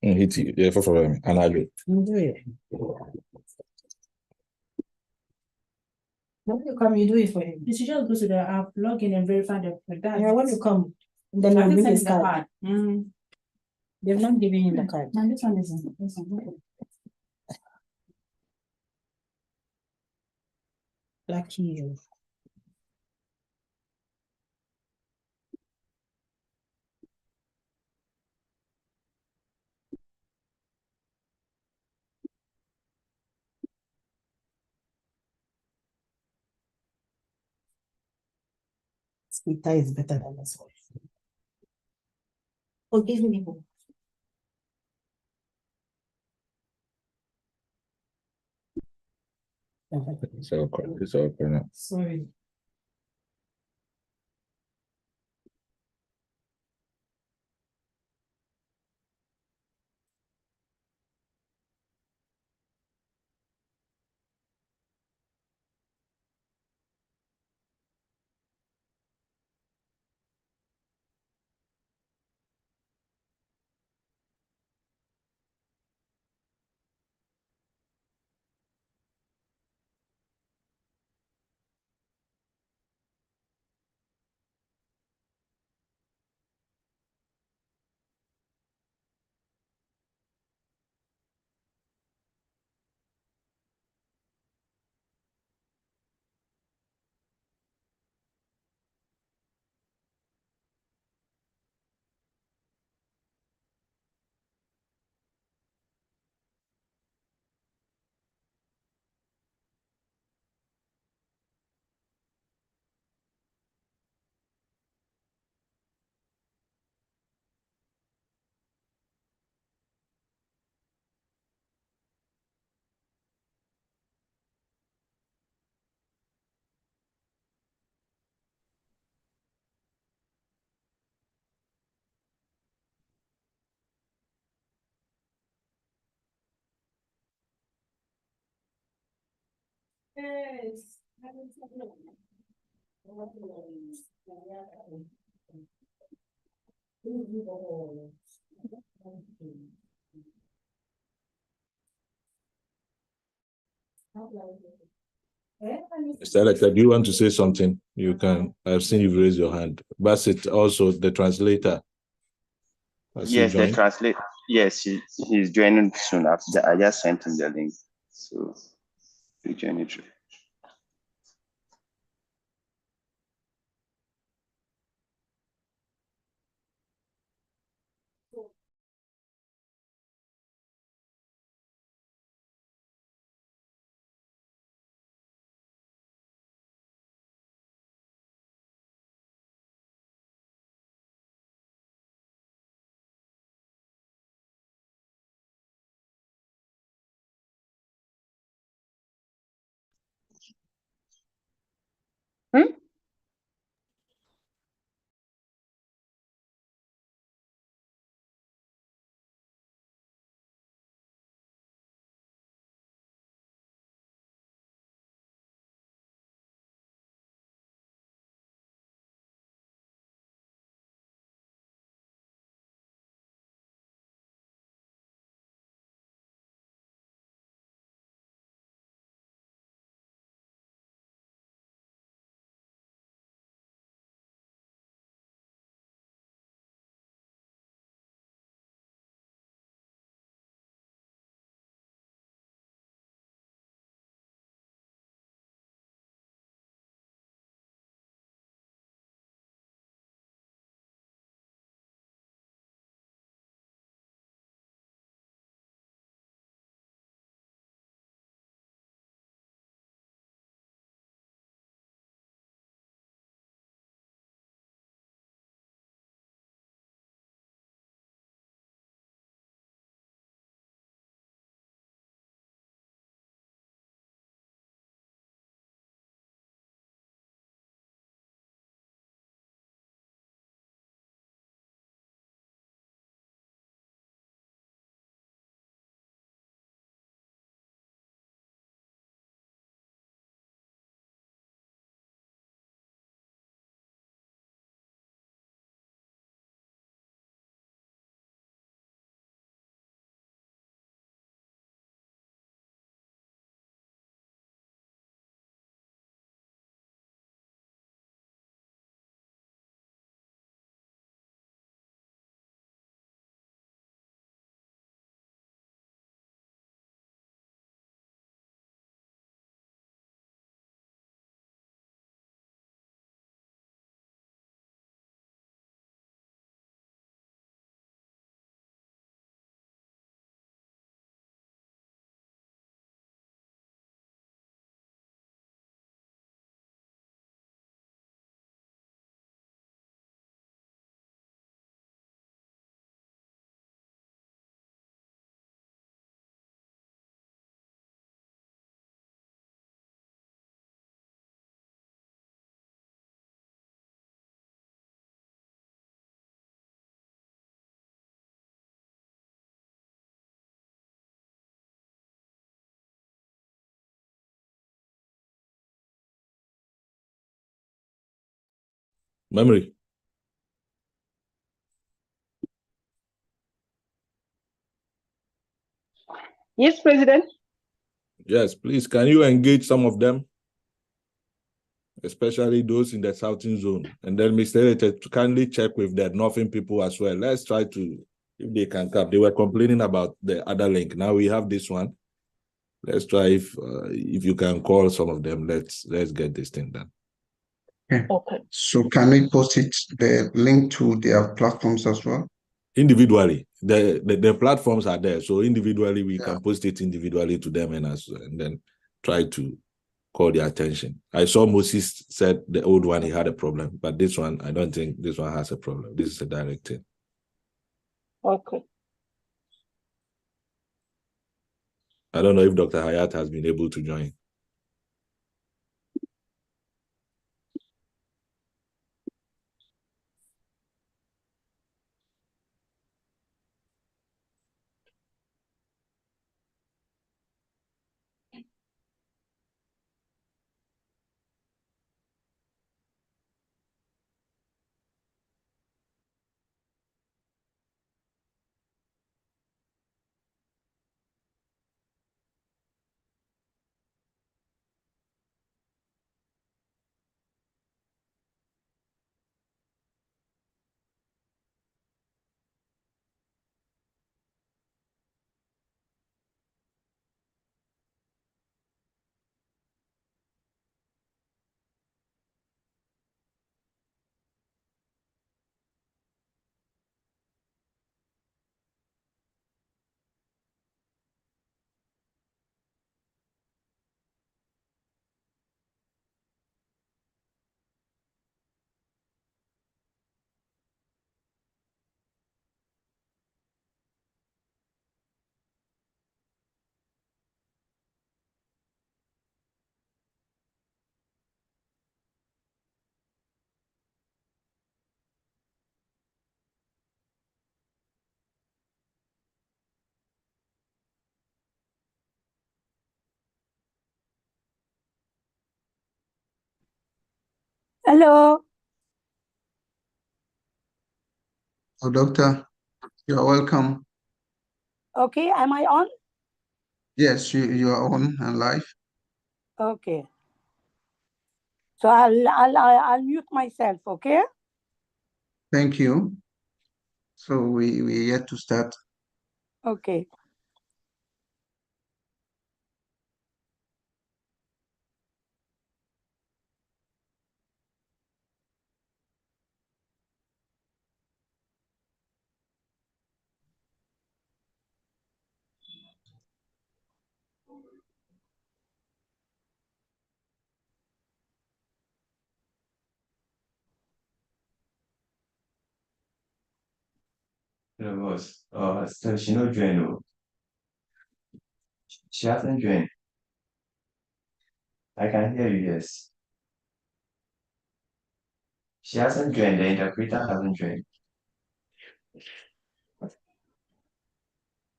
Hit you. Yeah, for me. And I do. Do it. When you come, you do it for him. You should just go to the app, log in and verify the that. Yeah, when you come, then you bring his card. They've not given him the card. No, this one isn't. This one. Lucky you. Spita is better than this one. Oh, give me both. It's okay. It's okay now. Sorry. Yes. Mr. Alex, do you want to say something? You can. I've seen you raise your hand. Bassett, also the translator. Yes, the translate. Yes, he's joining soon after. I just sent him the link, so he join it. Memory. Yes, President. Yes, please, can you engage some of them? Especially those in the southern zone. And then Mr. Editor, to kindly check with the northern people as well. Let's try to, if they can come. They were complaining about the other link. Now we have this one. Let's try if you can call some of them. Let's get this thing done. Okay. So can we post it, the link to their platforms as well? Individually, the platforms are there. So individually, we can post it individually to them and then try to call their attention. I saw Moses said the old one, he had a problem, but this one, I don't think this one has a problem. This is a direct thing. Okay. I don't know if Dr. Hayat has been able to join. Hello. Oh, doctor, you are welcome. Okay, am I on? Yes, you are on and live. Okay. So I'll mute myself, okay? Thank you. So we yet to start. Okay. Hello, boss. So she not join. Oh. She hasn't joined. I can hear you, yes. She hasn't joined. The interpreter hasn't joined.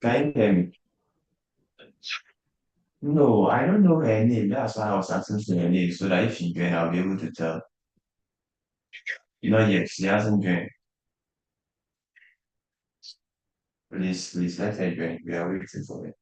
Can you hear me? No, I don't know her name. That's why I was asking for her name, so that if she join, I'll be able to tell. You know, yes, she hasn't joined. Please, let her join. We are waiting for her.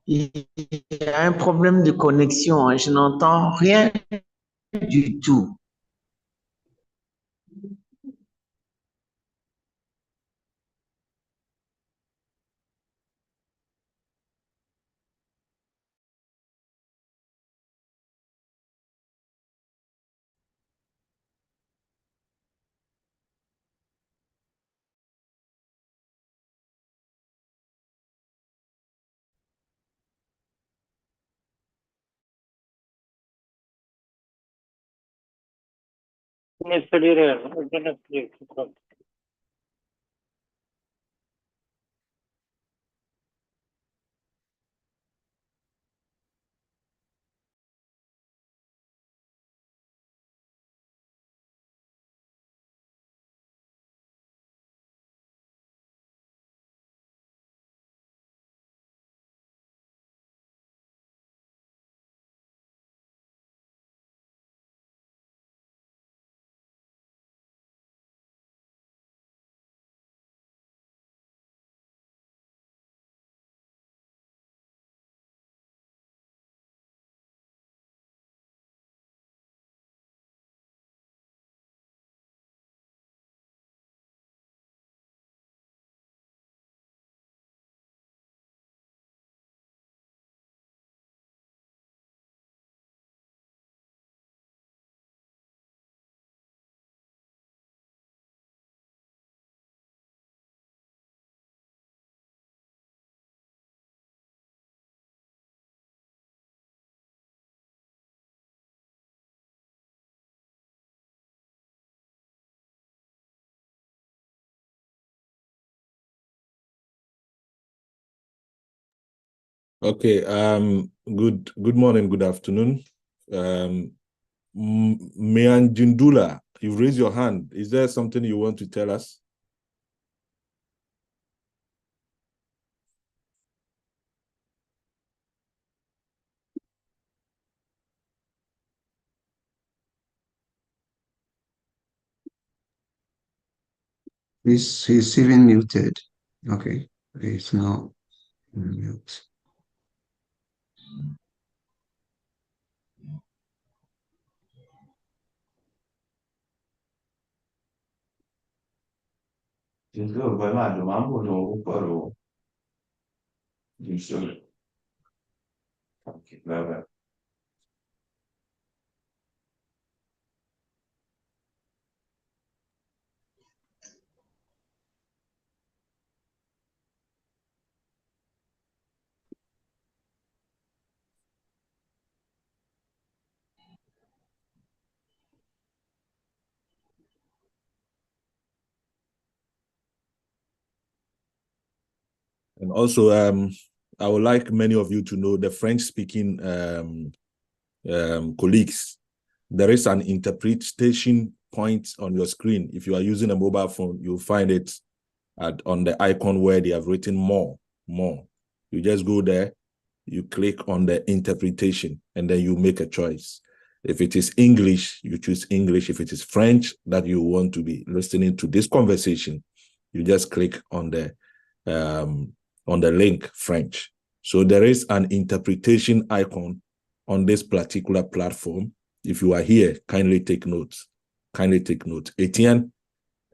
Il y a un problème de connexion, hein. Je n'entends rien du tout. Okay, good morning, good afternoon. Mian Jindula, you've raised your hand. Is there something you want to tell us? He's even muted. Okay, he's now mute. It's good, but man, the man will know, but you should. Okay, bye-bye. And also, I would like many of you to know the French-speaking colleagues. There is an interpretation point on your screen. If you are using a mobile phone, you'll find it on the icon where they have written more. You just go there, you click on the interpretation, and then you make a choice. If it is English, you choose English. If it is French that you want to be listening to this conversation, you just click on the link French. So there is an interpretation icon on this particular platform. If you are here, kindly take notes. Etienne,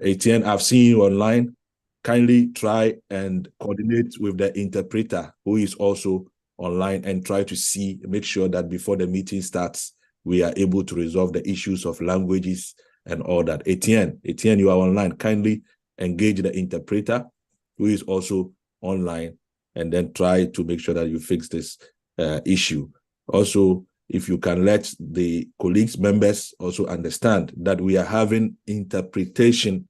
I've seen you online. Kindly try and coordinate with the interpreter who is also online and try to make sure that before the meeting starts, we are able to resolve the issues of languages and all that. Etienne, you are online. Kindly engage the interpreter who is also online and then try to make sure that you fix this issue. Also, if you can let the colleagues, members also understand that we are having interpretation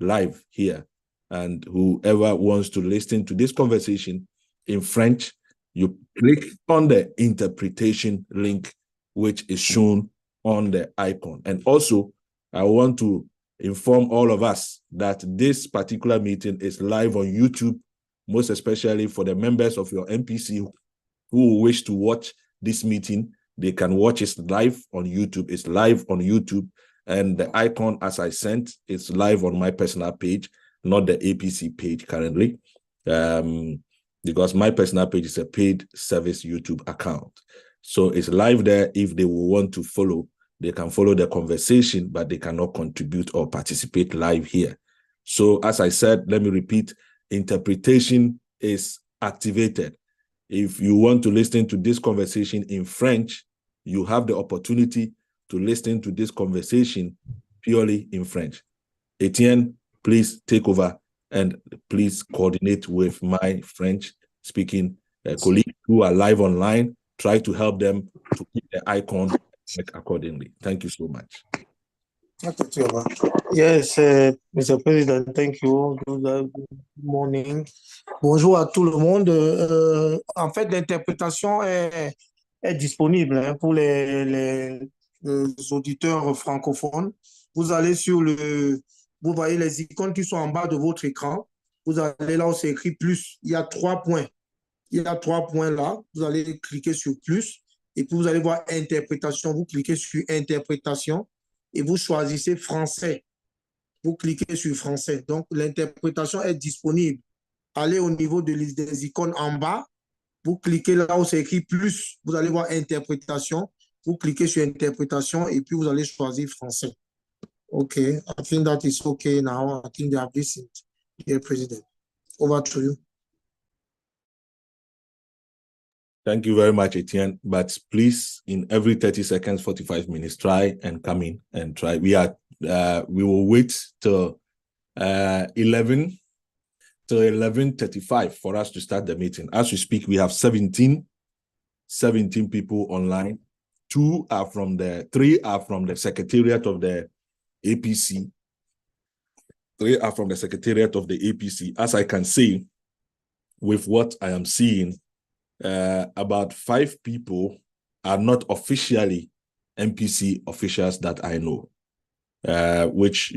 live here. And whoever wants to listen to this conversation in French, you click on the interpretation link, which is shown on the icon. And also, I want to inform all of us that this particular meeting is live on YouTube, most especially for the members of your MPC who wish to watch this meeting. They can watch it live on YouTube. It's live on YouTube. And the icon, as I sent, is live on my personal page, not the APC page currently. The because my personal page is a paid service YouTube account. So it's live there. If they will want to follow, they can follow the conversation, but they cannot contribute or participate live here. So as I said, let me repeat, interpretation is activated. If you want to listen to this conversation in French, you have the opportunity to listen to this conversation purely in French. Etienne, please take over and please coordinate with my French-speaking colleagues who are live online. Try to help them to keep the icon accordingly. Thank you so much. Yes, Mr. President, thank you. Good morning. Bonjour à tout le monde. En fait, l'interprétation est disponible pour les auditeurs francophones. Vous allez vous voyez les icônes qui sont en bas de votre écran. Vous allez là où c'est écrit plus. Il y a 3 points. Il y a 3 points là. Vous allez cliquer sur plus et puis vous allez voir interprétation. Vous cliquez sur interprétation et vous choisissez français. Vous cliquez sur français. Donc, l'interprétation est disponible. Allez au niveau des icônes en bas. Vous cliquez là où c'est écrit plus. Vous allez voir interprétation. Vous cliquez sur interprétation et puis vous allez choisir français. OK. I think that is okay now. I think they have listened. Dear President. Over to you. Thank you very much, Etienne. But please, in every 30 seconds, 45 minutes, try and come in and try. We will wait till 11:35 for us to start the meeting. As we speak, we have 17 people online. 3 are from the Secretariat of the APC. 3 are from the Secretariat of the APC. As I can see, with what I am seeing, about 5 people are not officially MPC officials that I know, which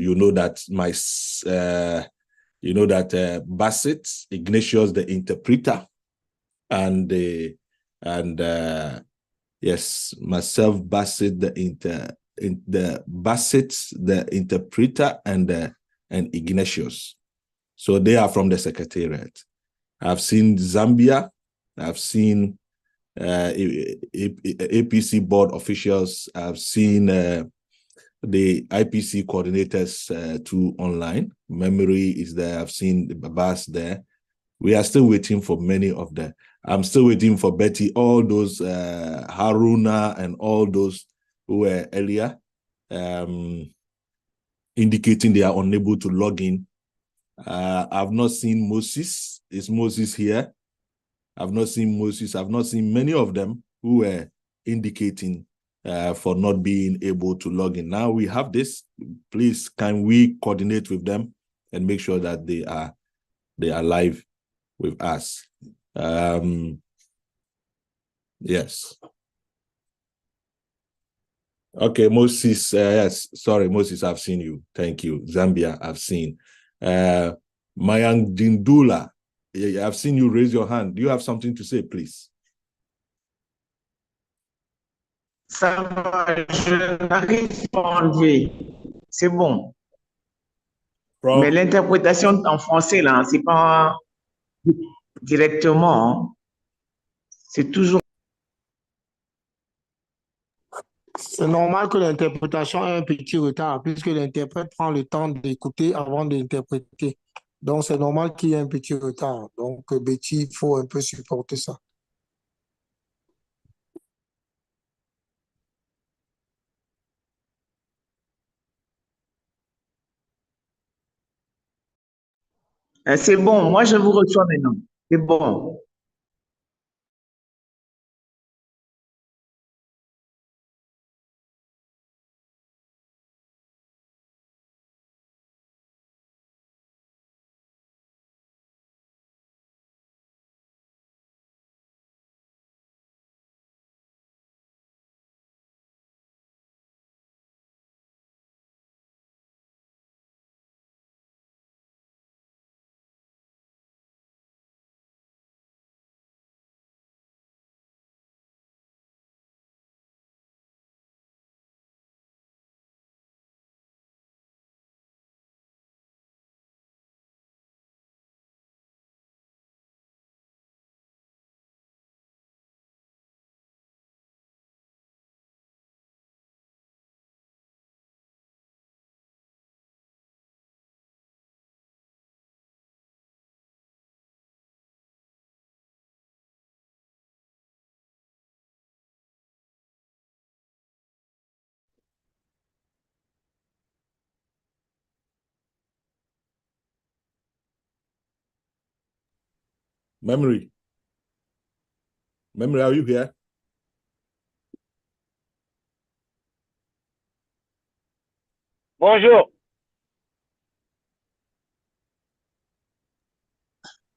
Bassett, Ignatius, the interpreter, and yes, myself, Bassett, the interpreter, and Ignatius. So they are from the Secretariat. I've seen Zambia. I've seen APC board officials. I've seen the IPC coordinators too online. Memory is there. I've seen the Babas there. We are still waiting for many of them. I'm still waiting for Betty, all those Haruna and all those who were earlier indicating they are unable to log in. I've not seen Moses. Is Moses here? I've not seen Moses. I've not seen many of them who were indicating for not being able to log in. Now we have this. Please, can we coordinate with them and make sure that they are live with us? Yes. Okay, Moses. Yes, sorry, Moses. I've seen you. Thank you. Zambia, I've seen. Mayang Dindula. I've seen you raise your hand. Do you have something to say, please? Ça va, je n'arrive pas à enlever. C'est bon. Mais l'interprétation en français, là, c'est pas directement. Hein. C'est toujours. C'est normal que l'interprétation ait un petit retard, puisque l'interprète prend le temps d'écouter avant d'interpréter. Donc, c'est normal qu'il y ait un petit retard. Donc, Betty, il faut un peu supporter ça. C'est bon, moi je vous reçois maintenant. C'est bon. Memory. Memory, are you here? Bonjour.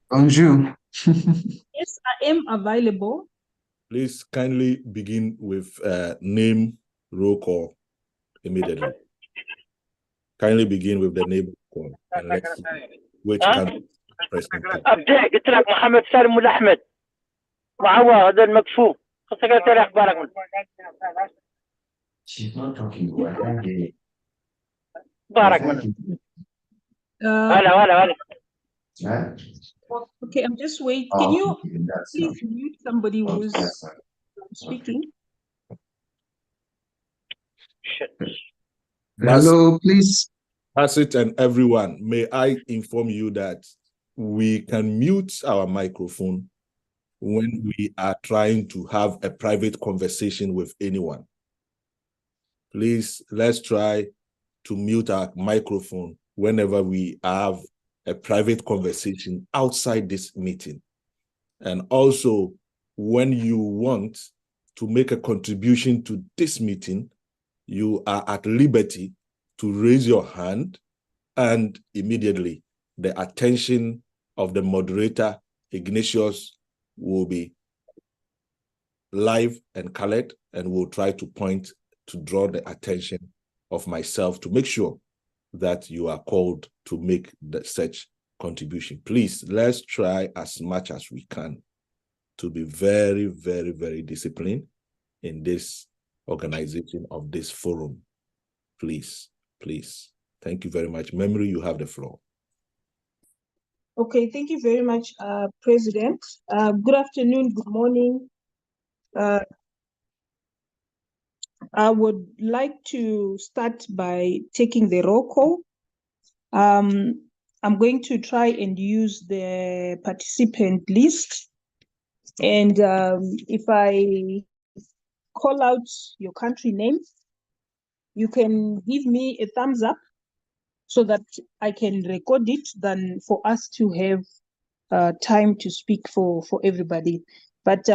Bonjour. Yes, I am available. Please kindly begin with name, roll call immediately. Kindly begin with the name call and let's see which country president. ابدا قلت لك محمد سالم ولا احمد وهو هذا المكفوف خصك ترى اخبارك She's not talking. I can't hear you. اخبارك هلا Huh? Okay, I'm just waiting. Oh, Can you okay, that's please mute somebody who's speaking? Hello, please. Basit and everyone, may I inform you that we can mute our microphone when we are trying to have a private conversation with anyone. Please, let's try to mute our microphone whenever we have a private conversation outside this meeting. And also, when you want to make a contribution to this meeting, you are at liberty to raise your hand, and immediately the attention of the moderator, Ignatius, will be live and colored, and will try to point to draw the attention of myself to make sure that you are called to make such contribution. Please, let's try as much as we can to be very, very, very disciplined in this organization of this forum. Please, please. Thank you very much. Memory, you have the floor. Okay, thank you very much, President. Good afternoon, good morning. I would like to start by taking the roll call. I'm going to try and use the participant list. And if I call out your country name, you can give me a thumbs up so that I can record it, than for us to have time to speak for everybody. But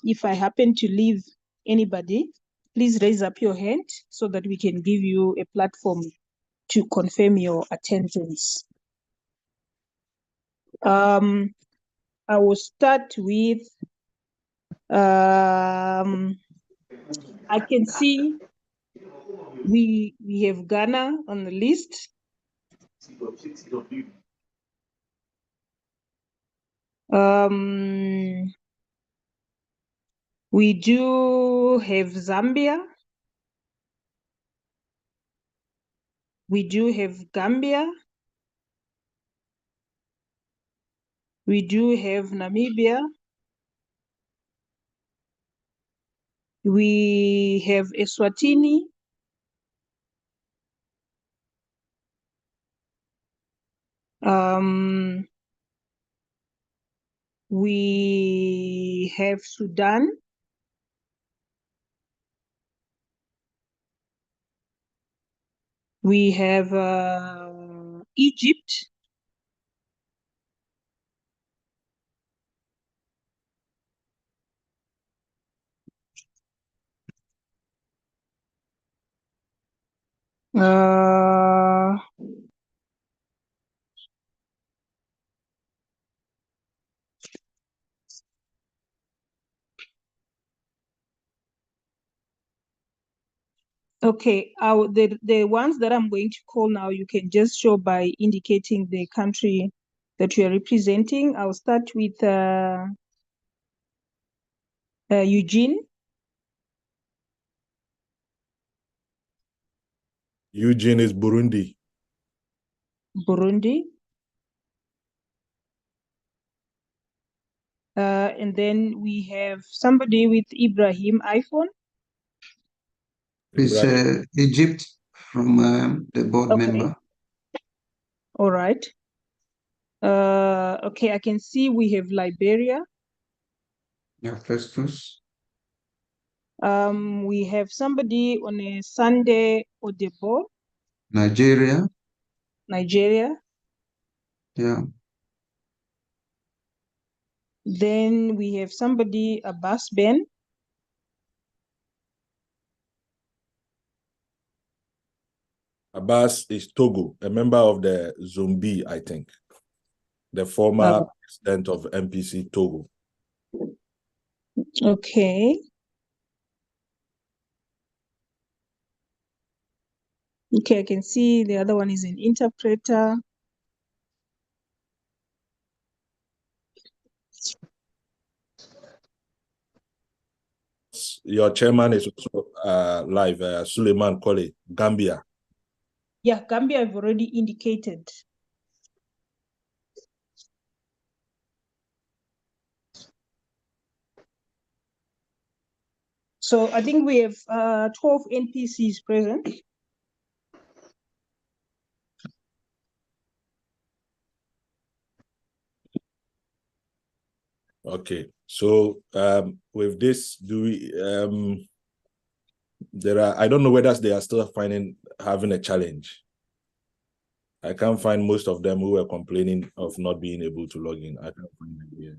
if I happen to leave anybody, please raise up your hand so that we can give you a platform to confirm your attendance. I will start with, I can see we have Ghana on the list. We do have Zambia. We do have Gambia. We do have Namibia. We have Eswatini. We have Sudan. We have Egypt. Okay, the ones that I'm going to call now, you can just show by indicating the country that you are representing. I'll start with Eugene. Eugene is Burundi. Burundi. And then we have somebody with Ibrahim iPhone. It's Egypt from the board member. All right. Okay, I can see we have Liberia. Yeah, Festus. We have somebody on a Sunday Odebo. Nigeria. Nigeria. Yeah. Then we have somebody, Abbas Ben. Abbas is Togo, a member of the Zombie, I think. The former president of MPC Togo. Okay. Okay, I can see the other one is an interpreter. Your chairman is also live, Suleiman Kole, Gambia. Yeah, Gambia I've already indicated. So I think we have 12 NPCs present. Okay, so with this, do we I don't know whether they are still having a challenge. I can't find most of them who were complaining of not being able to log in. I can't find them here.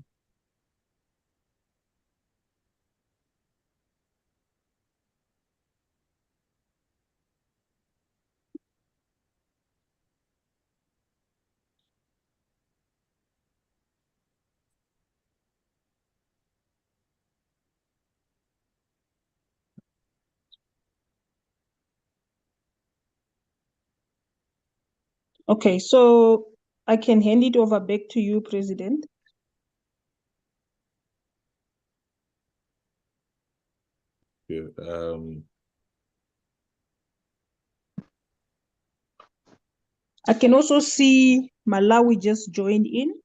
Okay, so I can hand it over back to you, President. Yeah, I can also see Malawi just joined in.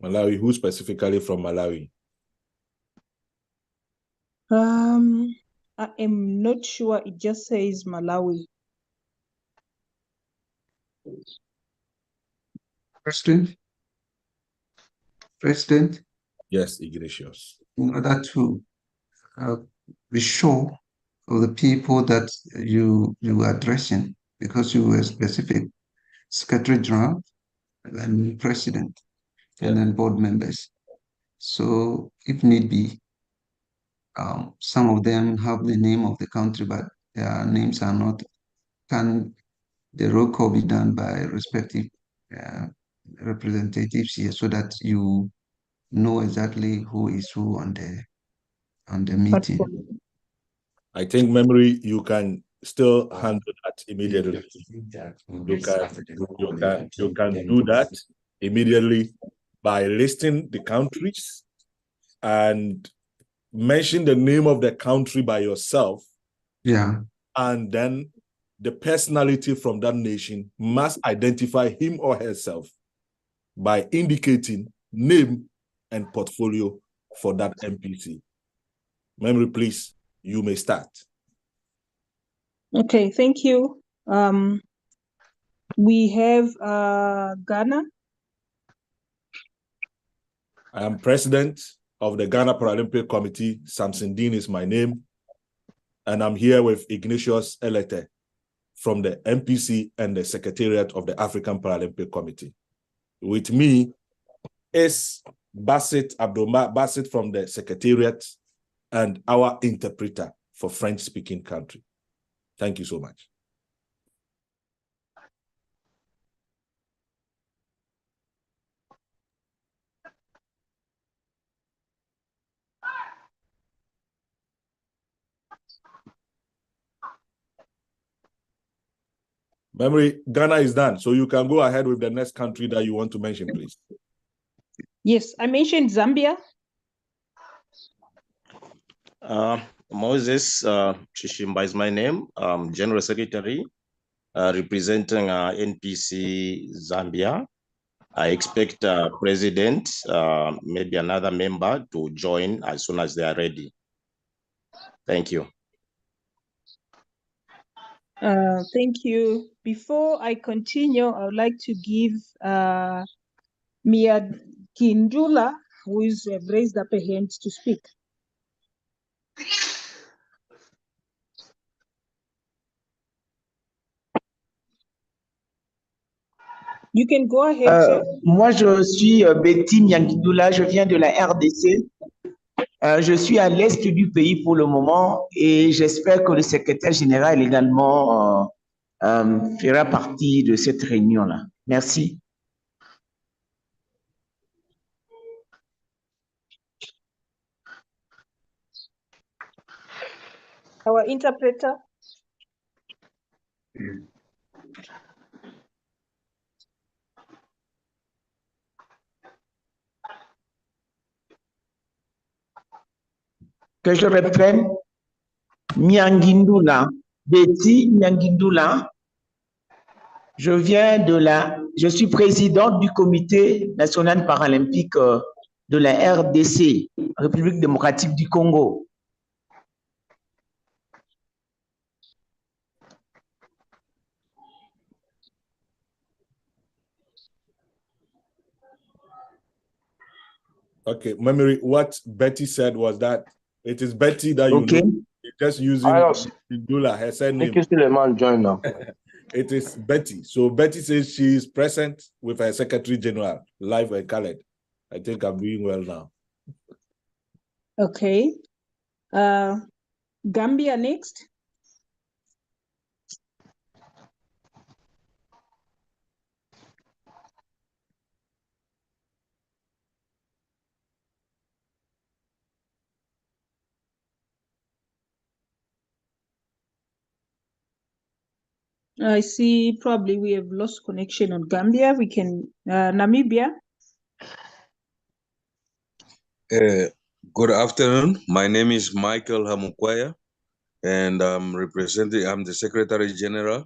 Malawi, who specifically from Malawi? I am not sure. It just says Malawi. President? Yes, Ignatius. In order to be sure of the people that you were addressing, because you were specific, Secretary General and President, and then board members. So if need be, some of them have the name of the country, but their names are not. Can the roll call be done by respective representatives here so that you know exactly who is who on the meeting? I think memory, you can still handle that immediately. You can do that immediately by listing the countries and mention the name of the country by yourself. Yeah. And then the personality from that nation must identify him or herself by indicating name and portfolio for that MPC. Memory, please, you may start. Okay, thank you. We have Ghana. I am president of the Ghana Paralympic Committee. Samson Deen is my name. And I'm here with Ignatius Elete from the MPC and the Secretariat of the African Paralympic Committee. With me is Basit Basit from the Secretariat and our interpreter for French-speaking country. Thank you so much. Memory, Ghana is done. So you can go ahead with the next country that you want to mention, please. Yes, I mentioned Zambia. Moses Chishimba is my name. I'm General Secretary representing NPC Zambia. I expect President, maybe another member to join as soon as they are ready. Thank you. Thank you. Before I continue, I would like to give Mia Kindula, who is raised up a hand, to speak. You can go ahead, sir. Moi, je suis Betty Nyangidoula, je viens de la RDC. Je suis à l'est du pays pour le moment et j'espère que le secrétaire général également fera partie de cette réunion-là. Merci. Our interpreter. Que je reprenne. Nyangindoula, Betty Nyangindoula. Je suis présidente du comité national paralympique de la RDC, République démocratique du Congo. Okay, memory. What Betty said was that it is Betty that you know. You're just using Dula, her surname. Join now. It is Betty. So Betty says she is present with her Secretary General, live and colored. I think I'm doing well now. Okay. Gambia next. I see probably we have lost connection on Gambia. We can, Namibia. Good afternoon. My name is Michael Hamukwaya, and I'm the Secretary General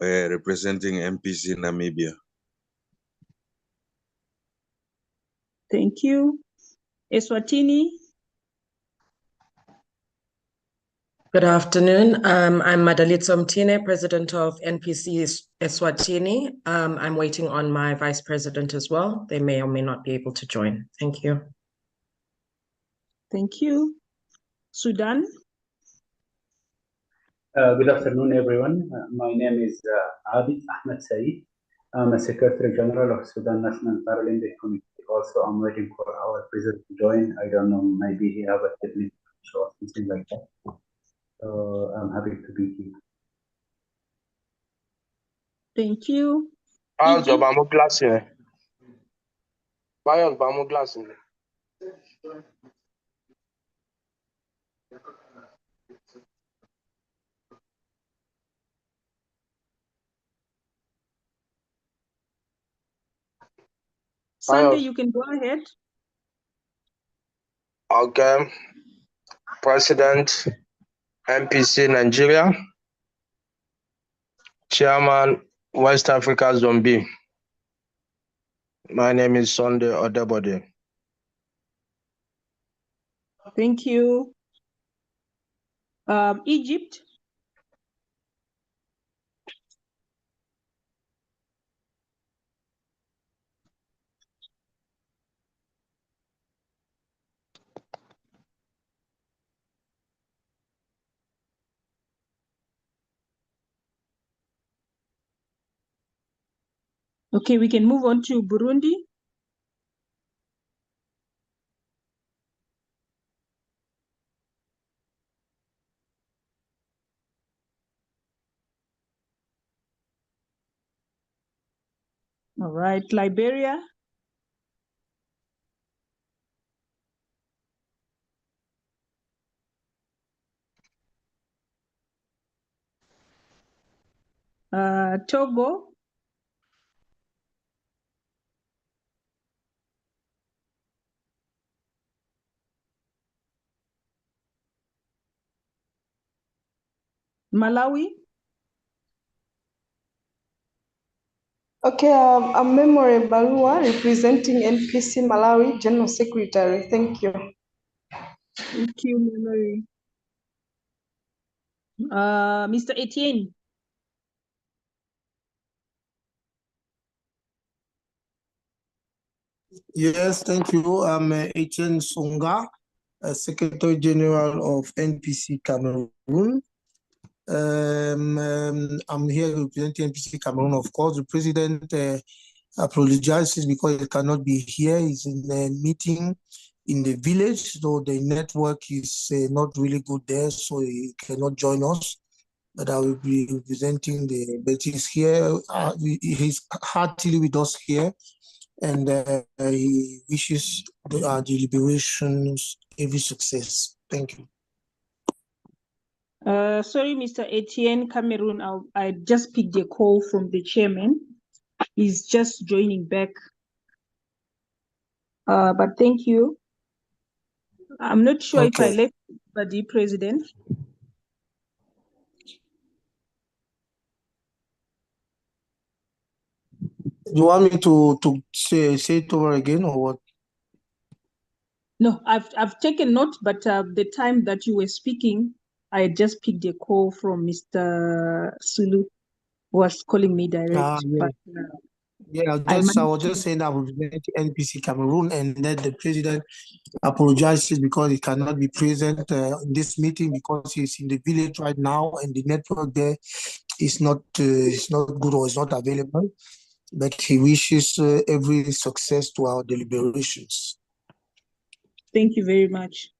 representing MPC Namibia. Thank you. Eswatini. Good afternoon. I'm Madalitso Mtine, President of NPC Eswatini. I'm waiting on my Vice President as well. They may or may not be able to join. Thank you. Thank you. Sudan. Good afternoon, everyone. My name is Abid Ahmed Saeed. I'm a Secretary General of Sudan National Paralympic Committee. Also, I'm waiting for our president to join. I don't know, maybe he have a technical issue or something like that. So I'm happy to be here. Thank you. Sunday, you can go ahead. Okay. President, MPC Nigeria, Chairman, West Africa Zombie. My name is Sunday Odebode. Thank you. Egypt. Okay, we can move on to Burundi. All right, Liberia. Togo. Malawi. Okay, I'm Memory Balua, representing NPC Malawi, General Secretary. Thank you. Thank you, Memory. Mr. Etienne. Yes, thank you. I'm Etienne Songa, Secretary General of NPC Cameroon. I'm here representing NPC Cameroon, of course. The president apologizes because he cannot be here. He's in a meeting in the village, so the network is not really good there, so he cannot join us. But I will be representing but he's here. He's heartily with us here, and he wishes our deliberations every success. Thank you. Sorry, Mr. Etienne Cameroon, I just picked a call from the chairman. He's just joining back. But thank you. I'm not sure if I left the president. You want me to say it over again or what? No, I've taken note, but the time that you were speaking, I just picked a call from Mr. Sulu, who was calling me direct. Yeah. But, I was just saying that we represent NPC Cameroon, and that the president apologizes because he cannot be present in this meeting because he's in the village right now, and the network there is not good or is not available. But he wishes every success to our deliberations. Thank you very much.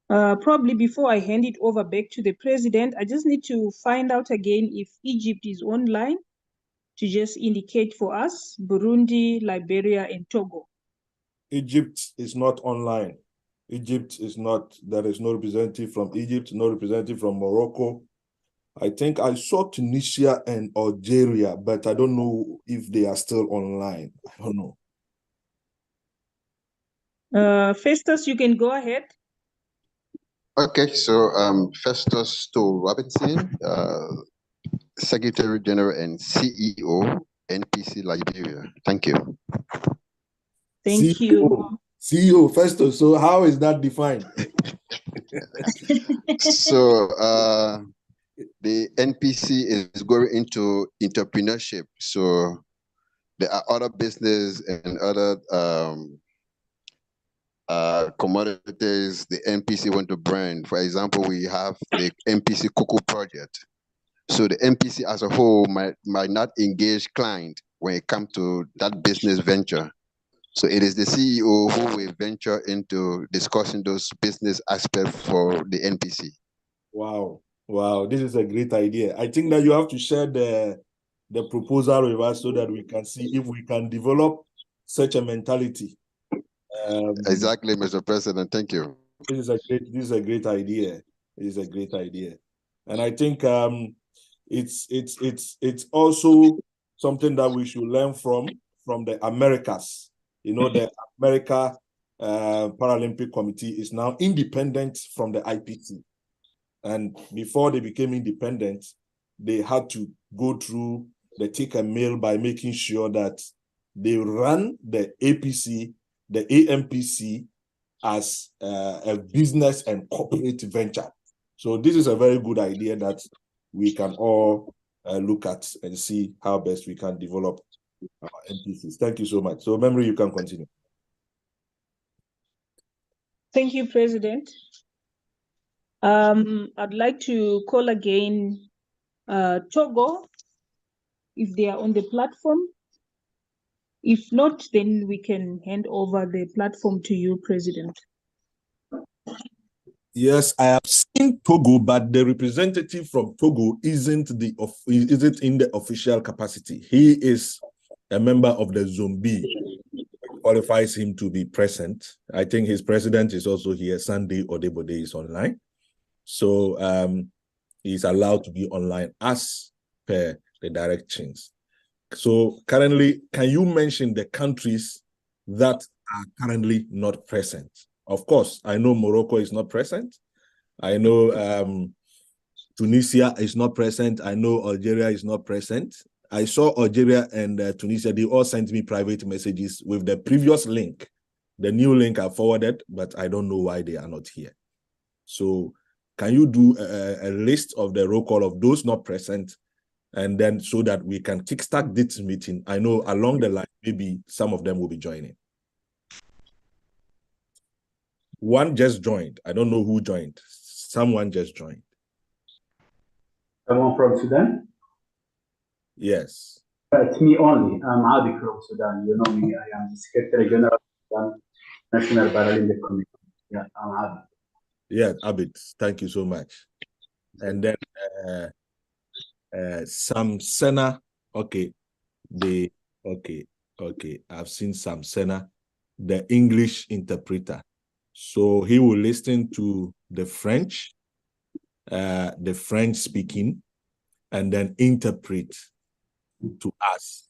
Probably before I hand it over back to the president, I just need to find out again if Egypt is online to just indicate for us, Burundi, Liberia, and Togo. Egypt is not online. Egypt is not, there is no representative from Egypt, no representative from Morocco. I think I saw Tunisia and Algeria, but I don't know if they are still online. I don't know. Festus, you can go ahead. Okay, so Festus to Robinson, Secretary General and CEO, NPC Liberia. Thank you. Thank you. CEO Festus, so how is that defined? So the NPC is going into entrepreneurship. So there are other business and other commodities the NPC want to brand. For example, we have the NPC Cocoa Project. So the NPC as a whole might not engage client when it comes to that business venture. So it is the CEO who will venture into discussing those business aspects for the NPC. Wow. Wow, this is a great idea. I think that you have to share the proposal with us so that we can see if we can develop such a mentality. Exactly, Mr. President. Thank you. This is a great idea. It is a great idea. And I think it's also something that we should learn from the Americas. You know, the America Paralympic Committee is now independent from the IPC. And before they became independent, they had to go through the thick and mail by making sure that they run the APC, the AMPC, as a business and corporate venture. So this is a very good idea that we can all look at and see how best we can develop our NPCs. Thank you so much. So, Memory, you can continue. Thank you, President. I'd like to call again Togo, if they are on the platform. If not, then we can hand over the platform to you, President. Yes, I have seen Togo, but the representative from Togo isn't in the official capacity. He is a member of the Zombie, which qualifies him to be present. I think his president is also here. Sunday Odebode is online. So he's allowed to be online as per the directions. So currently, can you mention the countries that are currently not present? Of course, I know Morocco is not present. I know Tunisia is not present. I know Algeria is not present. I saw Algeria and Tunisia, they all sent me private messages with the previous link. The new link I forwarded, but I don't know why they are not here. So can you do a list of the roll call of those not present, and then so that we can kickstart this meeting? I know along the line, maybe some of them will be joining. One just joined. I don't know who joined. Someone just joined. Someone from Sudan? Yes. It's me only. I'm Adi from Sudan. You know me. I am the Secretary General of Sudan National Paralympic Committee. Yeah, I'm Adi. Yeah, Abid, thank you so much. And then Samsena, okay, I've seen Samsena, the English interpreter. So he will listen to the French speaking, and then interpret to us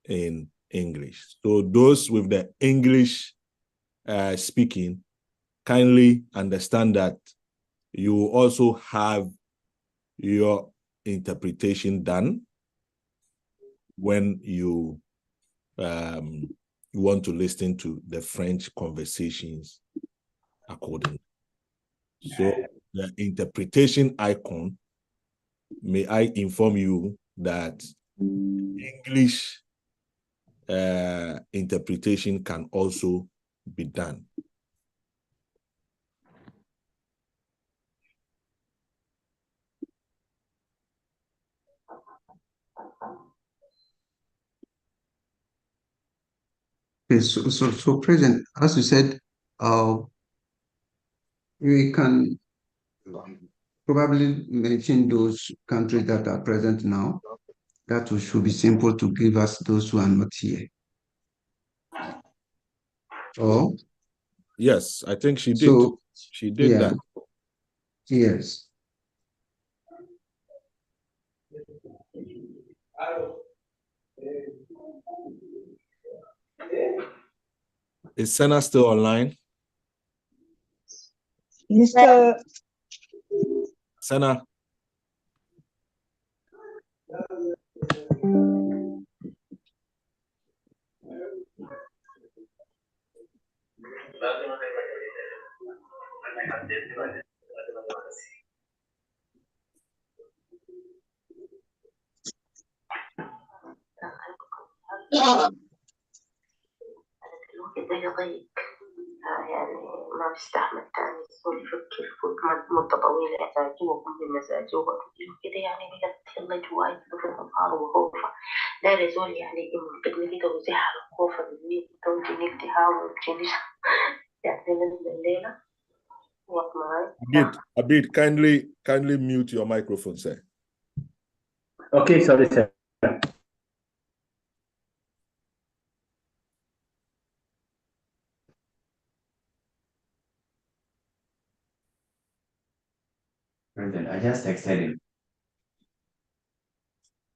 in English. So those with the English speaking, kindly understand that you also have your interpretation done when you want to listen to the French conversations accordingly. So the interpretation icon, may I inform you that English interpretation can also be done. Okay, so President, as you said, we can probably mention those countries that are present now. That should be simple to give us those who are not here. Oh, yes, I think she did. So She did that. Yes. Is Senna still online? Mr. Senna. يعني ما بيستحمل تاني يسولف كيف مدة طويلة إعدادي وكل مزاجي وكده يعني بجد يلا جواي في النهار وخوفة لا رزول يعني قد كده وزيح على خوفة مني وتوجي نكتها ومجينيش يعني من الليلة وقت معي. Abid, kindly mute your microphone, sir. Okay, sorry, sir. President, I just texted him.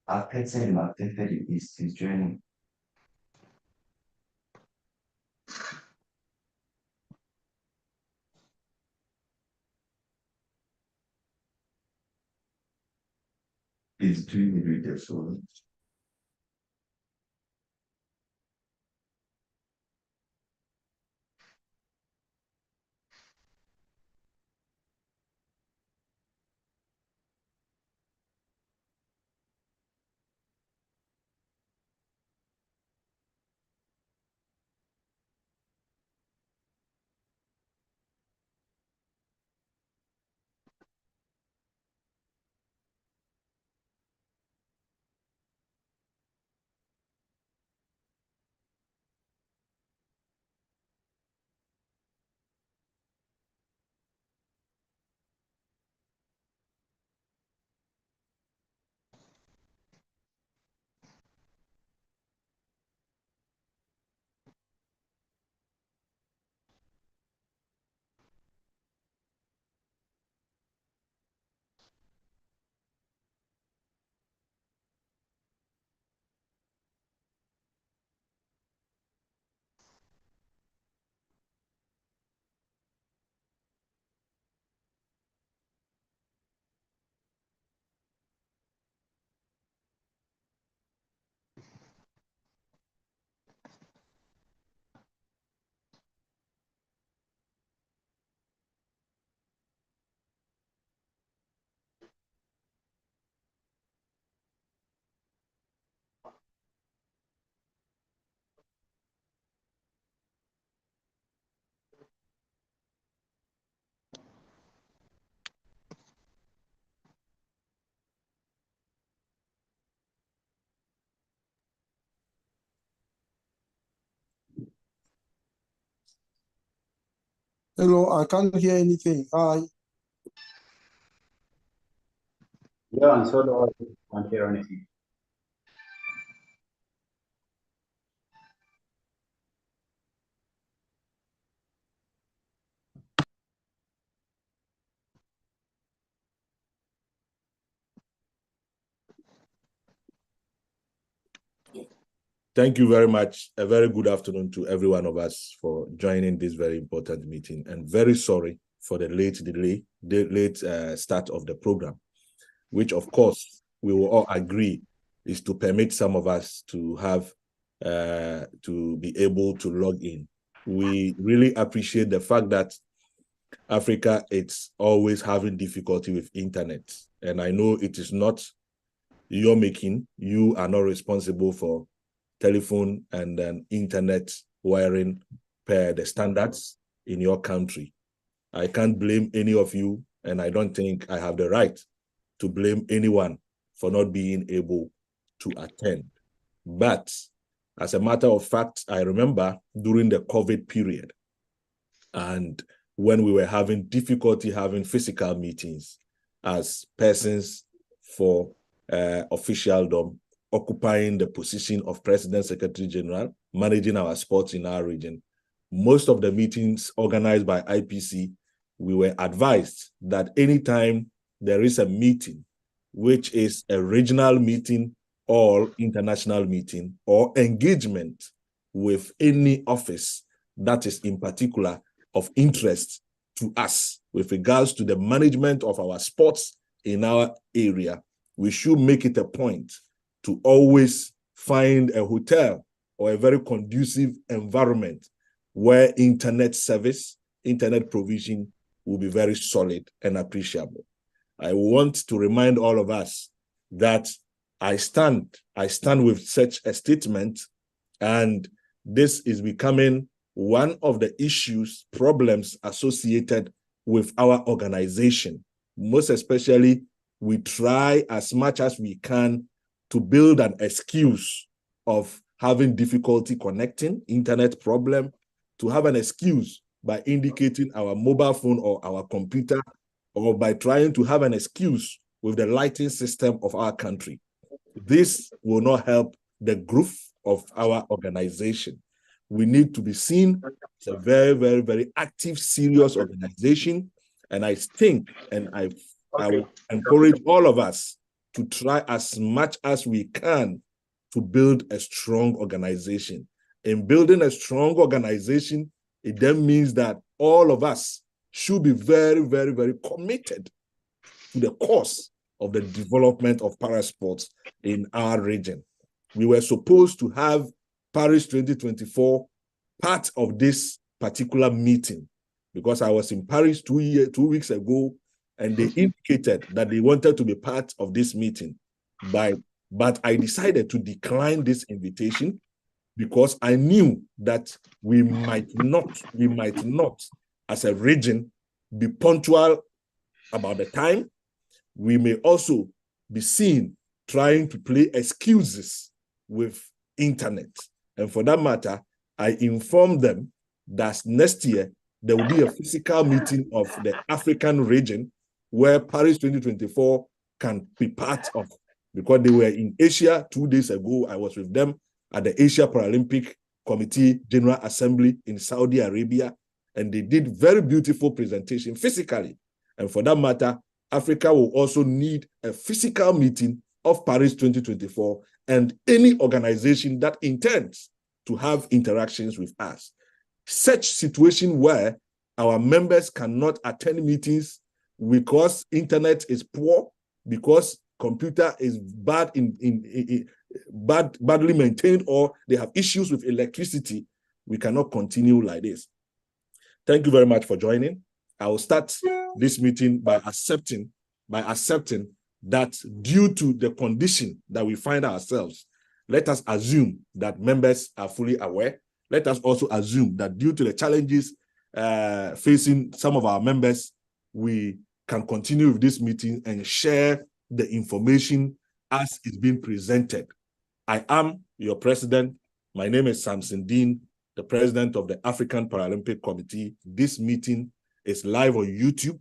I've texted him, he's joining. He's doing the video, so. Hello, I can't hear anything. Hi. Yeah, and so do I. Can't hear anything. Thank you very much. A very good afternoon to every one of us for joining this very important meeting, and very sorry for the late start of the program, which of course we will all agree is to permit some of us to have to be able to log in. We really appreciate the fact that Africa, it's always having difficulty with internet, and I know it is not your making. You are not responsible for telephone and then internet wiring per the standards in your country. I can't blame any of you, and I don't think I have the right to blame anyone for not being able to attend. But as a matter of fact, I remember during the COVID period, and when we were having difficulty having physical meetings as persons for officialdom, occupying the position of President Secretary General, managing our sports in our region. Most of the meetings organized by IPC, we were advised that anytime there is a meeting, which is a regional meeting or international meeting or engagement with any office that is in particular of interest to us with regards to the management of our sports in our area, we should make it a point to always find a hotel or a very conducive environment where internet service, internet provision will be very solid and appreciable. I want to remind all of us that I stand with such a statement, and this is becoming one of the issues, problems associated with our organization. Most especially, we try as much as we can to build an excuse of having difficulty connecting, internet problem, to have an excuse by indicating our mobile phone or our computer, or by trying to have an excuse with the lighting system of our country. This will not help the growth of our organization. We need to be seen as a very, very, very active, serious organization. And I think, and I will encourage all of us to try as much as we can to build a strong organization. In building a strong organization, it then means that all of us should be very, very, very committed to the cause of the development of parasports in our region. We were supposed to have Paris 2024 part of this particular meeting, because I was in Paris 2 weeks ago, and they indicated that they wanted to be part of this meeting. But I decided to decline this invitation because I knew that we might not, as a region, be punctual about the time. We may also be seen trying to play excuses with internet. And for that matter, I informed them that next year there will be a physical meeting of the African region where Paris 2024 can be part of, because they were in Asia 2 days ago. I was with them at the Asia Paralympic Committee General Assembly in Saudi Arabia, and they did very beautiful presentation physically. And for that matter, Africa will also need a physical meeting of Paris 2024 and any organization that intends to have interactions with us. Such situation where our members cannot attend meetings because internet is poor, because computer is badly maintained, or they have issues with electricity, we cannot continue like this. Thank you very much for joining. I will start this meeting by accepting that due to the condition that we find ourselves, let us assume that members are fully aware. Let us also assume that due to the challenges facing some of our members, we can continue with this meeting and share the information as it's being presented. I am your president. My name is Samson Deen, the president of the African Paralympic Committee. This meeting is live on YouTube,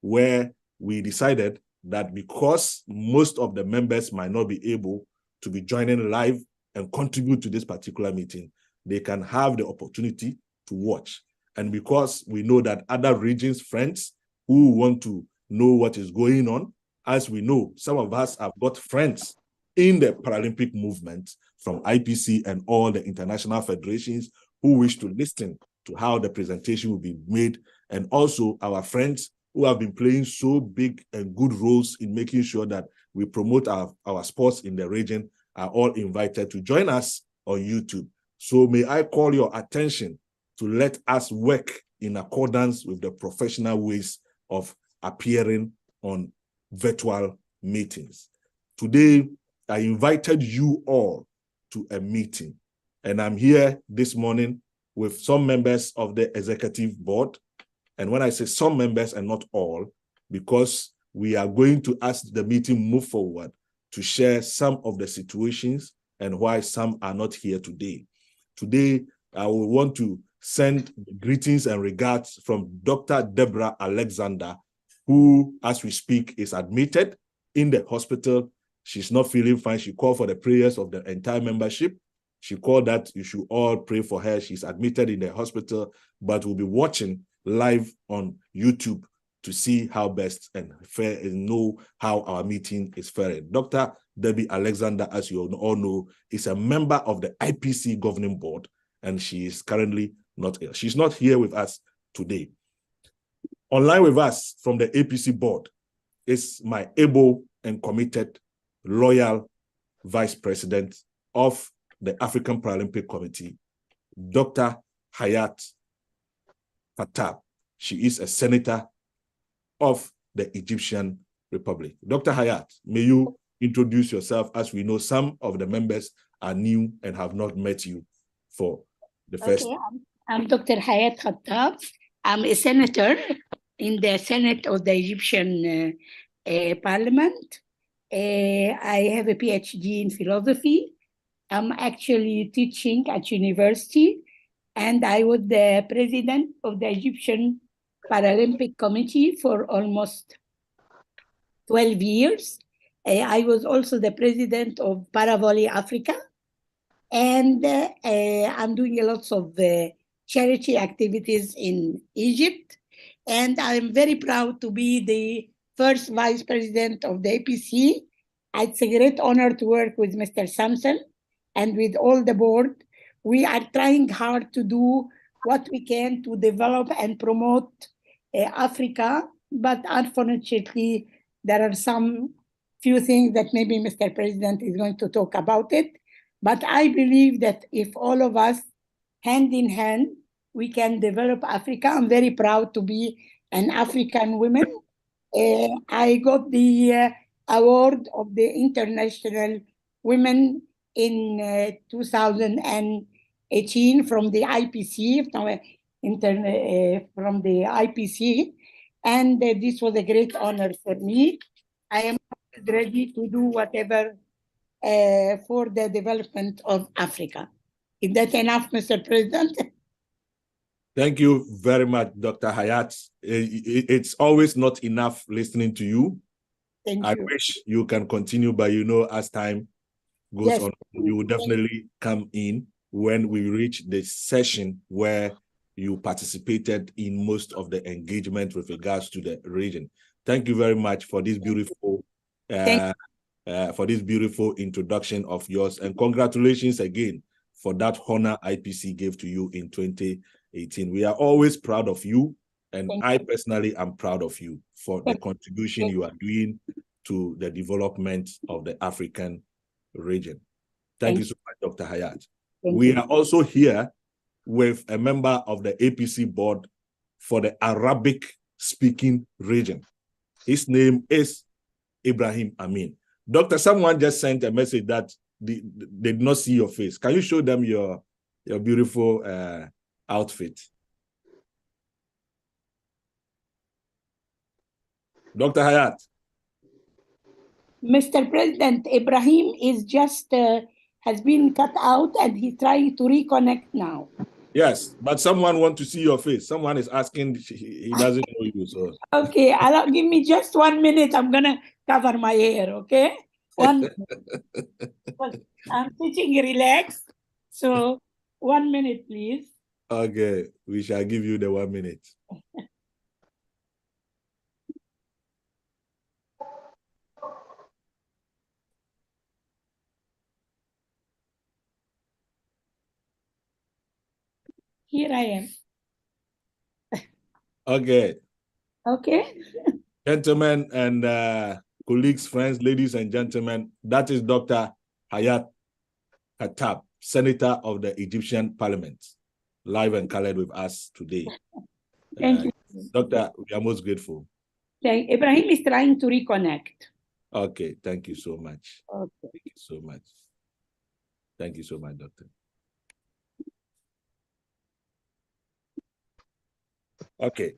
where we decided that because most of the members might not be able to be joining live and contribute to this particular meeting, they can have the opportunity to watch. And because we know that other regions' friends who want to know what is going on, as we know, some of us have got friends in the Paralympic movement from IPC and all the international federations who wish to listen to how the presentation will be made, and also our friends who have been playing so big and good roles in making sure that we promote our sports in the region are all invited to join us on YouTube. So may I call your attention to let us work in accordance with the professional ways of appearing on virtual meetings. Today, I invited you all to a meeting, and I'm here this morning with some members of the executive board. And when I say some members and not all, because we are going to, as the meeting move forward, to share some of the situations and why some are not here today. Today, I will want to send greetings and regards from Dr. Deborah Alexander, who, as we speak, is admitted in the hospital. She's not feeling fine. She called for the prayers of the entire membership. She called that you should all pray for her. She's admitted in the hospital, but we'll be watching live on YouTube to see how best and fair and know how our meeting is faring. Dr. Debbie Alexander, as you all know, is a member of the IPC governing board, and she is currently not ill. She's not here with us today. Online with us from the APC board is my able and committed, loyal vice president of the African Paralympic Committee, Dr. Hayat Fatab. She is a senator of the Egyptian Republic. Dr. Hayat, may you introduce yourself, as we know some of the members are new and have not met you for the first. Okay, I'm Dr. Hayat Khattab. I'm a senator in the Senate of the Egyptian Parliament. I have a PhD in philosophy. I'm actually teaching at university, and I was the president of the Egyptian Paralympic Committee for almost 12 years. I was also the president of Paravolley Africa, and I'm doing a lot of charity activities in Egypt. And I'm very proud to be the first vice president of the APC. It's a great honor to work with Mr. Samson and with all the board. We are trying hard to do what we can to develop and promote Africa, but unfortunately, there are some few things that maybe Mr. President is going to talk about it. But I believe that if all of us, hand in hand, we can develop Africa. I'm very proud to be an African woman. I got the award of the International Women in 2018 from the IPC, from the IPC, and this was a great honor for me. I am ready to do whatever for the development of Africa. Is that enough, Mr. President? Thank you very much, Dr. Hayat. It's always not enough listening to you. Thank you. I wish you can continue, but you know, as time goes on, you will definitely come in when we reach the session where you participated in most of the engagement with regards to the region. Thank you very much for this beautiful introduction of yours, and congratulations again for that honor IPC gave to you in 2018. We are always proud of you, and I personally am proud of you for the contribution you are doing to the development of the African region. Thank you so much, Dr. Hayat. We are also here with a member of the APC board for the Arabic-speaking region. His name is Ibrahim Amin. Doctor, someone just sent a message that they did not see your face. Can you show them your beautiful outfit? Dr. Hayat. Mr. President, Ibrahim is just has been cut out and he's trying to reconnect now. Yes, but someone wants to see your face. Someone is asking, he doesn't know you. So Okay, give me just 1 minute. I'm gonna cover my hair, okay? I'm sitting relaxed. So 1 minute, please. Okay, we shall give you the 1 minute. Here I am. Okay. Okay. Gentlemen and colleagues, friends, ladies and gentlemen, that is Dr. Hayat Khattab, Senator of the Egyptian Parliament, live and colored with us today. Thank you. Doctor, we are most grateful. Ibrahim is trying to reconnect. Okay, thank you so much. Okay. Thank you so much. Thank you so much, Doctor. Okay.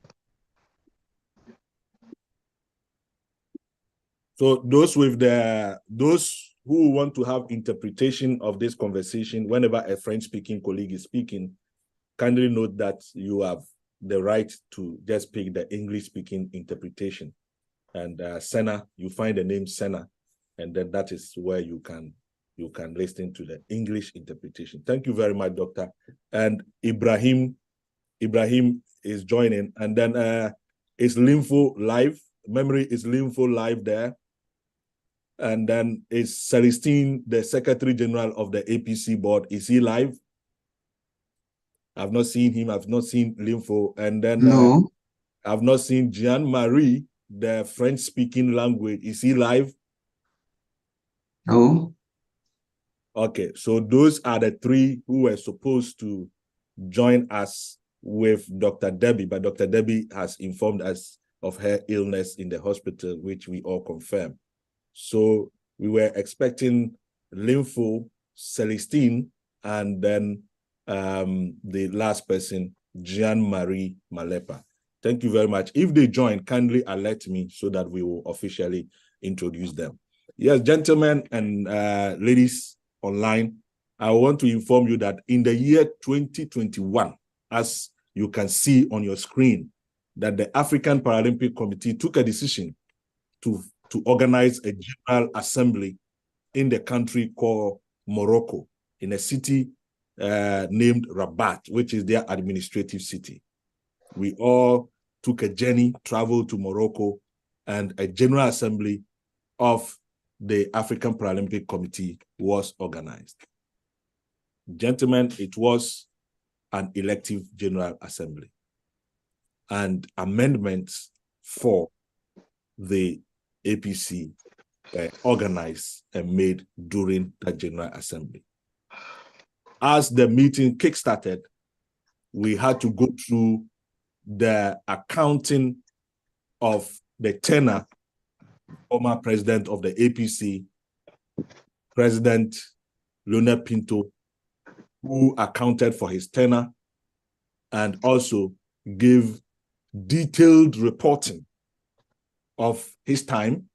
So those who want to have interpretation of this conversation, whenever a French-speaking colleague is speaking, kindly note that you have the right to just pick the English-speaking interpretation. And Senna, you find the name Senna, and then that is where you can listen to the English interpretation. Thank you very much, Doctor. And Ibrahim is joining, and then is Lympho live. Memory is Lympho live there. And then is Celestine, the Secretary General of the APC board. Is he live? I've not seen him. I've not seen Lympho. And then no. I've not seen Jean-Marie, the French-speaking language. Is he live? No. Okay, so those are the three who were supposed to join us with Dr. Debbie, but Dr. Debbie has informed us of her illness in the hospital, which we all confirmed. So we were expecting Lympho, Celestine, and then the last person, Jean-Marie Malepa. Thank you very much. If they join, kindly alert me so that we will officially introduce them. Yes, gentlemen and ladies online, I want to inform you that in the year 2021, as you can see on your screen, that the African Paralympic Committee took a decision to organize a general assembly in the country called Morocco, in a city named Rabat, which is their administrative city. We all took a journey, traveled to Morocco, and a general assembly of the African Paralympic Committee was organized. Gentlemen, it was an elective general assembly, and amendments for the APC organized and made during that general assembly. As the meeting kickstarted, we had to go through the accounting of the tenure former president of the APC, President Leonel Pinto, who accounted for his tenure and also gave detailed reporting of his time,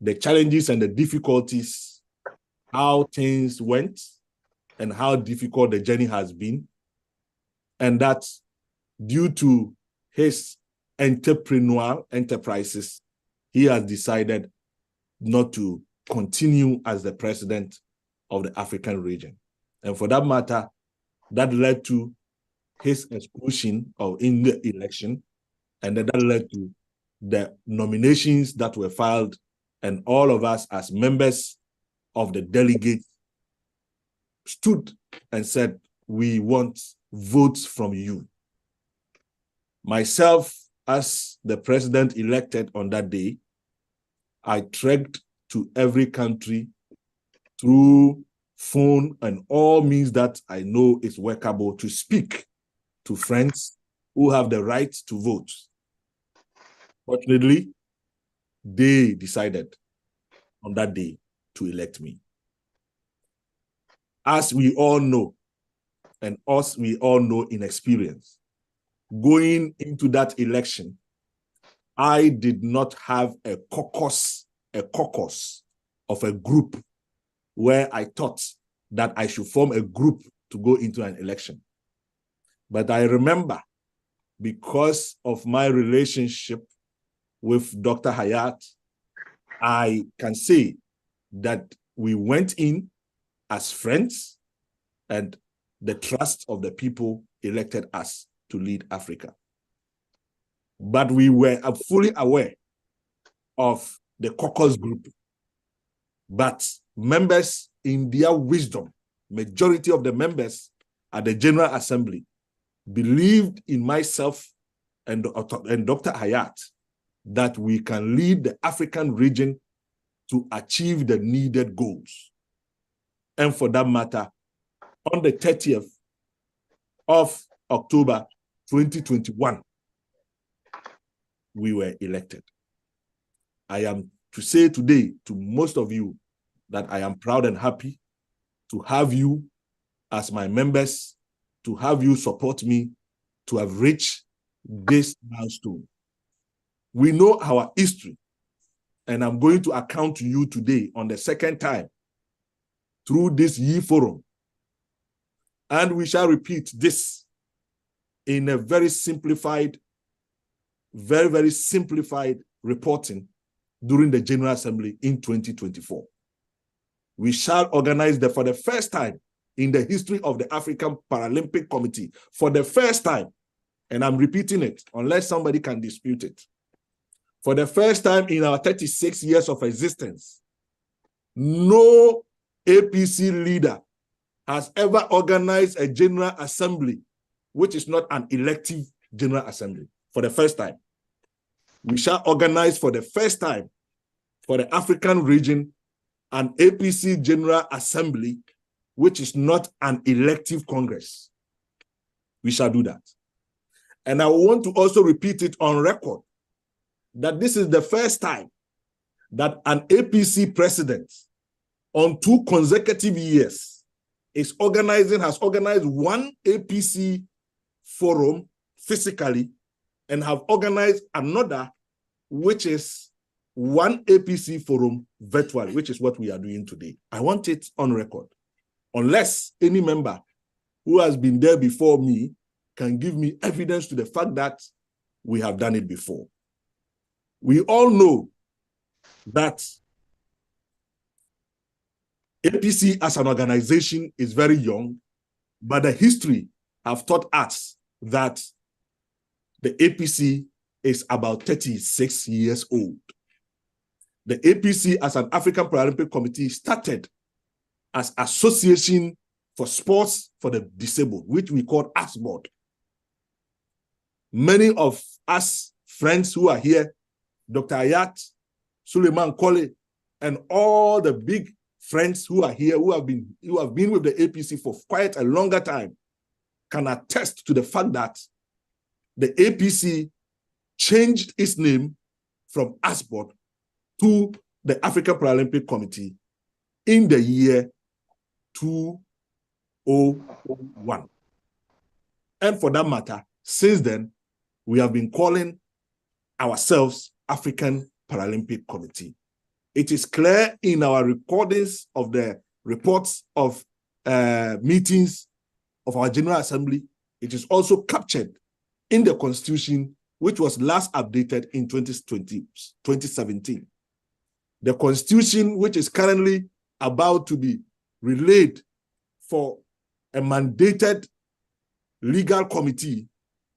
the challenges and the difficulties, how things went, and how difficult the journey has been. And that due to his entrepreneurial enterprises, he has decided not to continue as the president of the African region. And for that matter, that led to his exclusion in the election, and then that led to the nominations that were filed, and all of us as members of the delegate stood and said, we want votes from you. Myself, as the president elected on that day, I trekked to every country through phone and all means that I know is workable to speak to friends who have the right to vote. Fortunately, they decided on that day to elect me. As we all know, and us we all know in experience, going into that election, I did not have a caucus of a group where I thought that I should form a group to go into an election. But I remember, because of my relationship with Dr. Hayat, I can say that we went in as friends, and the trust of the people elected us to lead Africa. But we were fully aware of the caucus group. But members, in their wisdom, majority of the members at the General Assembly believed in myself and Dr. Hayat that we can lead the African region to achieve the needed goals. And for that matter, on the 30th of October 2021, we were elected. I am to say today to most of you that I am proud and happy to have you as my members, to have you support me, to have reached this milestone. We know our history, and I'm going to account to you today on the second time through this Ye Forum. And we shall repeat this in a very simplified, very simplified reporting during the General Assembly in 2024. We shall organize for the first time in the history of the African Paralympic Committee, for the first time, and I'm repeating it unless somebody can dispute it, for the first time in our 36 years of existence, no APC leader has ever organized a General Assembly which is not an elective General Assembly. For the first time, we shall organize for the first time for the African region an APC General Assembly which is not an elective Congress. We shall do that. And I want to also repeat it on record that this is the first time that an APC president on 2 consecutive years has organized one APC forum physically and have organized another, which is one APC forum virtually, which is what we are doing today. I want it on record. Unless any member who has been there before me can give me evidence to the fact that we have done it before. We all know that APC as an organization is very young, but the history have taught us that the APC is about 36 years old. The APC as an African Paralympic Committee started as Association for Sports for the Disabled, which we call ASBOD. Many of us friends who are here, Dr. Ayat, Suleiman Kole, and all the big friends who are here, who have been with the APC for quite a longer time, can attest to the fact that the APC changed its name from ASBOD to the African Paralympic Committee in the year 2001. And for that matter, since then, we have been calling ourselves African Paralympic Committee. It is clear in our recordings of the reports of meetings of our General Assembly. It is also captured in the Constitution, which was last updated in 2017. The Constitution, which is currently about to be relayed for a mandated legal committee,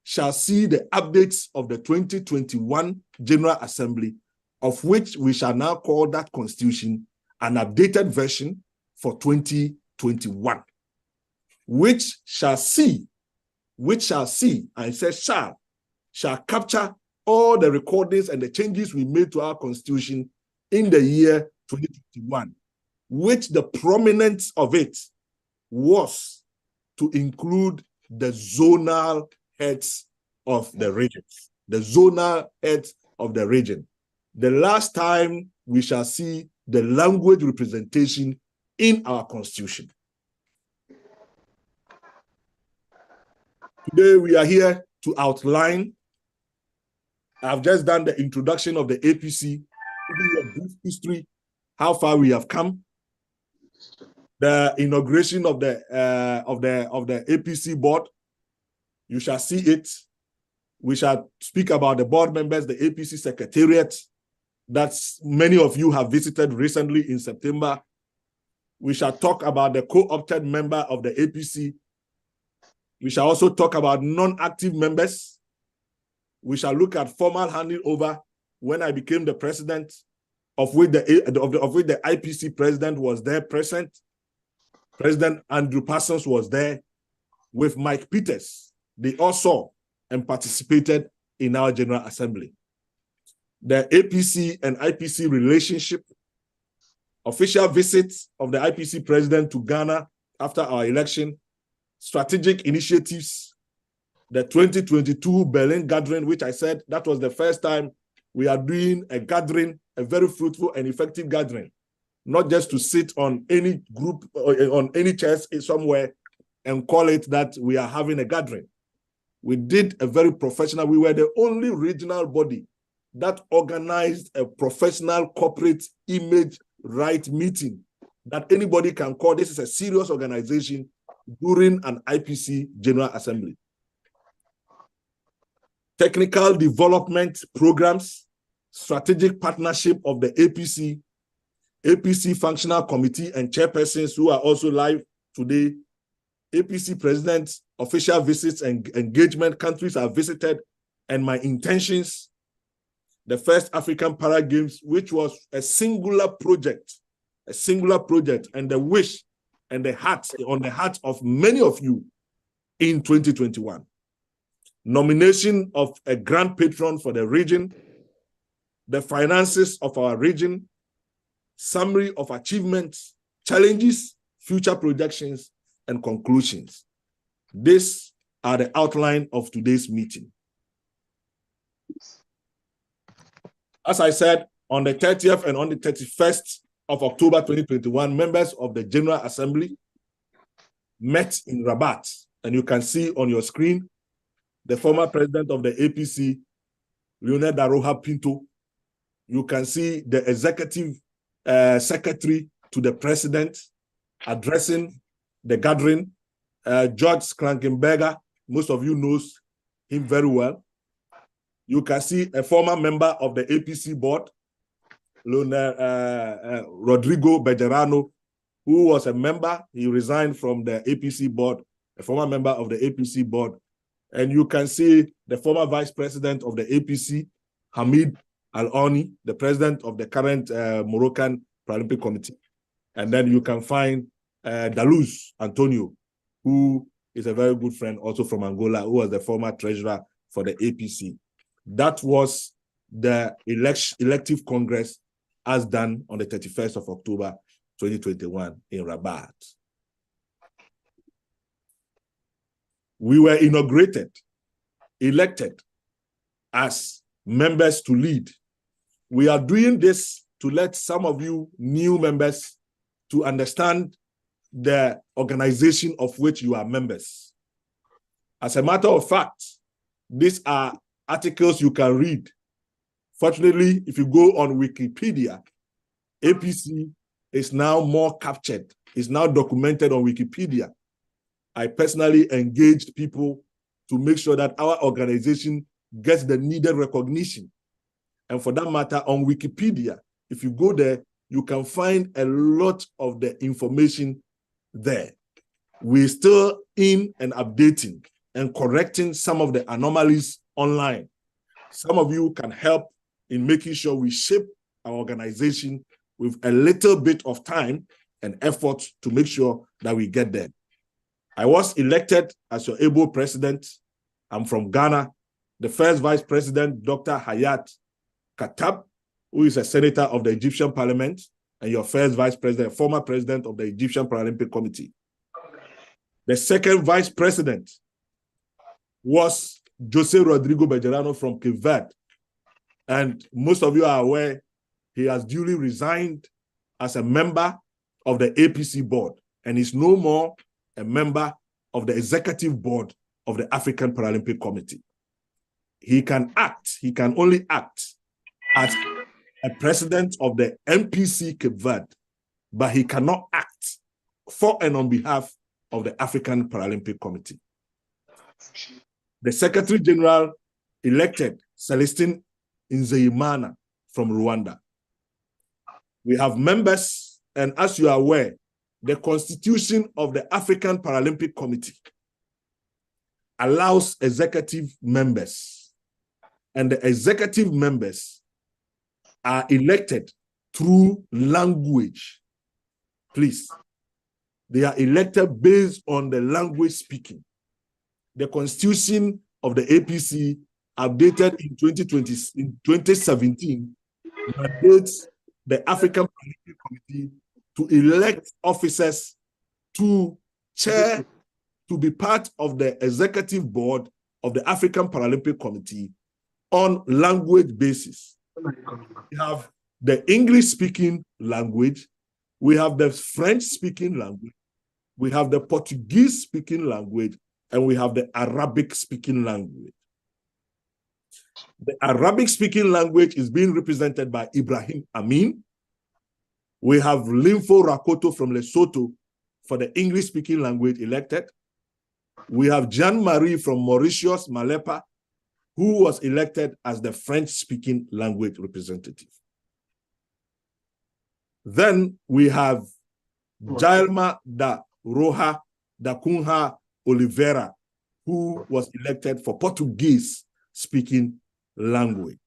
shall see the updates of the 2021 General Assembly, of which we shall now call that Constitution an updated version for 2021, which shall see, I said shall capture all the recordings and the changes we made to our Constitution in the year 2021, which the prominence of it was to include the zonal heads of the regions, the zonal heads of the region. The last time we shall see the language representation in our Constitution. Today we are here to outline. I've just done the introduction of the APC, giving you a brief history, how far we have come, the inauguration of the APC board. You shall see it. We shall speak about the board members, the APC secretariat that many of you have visited recently in September. We shall talk about the co-opted member of the APC. We shall also talk about non-active members. We shall look at formal handing over when I became the president, of which the IPC president was there present. President Andrew Parsons was there with Mike Peters. They all saw and participated in our General Assembly. The APC and IPC relationship, official visits of the IPC president to Ghana after our election, strategic initiatives, the 2022 Berlin gathering, which I said that was the first time we are doing a gathering, a very fruitful and effective gathering, not just to sit on any group or on any chairs somewhere and call it that we are having a gathering. We did a very professional, we were the only regional body that organized a professional corporate image right meeting that anybody can call. This is a serious organization during an IPC General Assembly. Technical development programs, strategic partnership of the APC, APC Functional Committee and chairpersons who are also live today, APC presidents, official visits and engagement, countries are visited, and my intentions, the first African Para Games, which was a singular project, and the wish and the heart, on the heart of many of you in 2021. Nomination of a grand patron for the region, the finances of our region, summary of achievements, challenges, future projections, and conclusions. These are the outline of today's meeting. As I said, on the 30th and on the 31st of October 2021, members of the General Assembly met in Rabat, and you can see on your screen the former president of the APC, Leonel Daroha Pinto. You can see the executive secretary to the president addressing the gathering, George Krankenberger. Most of you knows him very well. You can see a former member of the APC board, Rodrigo Bejerano, who was a member. He resigned from the APC board, a former member of the APC board. And you can see the former vice president of the APC, Hamid Al-Oni, the president of the current Moroccan Paralympic Committee. And then you can find Daluz Antonio, who is a very good friend also from Angola, who was the former treasurer for the APC. That was the elective Congress as done on the 31st of October, 2021 in Rabat. We were inaugurated, elected as members to lead. We are doing this to let some of you new members to understand the organization of which you are members. As a matter of fact, these are articles you can read. Fortunately, if you go on Wikipedia, APC is now more captured, is now documented on Wikipedia. I personally engaged people to make sure that our organization gets the needed recognition. And for that matter, on Wikipedia, if you go there, you can find a lot of the information there. We're still in and updating and correcting some of the anomalies online. Some of you can help in making sure we shape our organization with a little bit of time and effort to make sure that we get there. I was elected as your able president. I'm from Ghana. The first vice president, Dr. Hayat Katab, who is a senator of the Egyptian parliament, and your first vice president, former president of the Egyptian Paralympic Committee. The second vice president was Jose Rodrigo Bejerano from Cape Verde. And most of you are aware, he has duly resigned as a member of the APC board and is no more a member of the executive board of the African Paralympic Committee. He can only act as a president of the MPC Cape Verde, but he cannot act for and on behalf of the African Paralympic Committee. The Secretary General elected Celestine Nzeyimana from Rwanda. We have members, and as you are aware, the Constitution of the African Paralympic Committee allows executive members, and the executive members are elected through language. Please, they are elected based on the language speaking. The Constitution of the APC, updated in 2017, mandates the African Paralympic Committee to elect officers to chair, to be part of the executive board of the African Paralympic Committee on language basis. We have the English-speaking language, we have the French-speaking language, we have the Portuguese-speaking language, and we have the Arabic-speaking language. The Arabic-speaking language is being represented by Ibrahim Amin. We have Limfo Rakoto from Lesotho for the English-speaking language elected. We have Jean-Marie from Mauritius, Malepa, who was elected as the French-speaking language representative. Then we have Jailma da Roja da Cunha Oliveira, who was elected for Portuguese-speaking language.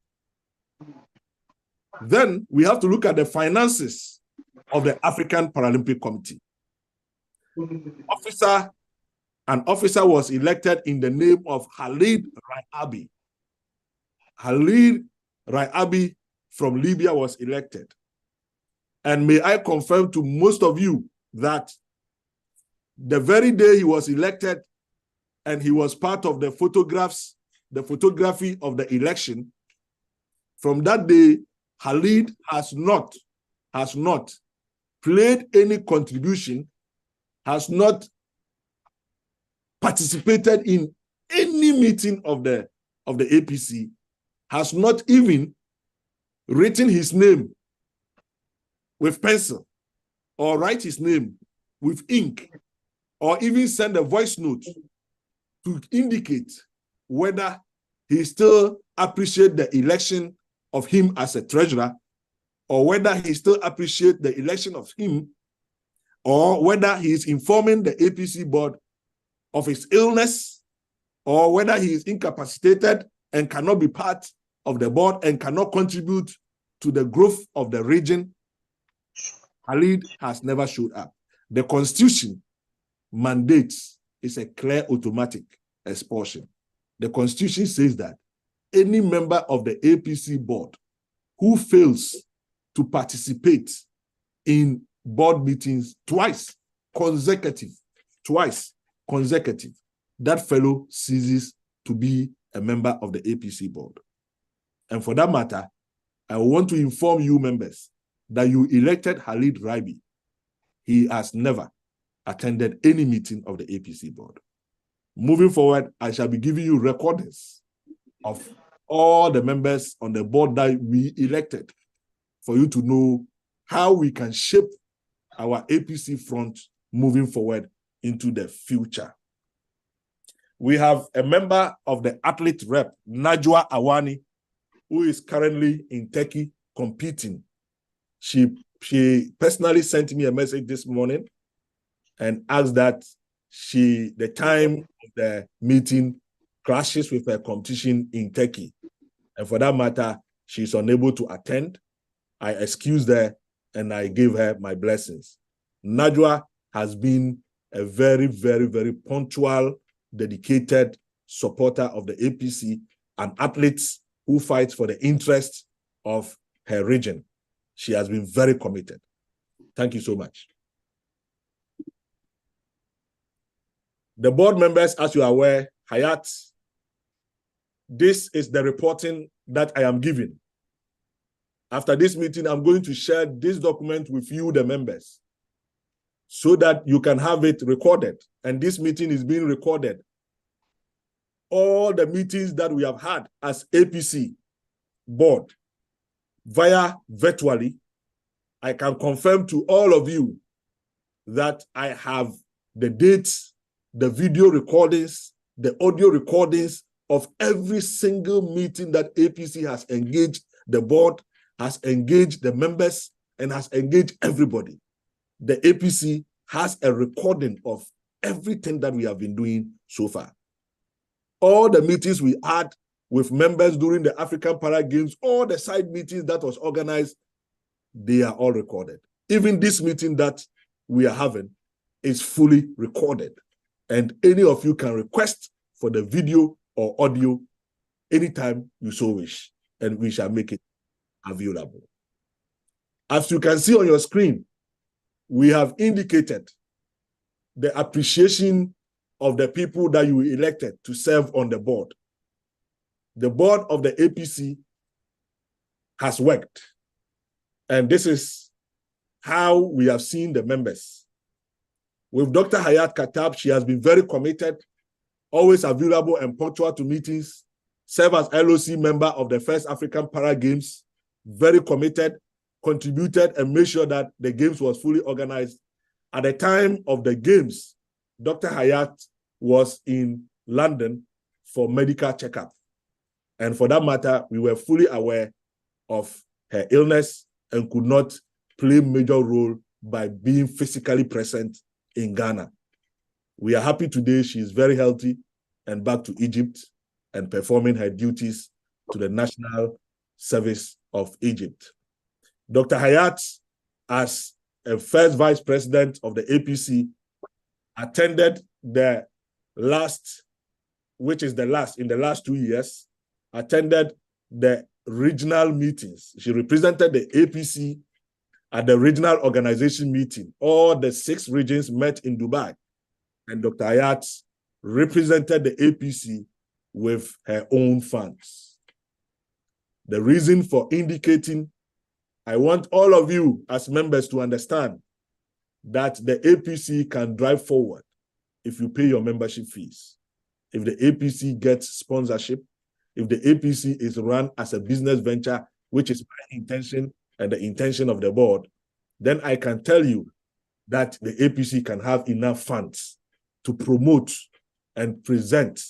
Then we have to look at the finances of the African Paralympic Committee. An officer was elected in the name of Khalid Raiabi. Khalid Raiabi from Libya was elected. And may I confirm to most of you that the very day he was elected and he was part of the photography of the election, from that day, Khalid has not played any contribution, has not participated in any meeting of the APC, has not even written his name with pencil or write his name with ink or even send a voice note to indicate whether he still appreciates the election of him as a treasurer, or whether he still appreciates the election of him, or whether he is informing the APC board of his illness, or whether he is incapacitated and cannot be part of the board and cannot contribute to the growth of the region. Khalid has never showed up. The Constitution mandates is a clear automatic expulsion. The Constitution says that any member of the APC board who fails to participate in board meetings twice consecutive, that fellow ceases to be a member of the APC board. And for that matter, I want to inform you members that you elected Khalid Raibi. He has never attended any meeting of the APC board. Moving forward, I shall be giving you recordings of all the members on the board that we elected for you to know how we can shape our APC front moving forward into the future. We have a member of the athlete rep, Najwa Awani, who is currently in Turkey competing. She personally sent me a message this morning and asked that the time of the meeting clashes with her competition in Turkey. And for that matter, she's unable to attend. I excused her and I gave her my blessings. Najwa has been a very, very, very punctual, dedicated supporter of the APC and athletes who fight for the interests of her region. She has been very committed. Thank you so much. The board members, as you are aware, Hayat, this is the reporting that I am giving. After this meeting, I'm going to share this document with you, the members, so that you can have it recorded. And this meeting is being recorded. All the meetings that we have had as APC board via virtually, I can confirm to all of you that I have the dates, the video recordings, the audio recordings of every single meeting that APC has engaged the board, has engaged the members, and has engaged everybody. The APC has a recording of everything that we have been doing so far. All the meetings we had with members during the African Para Games, all the side meetings that was organized, they are all recorded. Even this meeting that we are having is fully recorded. And any of you can request for the video or audio anytime you so wish, and we shall make it available. As you can see on your screen, we have indicated the appreciation of the people that you elected to serve on the board. The board of the APC has worked, and this is how we have seen the members. With Dr. Hayat Katab, she has been very committed, always available and punctual to meetings, served as LOC member of the first African Para Games, very committed, contributed and made sure that the games was fully organized. At the time of the games, Dr. Hayat was in London for medical checkup. And for that matter, we were fully aware of her illness and could not play a major role by being physically present in Ghana. We are happy today she is very healthy and back to Egypt and performing her duties to the National Service of Egypt. Dr. Hayat, as a first vice president of the APC, attended the last, which is the last, in the last 2 years, attended the regional meetings. She represented the APC at the regional organization meeting. All the 6 regions met in Dubai, and Dr. Hayat represented the APC with her own funds. The reason for indicating, I want all of you as members to understand that the APC can drive forward if you pay your membership fees. If the APC gets sponsorship, if the APC is run as a business venture, which is my intention and the intention of the board, then I can tell you that the APC can have enough funds to promote and present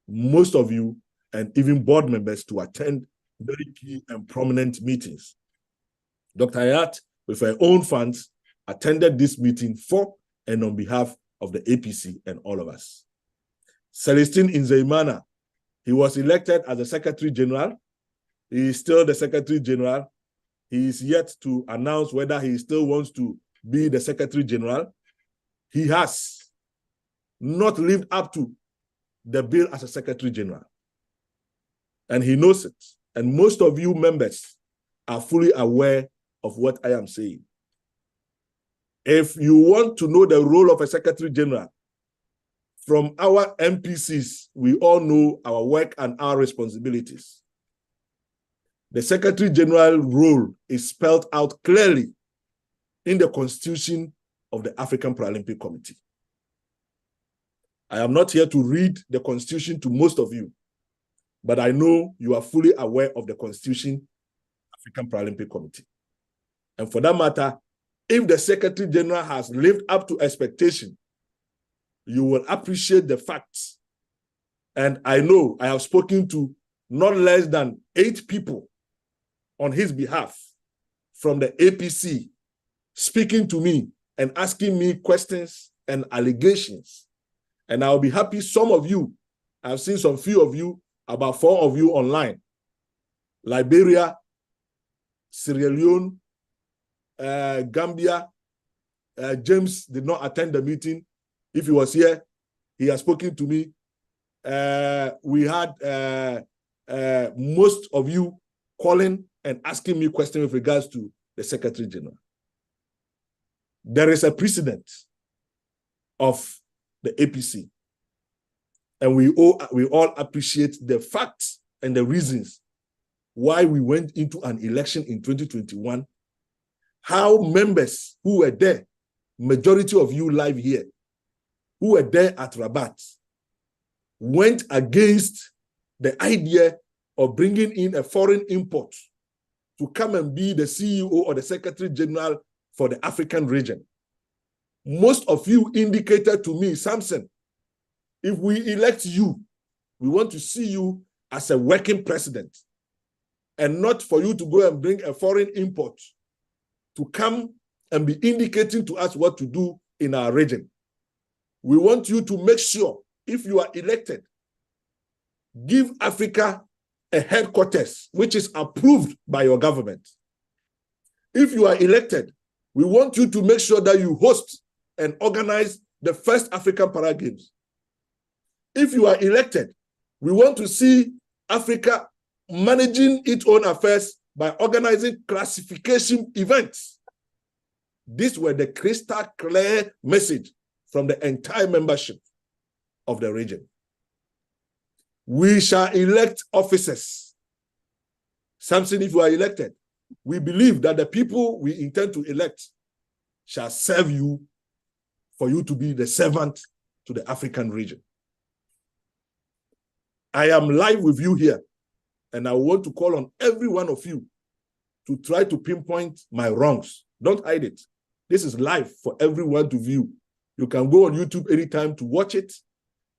most of you and even board members to attend very key and prominent meetings. Dr. Hayat, with her own funds, attended this meeting for and on behalf of the APC and all of us. Celestine Inzeimana, he was elected as the Secretary General. He is still the Secretary General. He is yet to announce whether he still wants to be the Secretary General. He has not lived up to the bill as a Secretary General. And he knows it. And most of you members are fully aware of what I am saying. If you want to know the role of a Secretary General, from our MPCs, we all know our work and our responsibilities. The Secretary General role is spelled out clearly in the Constitution of the African Paralympic Committee. I am not here to read the Constitution to most of you, but I know you are fully aware of the Constitution of the African Paralympic Committee. And for that matter, if the Secretary General has lived up to expectation, you will appreciate the facts. And I know I have spoken to not less than 8 people on his behalf from the APC, speaking to me and asking me questions and allegations. And I'll be happy some of you, I've seen some few of you, about 4 of you online. Liberia, Sierra Leone, Gambia. James did not attend the meeting. If he was here, he has spoken to me. We had most of you calling and asking me questions with regards to the Secretary General. There is a precedent of the APC, and we all appreciate the facts and the reasons why we went into an election in 2021, how members who were there, majority of you live here, who were there at Rabat, went against the idea of bringing in a foreign import to come and be the CEO or the Secretary General for the African region. Most of you indicated to me, Samson, if we elect you, We want to see you as a working president, and not for you to go and bring a foreign import to come and be indicating to us what to do in our region. We want you to make sure, if you are elected, give Africa a headquarters which is approved by your government. If you are elected, we want you to make sure that you host and organize the first African Para Games. If you are elected, we want to see Africa managing its own affairs by organizing classification events. These were the crystal clear message from the entire membership of the region. We shall elect officers. Samson, if you are elected, we believe that the people we intend to elect shall serve you for you to be the servant to the African region. I am live with you here, and I want to call on every one of you to try to pinpoint my wrongs. Don't hide it. This is live for everyone to view. You can go on YouTube anytime to watch it.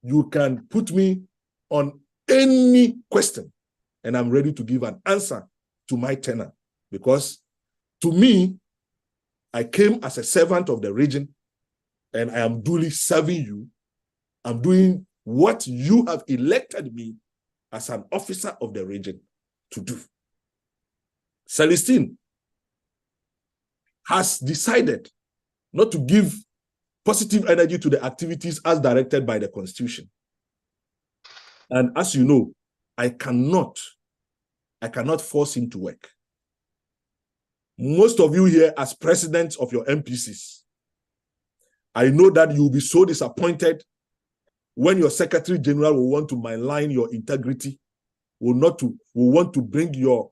You can put me on any question, and I'm ready to give an answer to my tenor. Because to me, I came as a servant of the region, and I am duly serving you. I'm doing what you have elected me as an officer of the region to do. Celestine has decided not to give positive energy to the activities as directed by the Constitution. And as you know, I cannot force him to work. Most of you here as presidents of your MPCs, I know that you'll be so disappointed when your Secretary General will want to malign your integrity, will want to bring your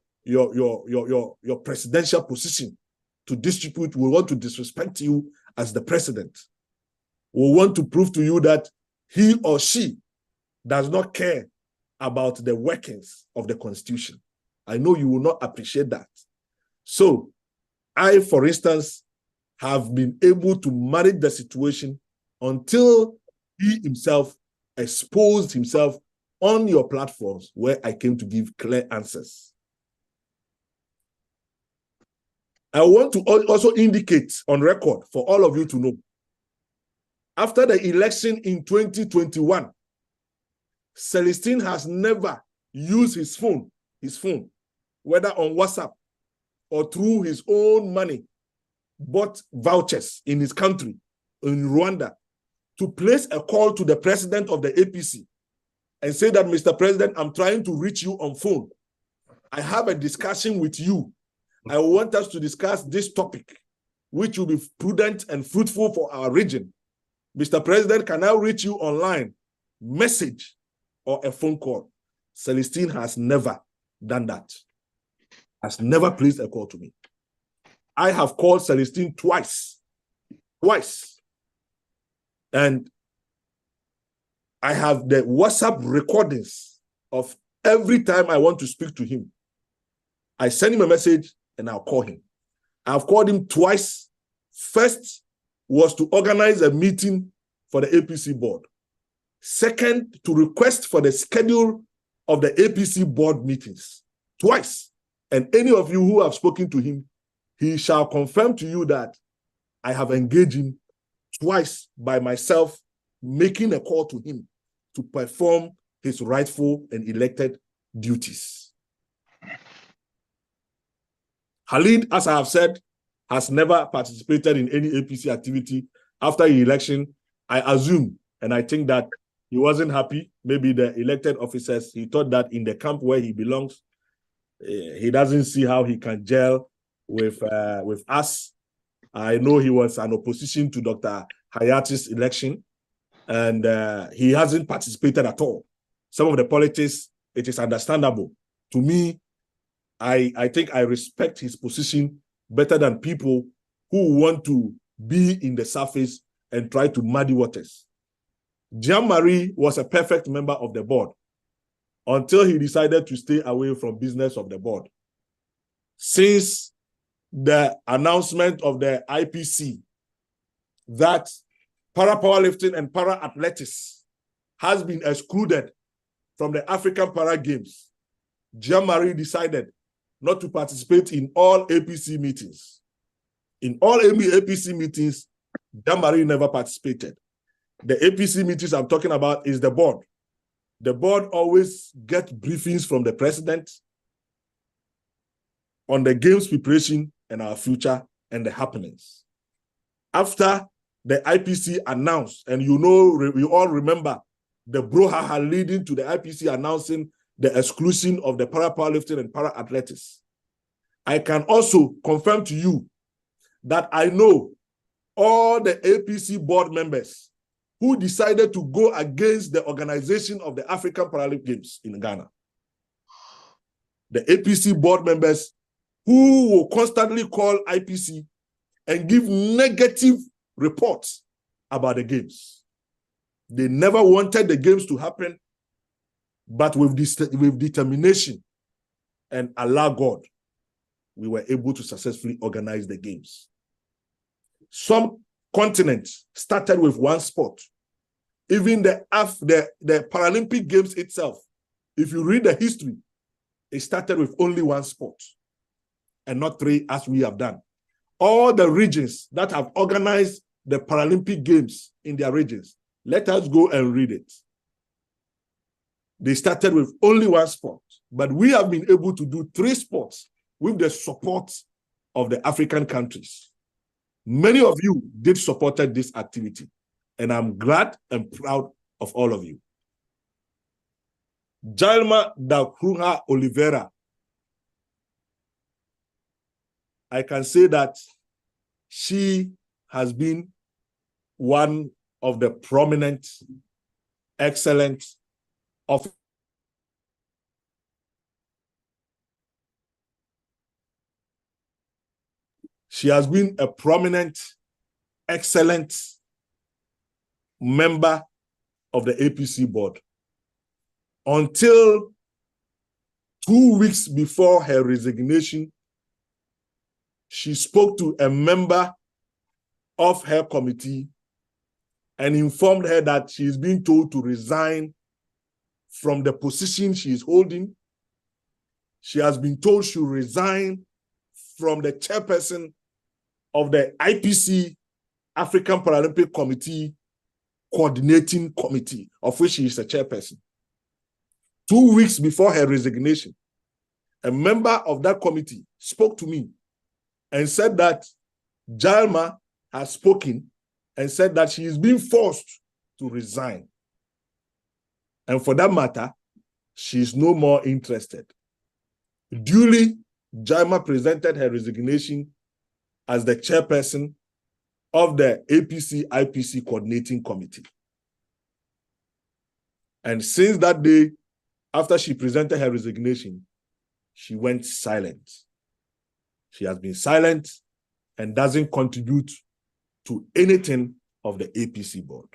presidential position to disrepute, will want to disrespect you as the president, will want to prove to you that he or she does not care about the workings of the Constitution. I know you will not appreciate that. So I, for instance, have been able to manage the situation until he himself exposed himself on your platforms where I came to give clear answers. I want to also indicate on record for all of you to know, after the election in 2021, Celestine has never used his phone, whether on WhatsApp or through his own money, bought vouchers in his country, in Rwanda, to place a call to the president of the APC and say that, Mr. President, I'm trying to reach you on phone. I have a discussion with you. I want us to discuss this topic, which will be prudent and fruitful for our region. Mr. President, can I reach you online, message, or a phone call? Celestine has never done that. Has never placed a call to me. I have called Celestine twice. And I have the WhatsApp recordings of every time I want to speak to him. I send him a message and I'll call him. I've called him twice. First was to organize a meeting for the APC board. Second, to request for the schedule of the APC board meetings. Twice. And any of you who have spoken to him, he shall confirm to you that I have engaged him twice by myself, making a call to him to perform his rightful and elected duties. Khalid, as I have said, has never participated in any APC activity after the election. I assume, and I think that he wasn't happy. Maybe the elected officers, he thought that in the camp where he belongs, he doesn't see how he can gel with us. I know he was an opposition to Dr. Hayati's election, and he hasn't participated at all. Some of the politics, it is understandable. To me, I think I respect his position better than people who want to be in the surface and try to muddy waters. Jean-Marie was a perfect member of the board until he decided to stay away from business of the board. Since the announcement of the IPC that para powerlifting and para athletics has been excluded from the African Para Games, Jean-Marie decided not to participate in all APC meetings. In all APC meetings, Jean-Marie never participated. The APC meetings I'm talking about is the board. The board always gets briefings from the president on the games preparation and our future and the happenings. After the IPC announced, and you all remember the brouhaha leading to the IPC announcing the exclusion of the para-powerlifting and para-athletics. I can also confirm to you that I know all the APC board members who decided to go against the organization of the African Paralympic Games in Ghana. The APC board members who will constantly call IPC and give negative reports about the games. They never wanted the games to happen, but with determination and Allah God, we were able to successfully organize the games. Some continents started with one sport. Even the Paralympic Games itself, if you read the history, it started with only one sport and not three as we have done. All the regions that have organized the Paralympic Games in their regions, let us go and read it. They started with only one sport, but we have been able to do 3 sports with the support of the African countries. Many of you did supported this activity, and I'm glad and proud of all of you. Jalma da Cunha Oliveira, I can say that she has been one of the prominent, excellent officers. She has been a prominent, excellent member of the APC board until 2 weeks before her resignation. She spoke to a member of her committee and informed her that she is being told to resign from the position she is holding. She has been told she will resign from the chairperson of the IPC African Paralympic Committee Coordinating Committee, of which she is a chairperson. 2 weeks before her resignation, a member of that committee spoke to me and said that Jalma has spoken and said that she is being forced to resign. And for that matter, she is no more interested. Duly, Jalma presented her resignation as the chairperson of the APC-IPC Coordinating Committee. And since that day, after she presented her resignation, she went silent. She has been silent and doesn't contribute to anything of the APC board.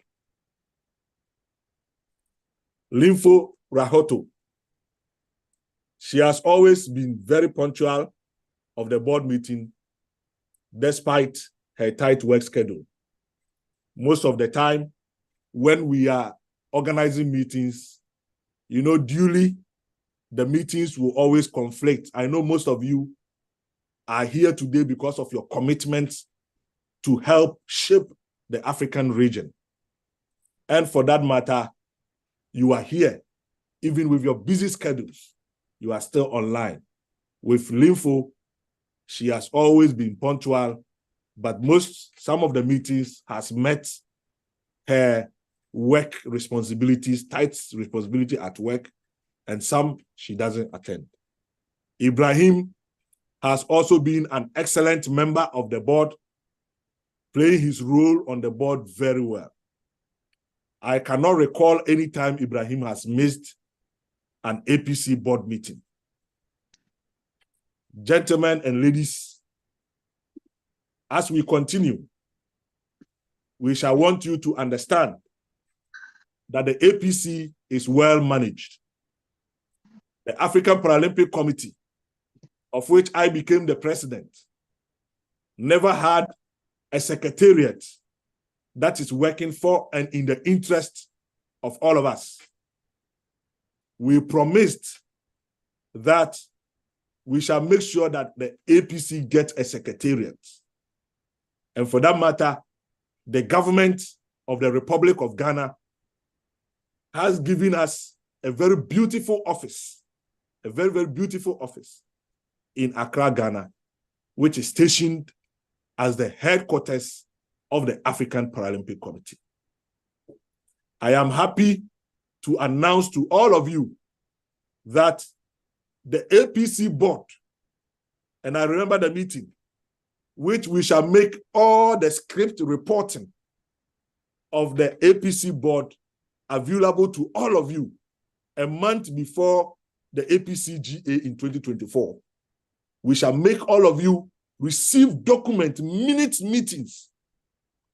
Linfo Rahoto. She has always been very punctual of the board meeting despite her tight work schedule. Most of the time, when we are organizing meetings, duly, the meetings will always conflict. I know most of you are here today because of your commitment to help shape the African region. And for that matter, you are here, even with your busy schedules, you are still online. With Linfo, she has always been punctual, but some of the meetings has met her work responsibilities, tight responsibility at work, and some she doesn't attend. Ibrahim has also been an excellent member of the board, playing his role on the board very well. I cannot recall any time Ibrahim has missed an APC board meeting. Gentlemen and ladies, as we continue, we shall want you to understand that the APC is well managed. The African Paralympic Committee, of which I became the president, never had a secretariat that is working for and in the interest of all of us. we promised that we shall make sure that the APC gets a secretariat. And for that matter, the government of the Republic of Ghana has given us a very beautiful office, a very, very beautiful office in Accra, Ghana, which is stationed as the headquarters of the African Paralympic Committee. I am happy to announce to all of you that the APC board, and I remember the meeting, which we shall make all the script reporting of the APC board available to all of you a month before the APC GA in 2024. We shall make all of you receive minute meetings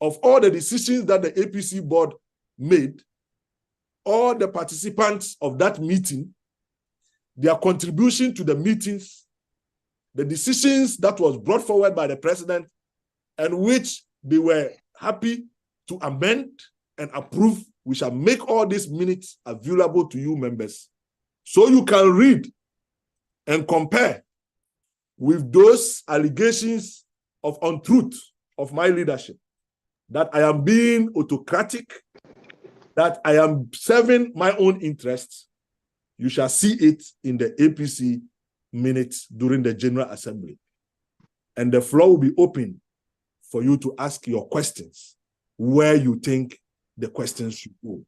of all the decisions that the APC board made, all the participants of that meeting, their contribution to the meetings, the decisions that was brought forward by the president, and which they were happy to amend and approve. We shall make all these minutes available to you members, so you can read and compare with those allegations of untruth of my leadership, that I am being autocratic, that I am serving my own interests. You shall see it in the APC minutes during the General Assembly. And the floor will be open for you to ask your questions where you think the questions should go.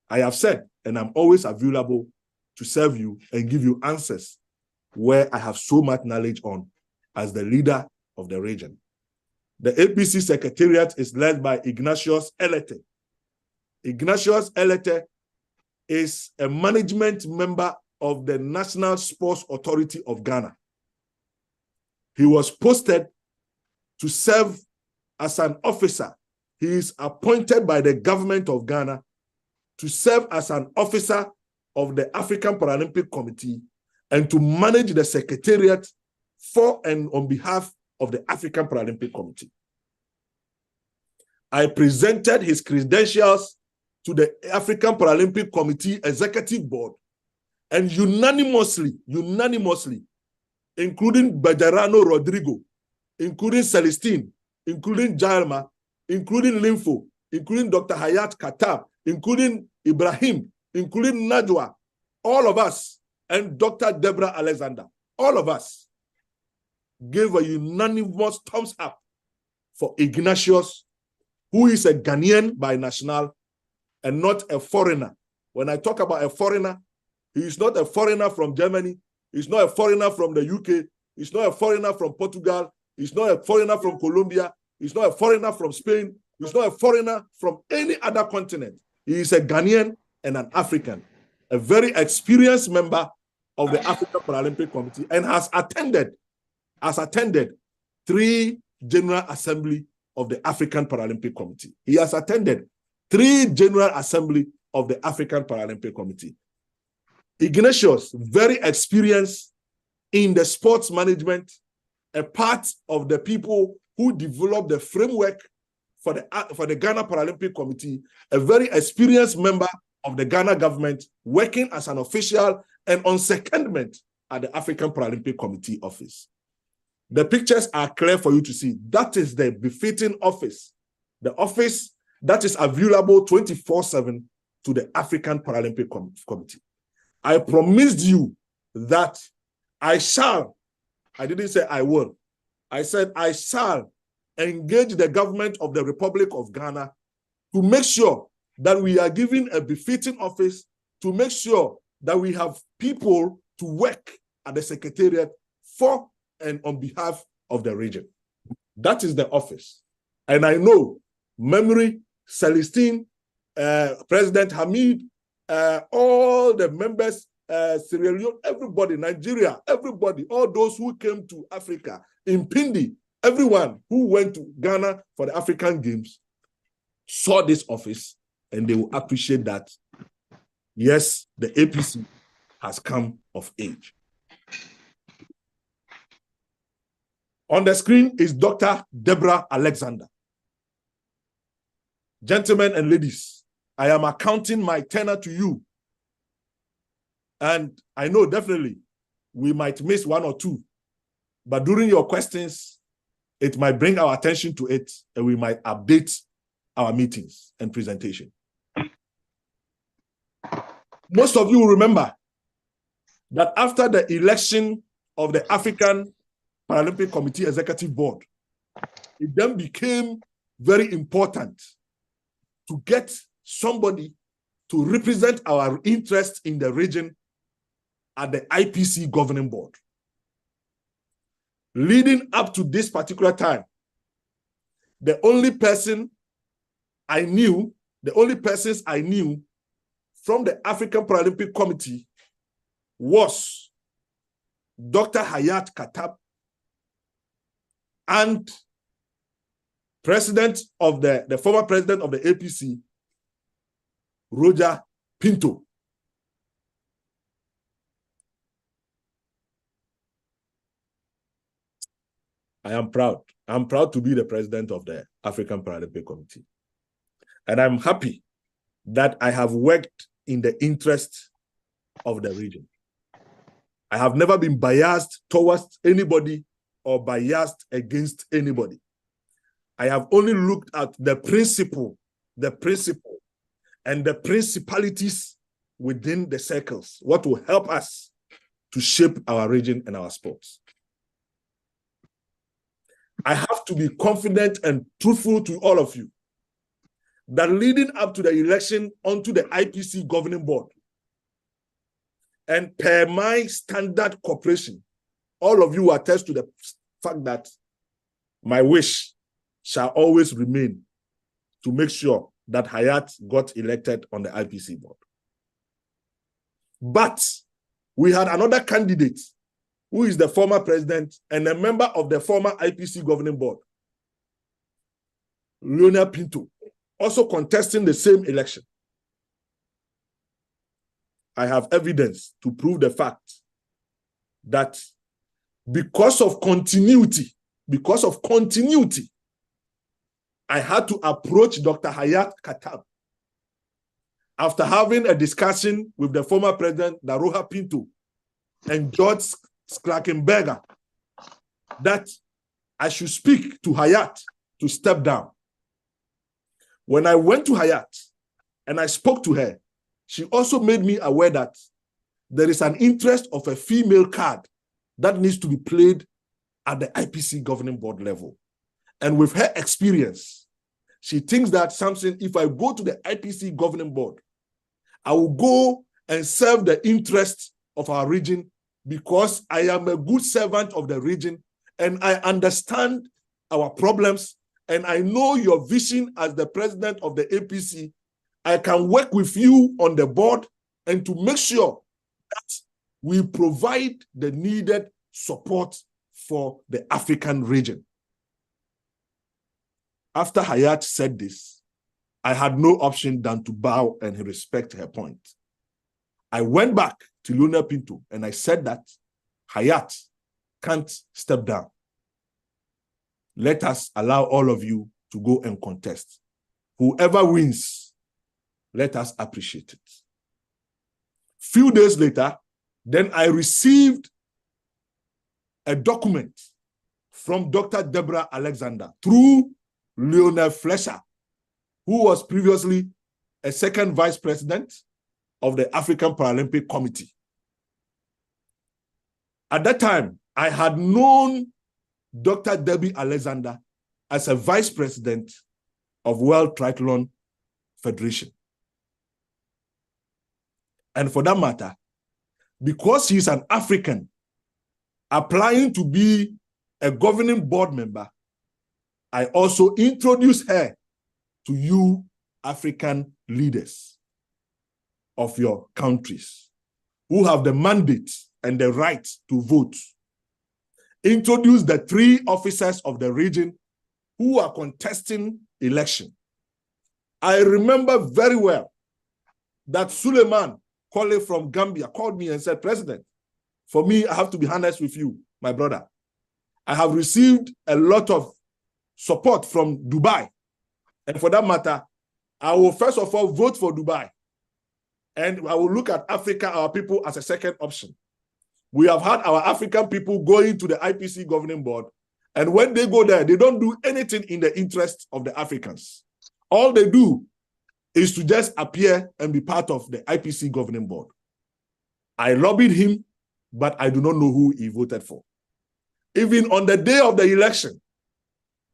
I have said, and I'm always available to serve you and give you answers where I have so much knowledge on as the leader of the region. The APC Secretariat is led by Ignatius Elete. Ignatius Elete is a management member of the National Sports Authority of Ghana. He was posted to serve as an officer. He is appointed by the government of Ghana to serve as an officer of the African Paralympic Committee and to manage the secretariat for and on behalf of the African Paralympic Committee. I presented his credentials to the African Paralympic Committee Executive Board, and unanimously, including Bajarano Rodrigo, including Celestine, including Jalma, including Linfo, including Dr. Hayat Katab, including Ibrahim, including Najwa, all of us, and Dr. Deborah Alexander, all of us gave a unanimous thumbs up for Ignatius, who is a Ghanaian by national and not a foreigner. When I talk about a foreigner, he is not a foreigner from Germany. He's not a foreigner from the UK. He's not a foreigner from Portugal. He's not a foreigner from Colombia. He's not a foreigner from Spain. He's not a foreigner from any other continent. He is a Ghanaian and an African, a very experienced member of the African Paralympic Committee, and has attended 3 General Assembly of the African Paralympic Committee. He has attended 3 General Assembly of the African Paralympic Committee. Ignatius, very experienced in the sports management, a part of the people who developed the framework for the Ghana Paralympic Committee, a very experienced member of the Ghana government, working as an official and on secondment at the African Paralympic Committee office. The pictures are clear for you to see. That is the befitting office, the office that is available 24/7 to the African Paralympic Committee. I promised you that I shall, I didn't say I will, I said I shall engage the government of the Republic of Ghana to make sure that we are given a befitting office, to make sure that we have people to work at the Secretariat for and on behalf of the region. That is the office. And I know Memory, Celestine, President Hamid, all the members, Sierra Leone, everybody, Nigeria, everybody, all those who came to Africa, in Pindi, everyone who went to Ghana for the African Games saw this office, and they will appreciate that, yes, the APC has come of age. On the screen is Dr. Deborah Alexander. Gentlemen and ladies, I am accounting my tenure to you And I know definitely we might miss one or two, but during your questions, it might bring our attention to it, and we might update our meetings and presentation. Most of you will remember that after the election of the African Paralympic Committee Executive Board, it then became very important to get somebody to represent our interests in the region at the IPC governing board. Leading up to this particular time, the only persons I knew from the African Paralympic Committee was Dr. Hayat Katab and the former president of the APC, Roger Pinto. I am proud. I'm proud to be the president of the African Paralympic Committee. And I'm happy that I have worked in the interest of the region. I have never been biased towards anybody or biased against anybody. I have only looked at the principle and the principalities within the circles, what will help us to shape our region and our sports. I have to be confident and truthful to all of you that leading up to the election onto the IPC governing board, and per my standard cooperation, all of you attest to the fact that my wish shall always remain to make sure that Hayat got elected on the IPC board. But we had another candidate who is the former president and a member of the former IPC governing board, Lionel Pinto, also contesting the same election. I have evidence to prove the fact that because of continuity, I had to approach Dr. Hayat Katab after having a discussion with the former president, Daroha Pinto, and George Skrakenberger, that I should speak to Hayat to step down. When I went to Hayat and I spoke to her, she also made me aware that there is an interest of a female card that needs to be played at the IPC governing board level. And with her experience, she thinks that, Samson, if I go to the IPC governing board, I will go and serve the interests of our region because I am a good servant of the region and I understand our problems and I know your vision as the president of the APC. I can work with you on the board and to make sure that we provide the needed support for the African region. After Hayat said this, I had no option than to bow and respect her point. I went back to Lionel Pinto and I said that Hayat can't step down. Let us allow all of you to go and contest. Whoever wins, let us appreciate it. Few days later, then I received a document from Dr. Deborah Alexander through Lionel Fletcher, who was previously a second vice president of the African Paralympic Committee. At that time, I had known Dr. Debbie Alexander as a vice president of World Triathlon Federation. And for that matter, because she's an African applying to be a governing board member, I also introduced her to you African leaders of your countries who have the mandate and the right to vote. Introduce the 3 officers of the region who are contesting election. I remember very well that Suleiman Kole from Gambia called me and said, President, for me, I have to be honest with you, my brother. I have received a lot of support from Dubai. And for that matter, I will first of all vote for Dubai. And I will look at Africa, our people, as a second option. We have had our African people going to the IPC governing board, and when they go there, they don't do anything in the interest of the Africans. All they do is to just appear and be part of the IPC governing board. I lobbied him, but I do not know who he voted for. Even on the day of the election,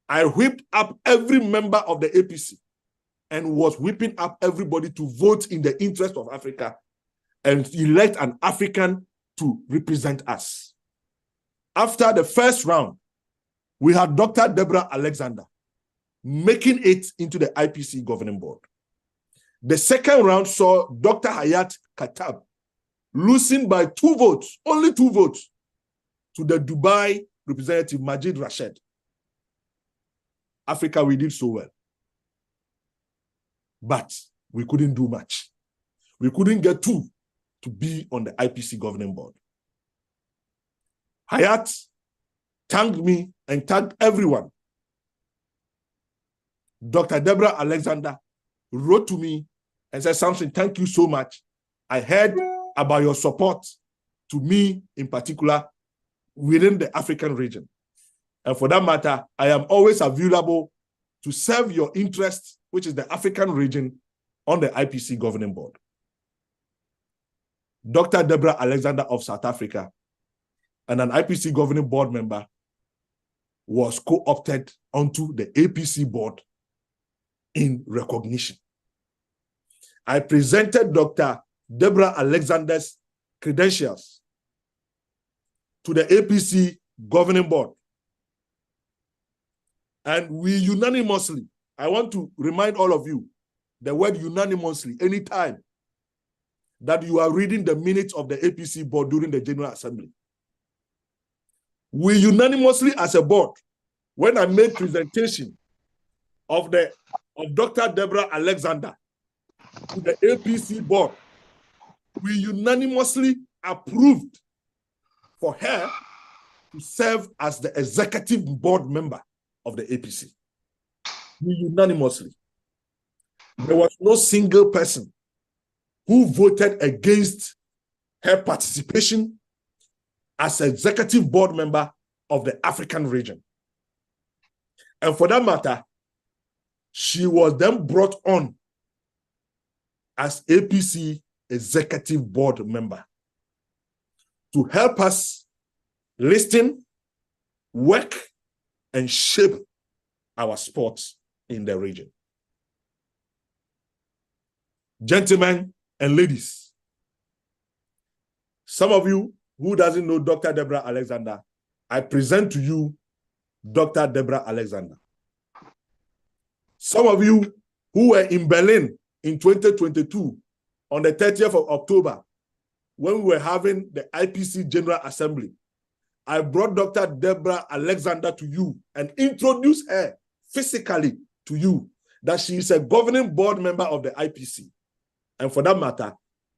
I whipped up every member of the APC and was whipping up everybody to vote in the interest of Africa and elect an African to represent us. After the first round, we had Dr. Deborah Alexander making it into the IPC governing board. The second round saw Dr. Hayat Katab losing by 2 votes, only 2 votes, to the Dubai representative Majid Rashid. Africa, we did so well. But we couldn't do much. We couldn't get 2 to be on the IPC governing board. Hayat thanked me and thanked everyone. Dr. Deborah Alexander wrote to me and said, Samson, thank you so much. I heard about your support to me in particular within the African region. And for that matter, I am always available to serve your interests, which is the African region, on the IPC governing board. Dr. Deborah Alexander of South Africa and an IPC governing board member was co-opted onto the APC board in recognition. I presented Dr. Deborah Alexander's credentials to the APC governing board. And we unanimously, I want to remind all of you, the word unanimously, anytime that you are reading the minutes of the APC board during the General Assembly. We unanimously as a board, when I made presentation of Dr. Deborah Alexander to the APC board, we unanimously approved for her to serve as the executive board member of the APC. We unanimously. There was no single person who voted against her participation as executive board member of the African region. And for that matter, she was then brought on as APC executive board member to help us listen, work, and shape our sports in the region. Gentlemen and ladies, some of you who doesn't know Dr. Deborah Alexander, I present to you Dr. Deborah Alexander. Some of you who were in Berlin in 2022 on the 30th of October, when we were having the IPC General Assembly, I brought Dr. Deborah Alexander to you and introduced her physically to you, that she is a governing board member of the IPC. And for that matter,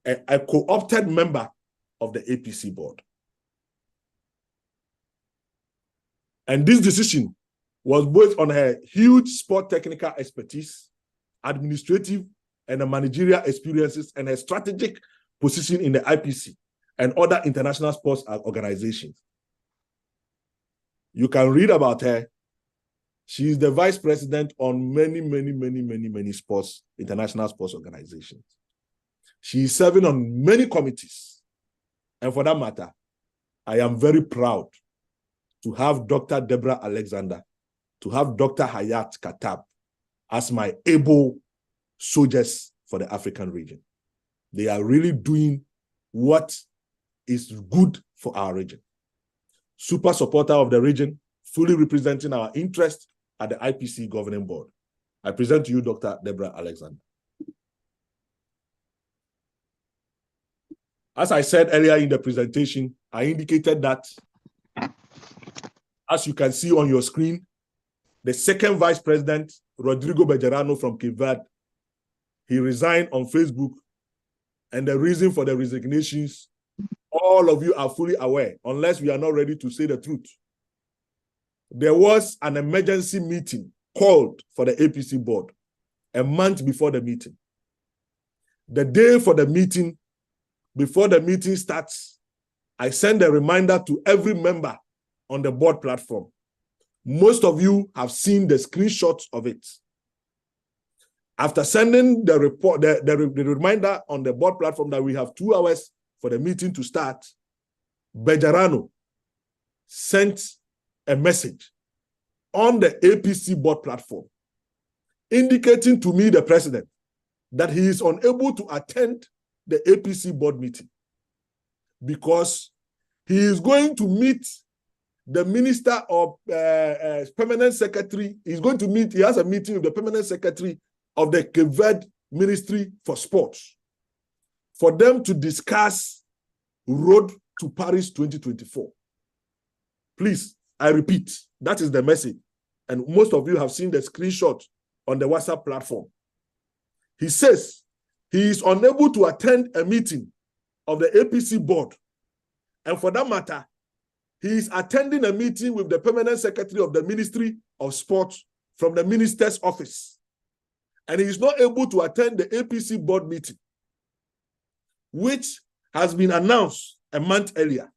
a co-opted member of the APC board. And this decision was based on her huge sport technical expertise, administrative and managerial experiences, and her strategic position in the IPC and other international sports organizations. You can read about her. She is the vice president on many sports, international sports organizations. She is serving on many committees. And for that matter, I am very proud to have Dr. Deborah Alexander, to have Dr. Hayat Katab as my able soldiers for the African region. They are really doing what is good for our region. Super supporter of the region, fully representing our interest at the IPC governing board. I present to you Dr. Deborah Alexander. As I said earlier in the presentation, I indicated that, as you can see on your screen, the second vice president, Rodrigo Bejarano from Cape Verde, he resigned on Facebook, and the reason for the resignations, all of you are fully aware, unless we are not ready to say the truth. There was an emergency meeting called for the APC board a month before the meeting. The day for the meeting, before the meeting starts, I send a reminder to every member on the board platform. Most of you have seen the screenshots of it. After sending the report, the reminder on the board platform that we have 2 hours for the meeting to start, Bejarano sent a message on the APC board platform indicating to me, the president, that he is unable to attend the APC board meeting because he is going to meet the minister of permanent secretary. He has a meeting with the permanent secretary of the Cape Verde Ministry for Sports for them to discuss Road to Paris 2024. Please, I repeat, that is the message. And most of you have seen the screenshot on the WhatsApp platform. He says he is unable to attend a meeting of the APC board. And for that matter, he is attending a meeting with the permanent secretary of the Ministry of Sports from the minister's office. And he is not able to attend the APC board meeting, which has been announced a month earlier.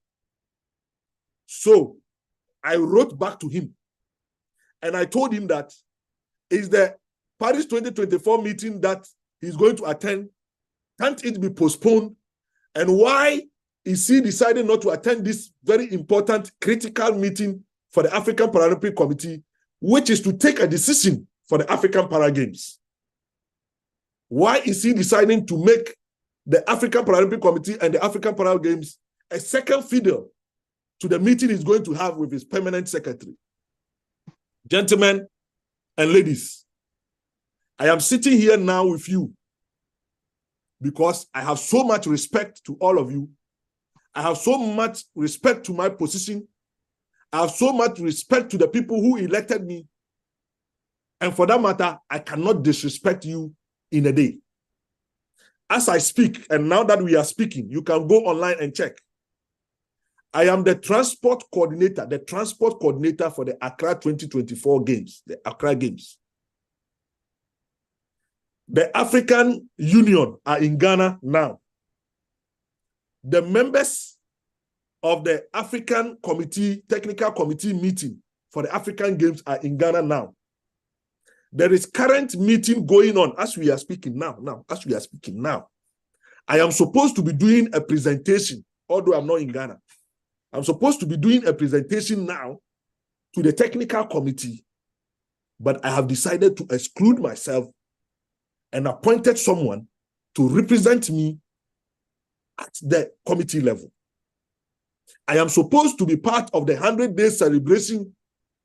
So I wrote back to him and I told him that is the Paris 2024 meeting that he's going to attend, can't it be postponed? And why is he deciding not to attend this very important, critical meeting for the African Paralympic Committee, which is to take a decision for the African Para Games? Why is he deciding to make the African Paralympic Committee and the African Para Games a second fiddle to the meeting he's going to have with his permanent secretary? Gentlemen and ladies, I am sitting here now with you because I have so much respect to all of you. I have so much respect to my position. I have so much respect to the people who elected me. And for that matter, I cannot disrespect you in a day. As I speak, and now that we are speaking, you can go online and check. I am the transport coordinator for the Accra 2024 Games, the Accra Games. The African Union are in Ghana now. The members of the African Committee, Technical Committee meeting for the African Games are in Ghana now. There is current meeting going on as we are speaking now. I am supposed to be doing a presentation, although I'm not in Ghana. I'm supposed to be doing a presentation now to the technical committee, but I have decided to exclude myself and appointed someone to represent me at the committee level. I am supposed to be part of the 100-day celebration,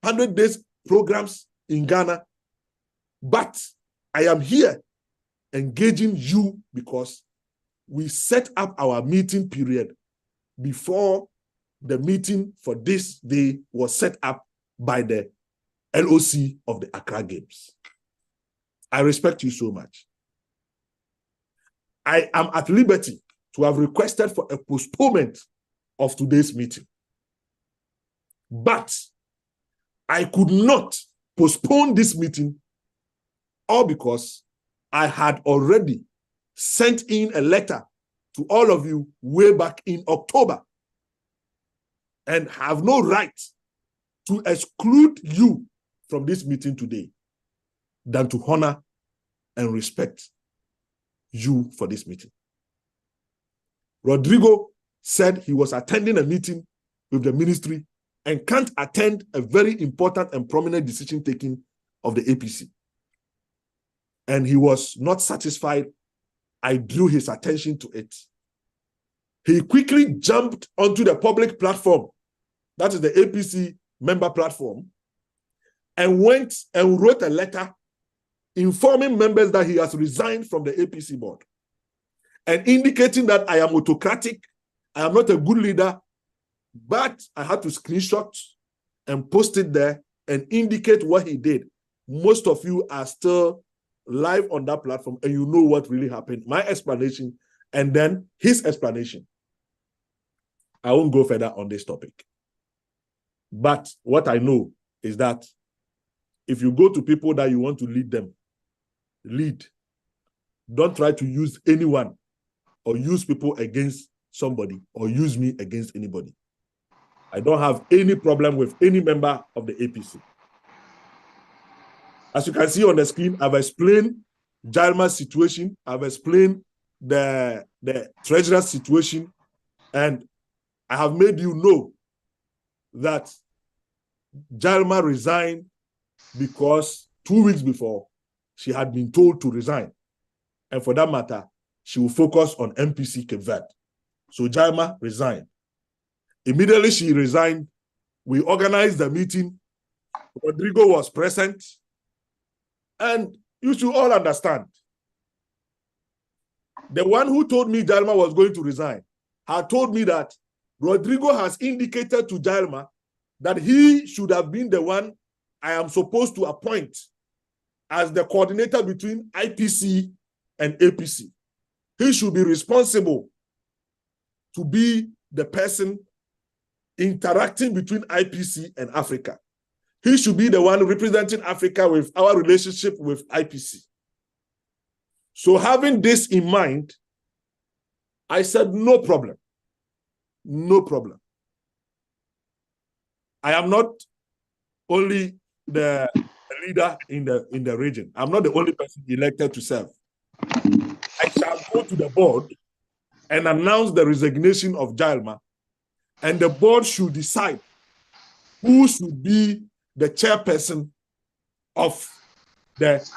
100 days programs in Ghana, but I am here engaging you because we set up our meeting period before the meeting for this day was set up by the LOC of the Accra Games. I respect you so much. I am at liberty to have requested for a postponement of today's meeting. But I could not postpone this meeting all because I had already sent in a letter to all of you way back in October and have no right to exclude you from this meeting today than to honor and respect you for this meeting. Rodrigo said he was attending a meeting with the ministry and can't attend a very important and prominent decision taking of the APC. And he was not satisfied. I drew his attention to it. He quickly jumped onto the public platform, that is the APC member platform, and went and wrote a letter informing members that he has resigned from the APC board and indicating that I am autocratic, I am not a good leader, but I had to screenshot and post it there and indicate what he did. Most of you are still live on that platform and you know what really happened. My explanation and then his explanation. I won't go further on this topic. But what I know is that if you go to people that you want to lead them, lead. Don't try to use anyone or use people against somebody or use me against anybody. I don't have any problem with any member of the APC. As you can see on the screen, I've explained Jalma's situation. I've explained the treasurer's situation, and I have made you know that Jalma resigned because 2 weeks before she had been told to resign. And for that matter, she will focus on MPC Cape Verde. So Jalma resigned. Immediately she resigned, we organized the meeting. Rodrigo was present. And you should all understand, the one who told me Jalma was going to resign had told me that Rodrigo has indicated to Jalma that he should have been the one I am supposed to appoint as the coordinator between IPC and APC. He should be responsible to be the person interacting between IPC and Africa. He should be the one representing Africa with our relationship with IPC. So having this in mind, I said, no problem. No problem. I am not only the leader in the region. I'm not the only person elected to serve. I shall go to the board and announce the resignation of Jalma, and the board should decide who should be the chairperson of the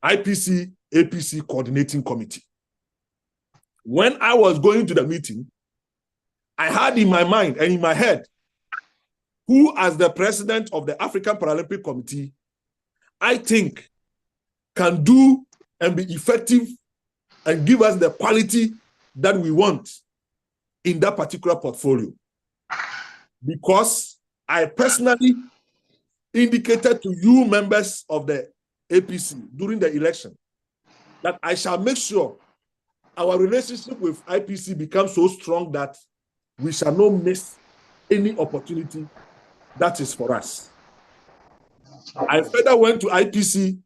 IPC-APC coordinating committee. When I was going to the meeting, I had in my mind and in my head who, as the president of the African Paralympic Committee, I think can do and be effective and give us the quality that we want in that particular portfolio. Because I personally indicated to you members of the APC during the election that I shall make sure our relationship with IPC becomes so strong that we shall not miss any opportunity that is for us. I further went to IPC,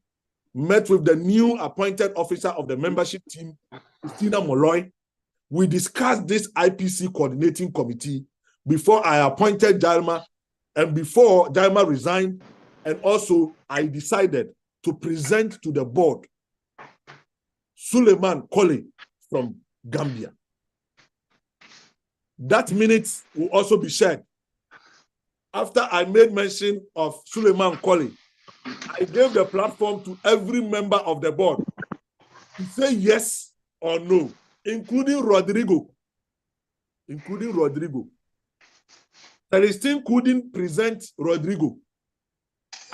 met with the new appointed officer of the membership team, Christina Molloy. We discussed this IPC coordinating committee before I appointed Jalma and before Jalma resigned. And also I decided to present to the board Suleiman Kole from Gambia. That minute will also be shared. After I made mention of Suleiman Kole, I gave the platform to every member of the board to say yes or no, including Rodrigo. Celestine couldn't present Rodrigo.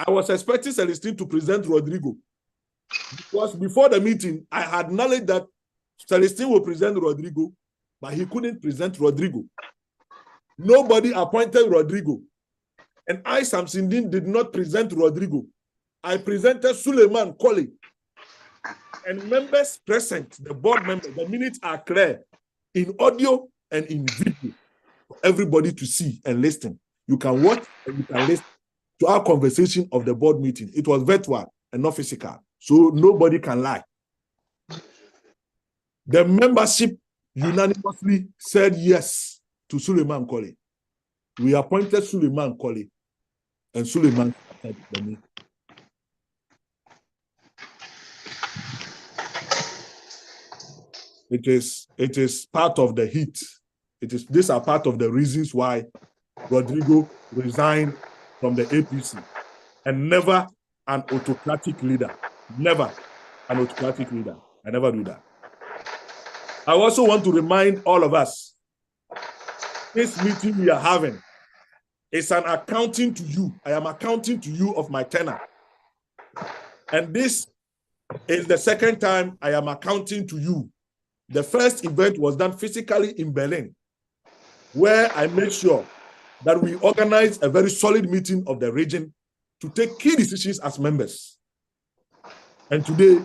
I was expecting Celestine to present Rodrigo because before the meeting, I had knowledge that Celestine will present Rodrigo, but he couldn't present Rodrigo. Nobody appointed Rodrigo. And I, Samson Deen, did not present Rodrigo. I presented Suleiman Kole. And members present, the board members, the minutes are clear in audio and in video for everybody to see and listen. You can watch and you can listen to our conversation of the board meeting. It was virtual and not physical, so nobody can lie. The membership unanimously said yes to Suleiman Kole. We appointed Suleiman Kole, and Suleiman started the meeting. It is part of the heat. These are part of the reasons why Rodrigo resigned from the APC, and never an autocratic leader. Never an autocratic leader. I never do that. I also want to remind all of us, this meeting we are having is an accounting to you. I am accounting to you of my tenure. And this is the second time I am accounting to you. The first event was done physically in Berlin, where I made sure that we organized a very solid meeting of the region to take key decisions as members. And today,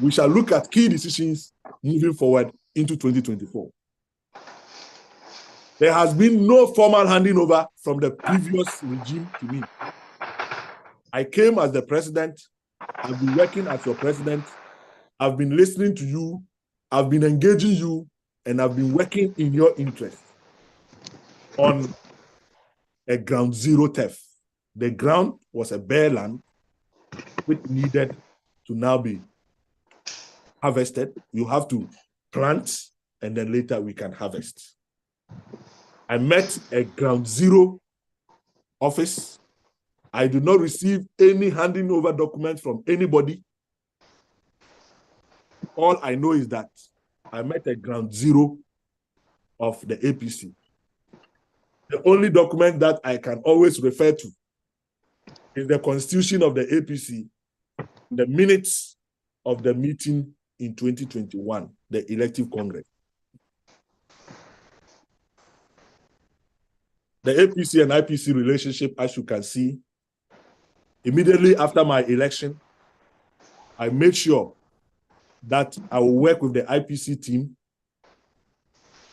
we shall look at key decisions moving forward into 2024. There has been no formal handing over from the previous regime to me. I came as the president. I've been working as your president. I've been listening to you, I've been engaging you, and I've been working in your interest on a ground zero theft. The ground was a bare land which needed to now be harvested. You have to plant, and then later we can harvest. I met a ground zero office. I did not receive any handing over documents from anybody. All I know is that I met a ground zero of the APC. The only document that I can always refer to is the constitution of the APC, the minutes of the meeting in 2021, the elective Congress. The APC and IPC relationship, as you can see, immediately after my election, I made sure that I will work with the IPC team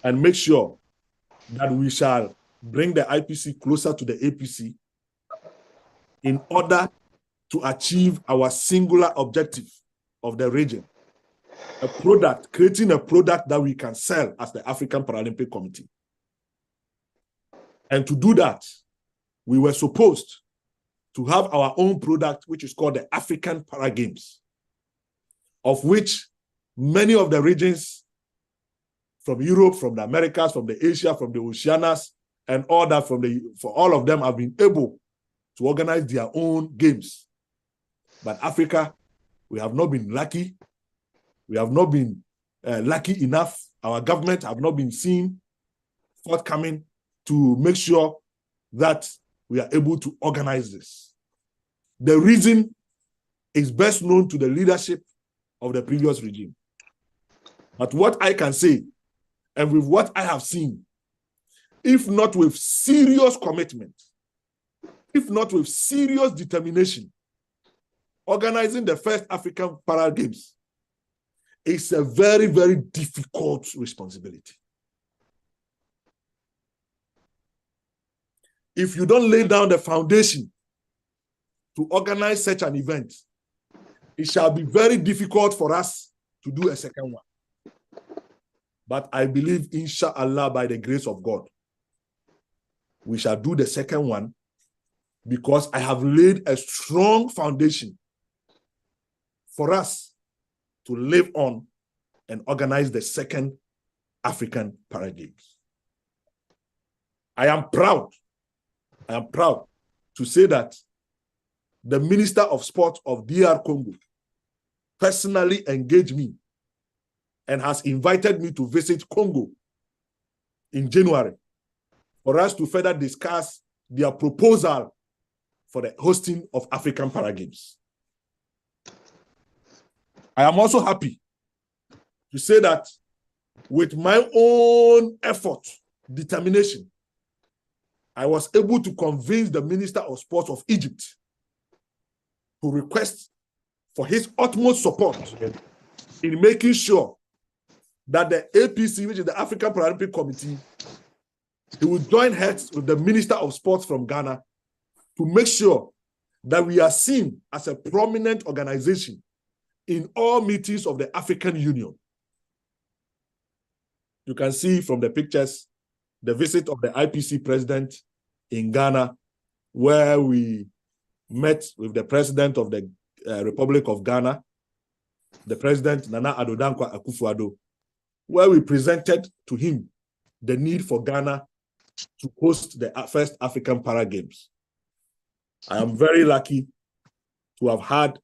and make sure that we shall bring the IPC closer to the APC in order to achieve our singular objective of the region, a product, creating a product that we can sell as the African Paralympic Committee. And to do that, we were supposed to have our own product, which is called the African Para Games, of which many of the regions from Europe, from the Americas, from the Asia, from the Oceanias, and all that for all of them have been able to organize their own games. But Africa, we have not been lucky. We have not been lucky enough. Our government have not been seen forthcoming to make sure that we are able to organize this. The reason is best known to the leadership of the previous regime. But what I can say, and with what I have seen, if not with serious commitment, if not with serious determination, organizing the first African Para Games is a very, very difficult responsibility. If you don't lay down the foundation to organize such an event, it shall be very difficult for us to do a second one. But I believe, inshallah, by the grace of God, we shall do the second one, because I have laid a strong foundation for us to live on and organize the second African Para Games. I am proud to say that the Minister of Sport of DR Congo personally engaged me and has invited me to visit Congo in January for us to further discuss their proposal for the hosting of African Para Games. I am also happy to say that with my own effort, determination, I was able to convince the Minister of Sports of Egypt to request for his utmost support in making sure that the APC, which is the African Paralympic Committee, he will join heads with the Minister of Sports from Ghana to make sure that we are seen as a prominent organization in all meetings of the African Union. You can see from the pictures the visit of the IPC president in Ghana, where we met with the president of the Republic of Ghana, the president Nana Addo Dankwa Akufo-Addo, where we presented to him the need for Ghana to host the first African Para Games. I am very lucky to have had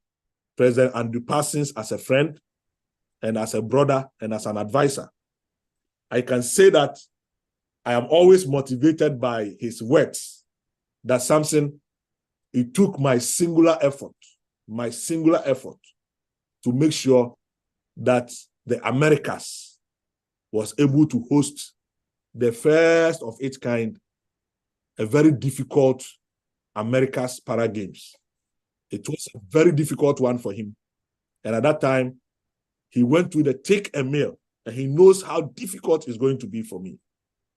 President Andrew Parsons as a friend and as a brother and as an advisor. I can say that I am always motivated by his words, that Samson, it took my singular effort to make sure that the Americas was able to host the first of its kind, a very difficult America's Para Games. It was a very difficult one for him. And at that time, he went through the thick and meal, and he knows how difficult it's going to be for me.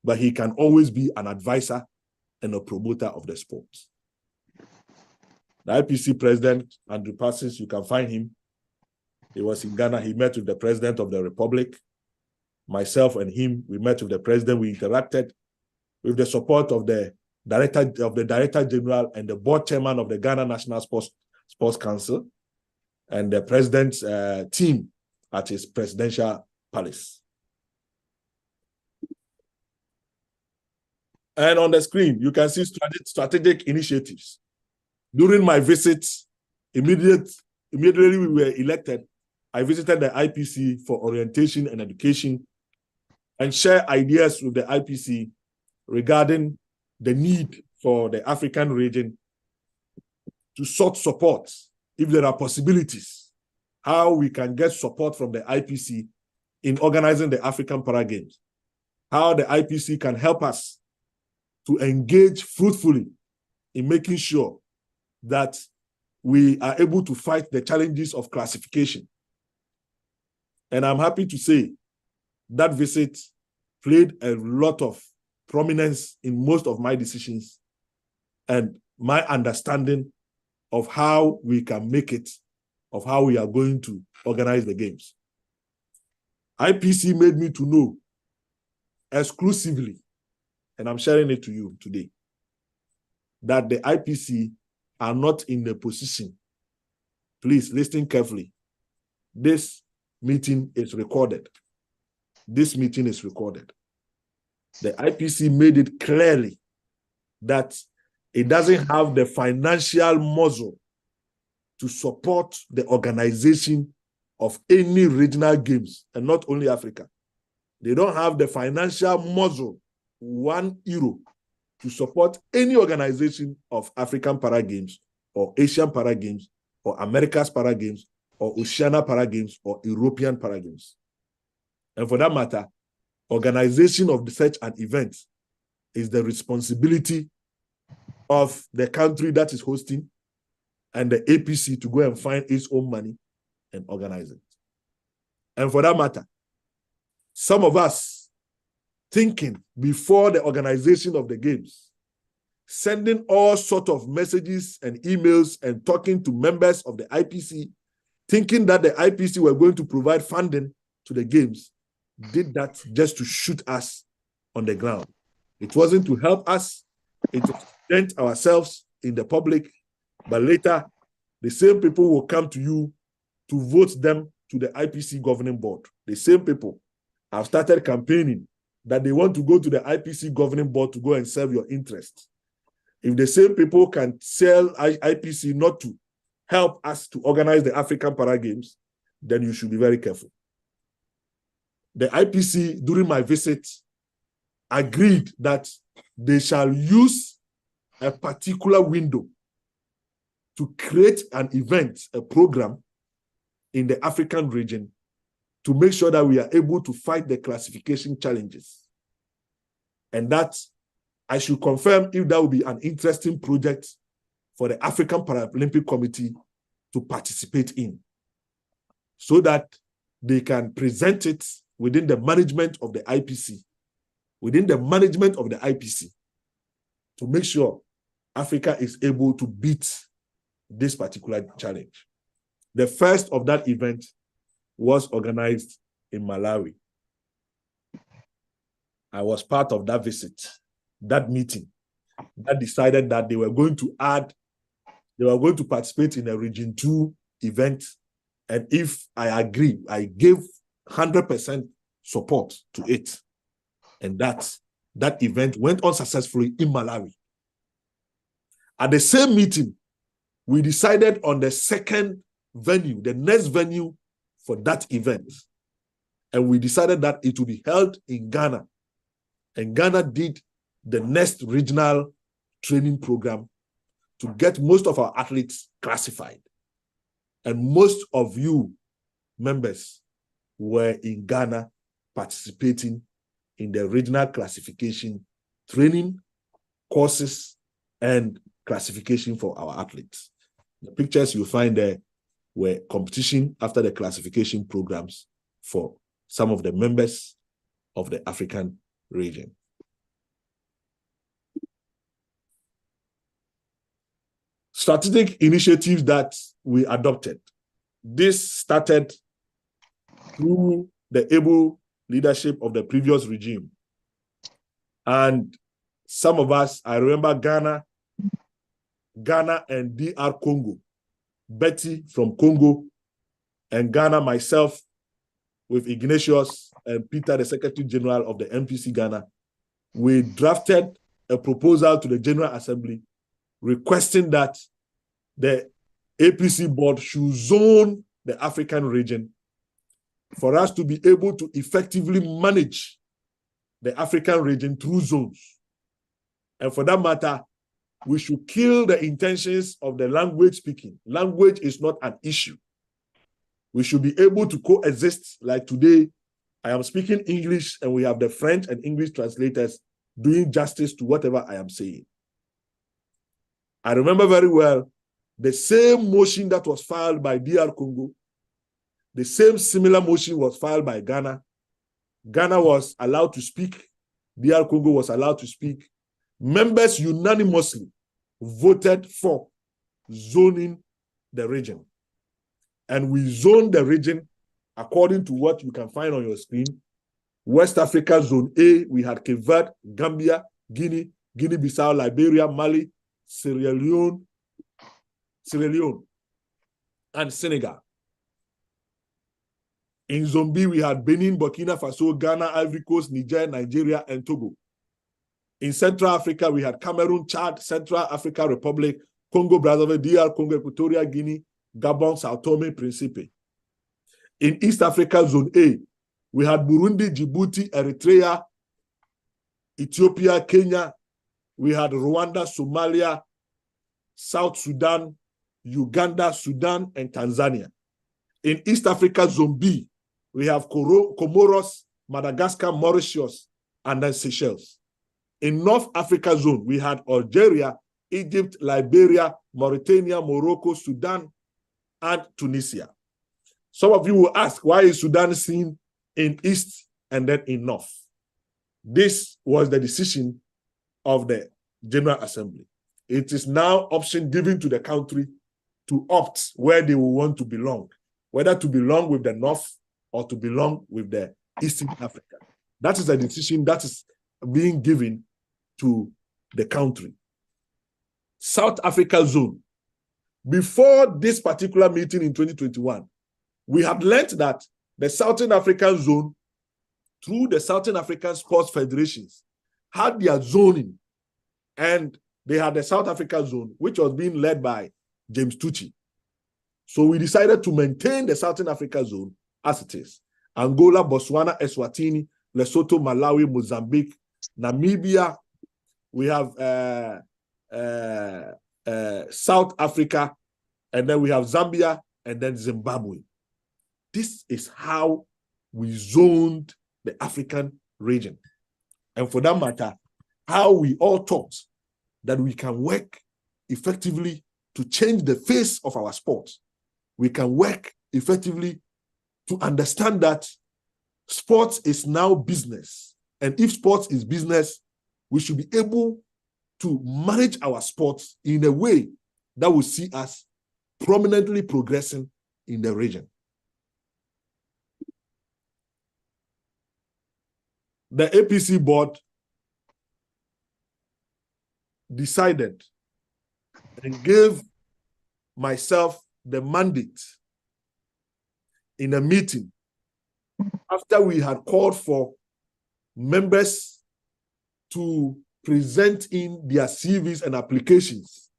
But he can always be an advisor and a promoter of the sport. The IPC president, Andrew Parsons, you can find him. He was in Ghana. He met with the President of the Republic. Myself and him, we met with the President. We interacted with the support of the Director General and the Board Chairman of the Ghana National Sports Council and the President's team at his presidential palace. And on the screen, you can see strategic initiatives. During my visit, immediately we were elected, I visited the IPC for orientation and education and share ideas with the IPC regarding the need for the African region to sort support, if there are possibilities, how we can get support from the IPC in organizing the African Para Games, how the IPC can help us to engage fruitfully in making sure that we are able to fight the challenges of classification. And I'm happy to say that visit played a lot of prominence in most of my decisions and my understanding of how we can make it, of how we are going to organize the games. IPC made me to know exclusively, and I'm sharing it to you today, that the IPC are not in a position. Please listen carefully. This meeting is recorded. This meeting is recorded. The IPC made it clearly that it doesn't have the financial muscle to support the organization of any regional games, and not only Africa. They don't have the financial muscle, €1, to support any organization of African Para Games or Asian Para Games or America's Para Games or Oceania Para Games or European Para Games. And for that matter, organization of such an event is the responsibility of the country that is hosting and the APC to go and find its own money and organize it. And for that matter, some of us thinking before the organization of the games, sending all sorts of messages and emails and talking to members of the IPC, thinking that the IPC were going to provide funding to the games, did that just to shoot us on the ground. It wasn't to help us, it was to present ourselves in the public, but later the same people will come to you to vote them to the IPC governing board. The same people have started campaigning that they want to go to the IPC governing board to go and serve your interests. If the same people can sell IPC not to help us to organize the African Para Games, then you should be very careful. The IPC, during my visit, agreed that they shall use a particular window to create an event, a program in the African region to make sure that we are able to fight the classification challenges. And that I should confirm if that will be an interesting project for the African Paralympic Committee to participate in, so that they can present it within the management of the IPC, to make sure Africa is able to beat this particular challenge. The first of that event was organized in Malawi. I was part of that visit, that meeting, that decided that they were going to participate in a Region 2 event. And if I agree, I gave 100% support to it. And that event went on successfully in Malawi. At the same meeting, we decided on the second venue, the next venue for that event. And we decided that it will be held in Ghana. And Ghana did the next regional training program to get most of our athletes classified. And most of you members were in Ghana participating in the regional classification training courses and classification for our athletes. The pictures you find there were competition after the classification programs for some of the members of the African region. Strategic initiatives that we adopted. This started through the able leadership of the previous regime. And some of us, I remember Ghana and DR Congo, Betty from Congo, and Ghana, myself, with Ignatius and Peter, the Secretary General of the MPC Ghana, we drafted a proposal to the General Assembly requesting that the APC board should zone the African region for us to be able to effectively manage the African region through zones. And for that matter, we should kill the intentions of the language speaking. Language is not an issue. We should be able to coexist. Like today, I am speaking English and we have the French and English translators doing justice to whatever I am saying. I remember very well the same motion that was filed by DR Congo, the same similar motion was filed by Ghana. Ghana was allowed to speak. DR Congo was allowed to speak. Members unanimously voted for zoning the region. And we zoned the region according to what you can find on your screen. West Africa, Zone A, we had Cape Verde, Gambia, Guinea, Guinea-Bissau, Liberia, Mali, Sierra Leone, and Senegal. In Zone B, we had Benin, Burkina Faso, Ghana, Ivory Coast, Niger, Nigeria, and Togo. In Central Africa, we had Cameroon, Chad, Central African Republic, Congo, Brazzaville, DR Congo, Equatorial Guinea, Gabon, Sao Tome, Principe. In East Africa, Zone A, we had Burundi, Djibouti, Eritrea, Ethiopia, Kenya. We had Rwanda, Somalia, South Sudan, Uganda, Sudan, and Tanzania. In East Africa, Zone B, we have Comoros, Madagascar, Mauritius, and then Seychelles. In North Africa Zone, we had Algeria, Egypt, Liberia, Mauritania, Morocco, Sudan, and Tunisia. Some of you will ask, why is Sudan seen in East and then in North? This was the decision of the General Assembly. It is now option given to the country to opt where they will want to belong, whether to belong with the North or to belong with the Eastern Africa. That is a decision that is being given to the country. South Africa Zone. Before this particular meeting in 2021, we had learned that the Southern African Zone, through the Southern African Sports Federations, had their zoning, and they had the South Africa Zone, which was being led by James Tucci. So we decided to maintain the Southern Africa Zone as it is. Angola, Botswana, Eswatini, Lesotho, Malawi, Mozambique, Namibia. We have South Africa, and then we have Zambia, and then Zimbabwe. This is how we zoned the African region. And for that matter, how we all thought that we can work effectively to change the face of our sport. We can work effectively to understand that sports is now business. And if sports is business, we should be able to manage our sports in a way that will see us prominently progressing in the region. The APC board decided and gave myself the mandate in a meeting after we had called for members to present in their CVs and applications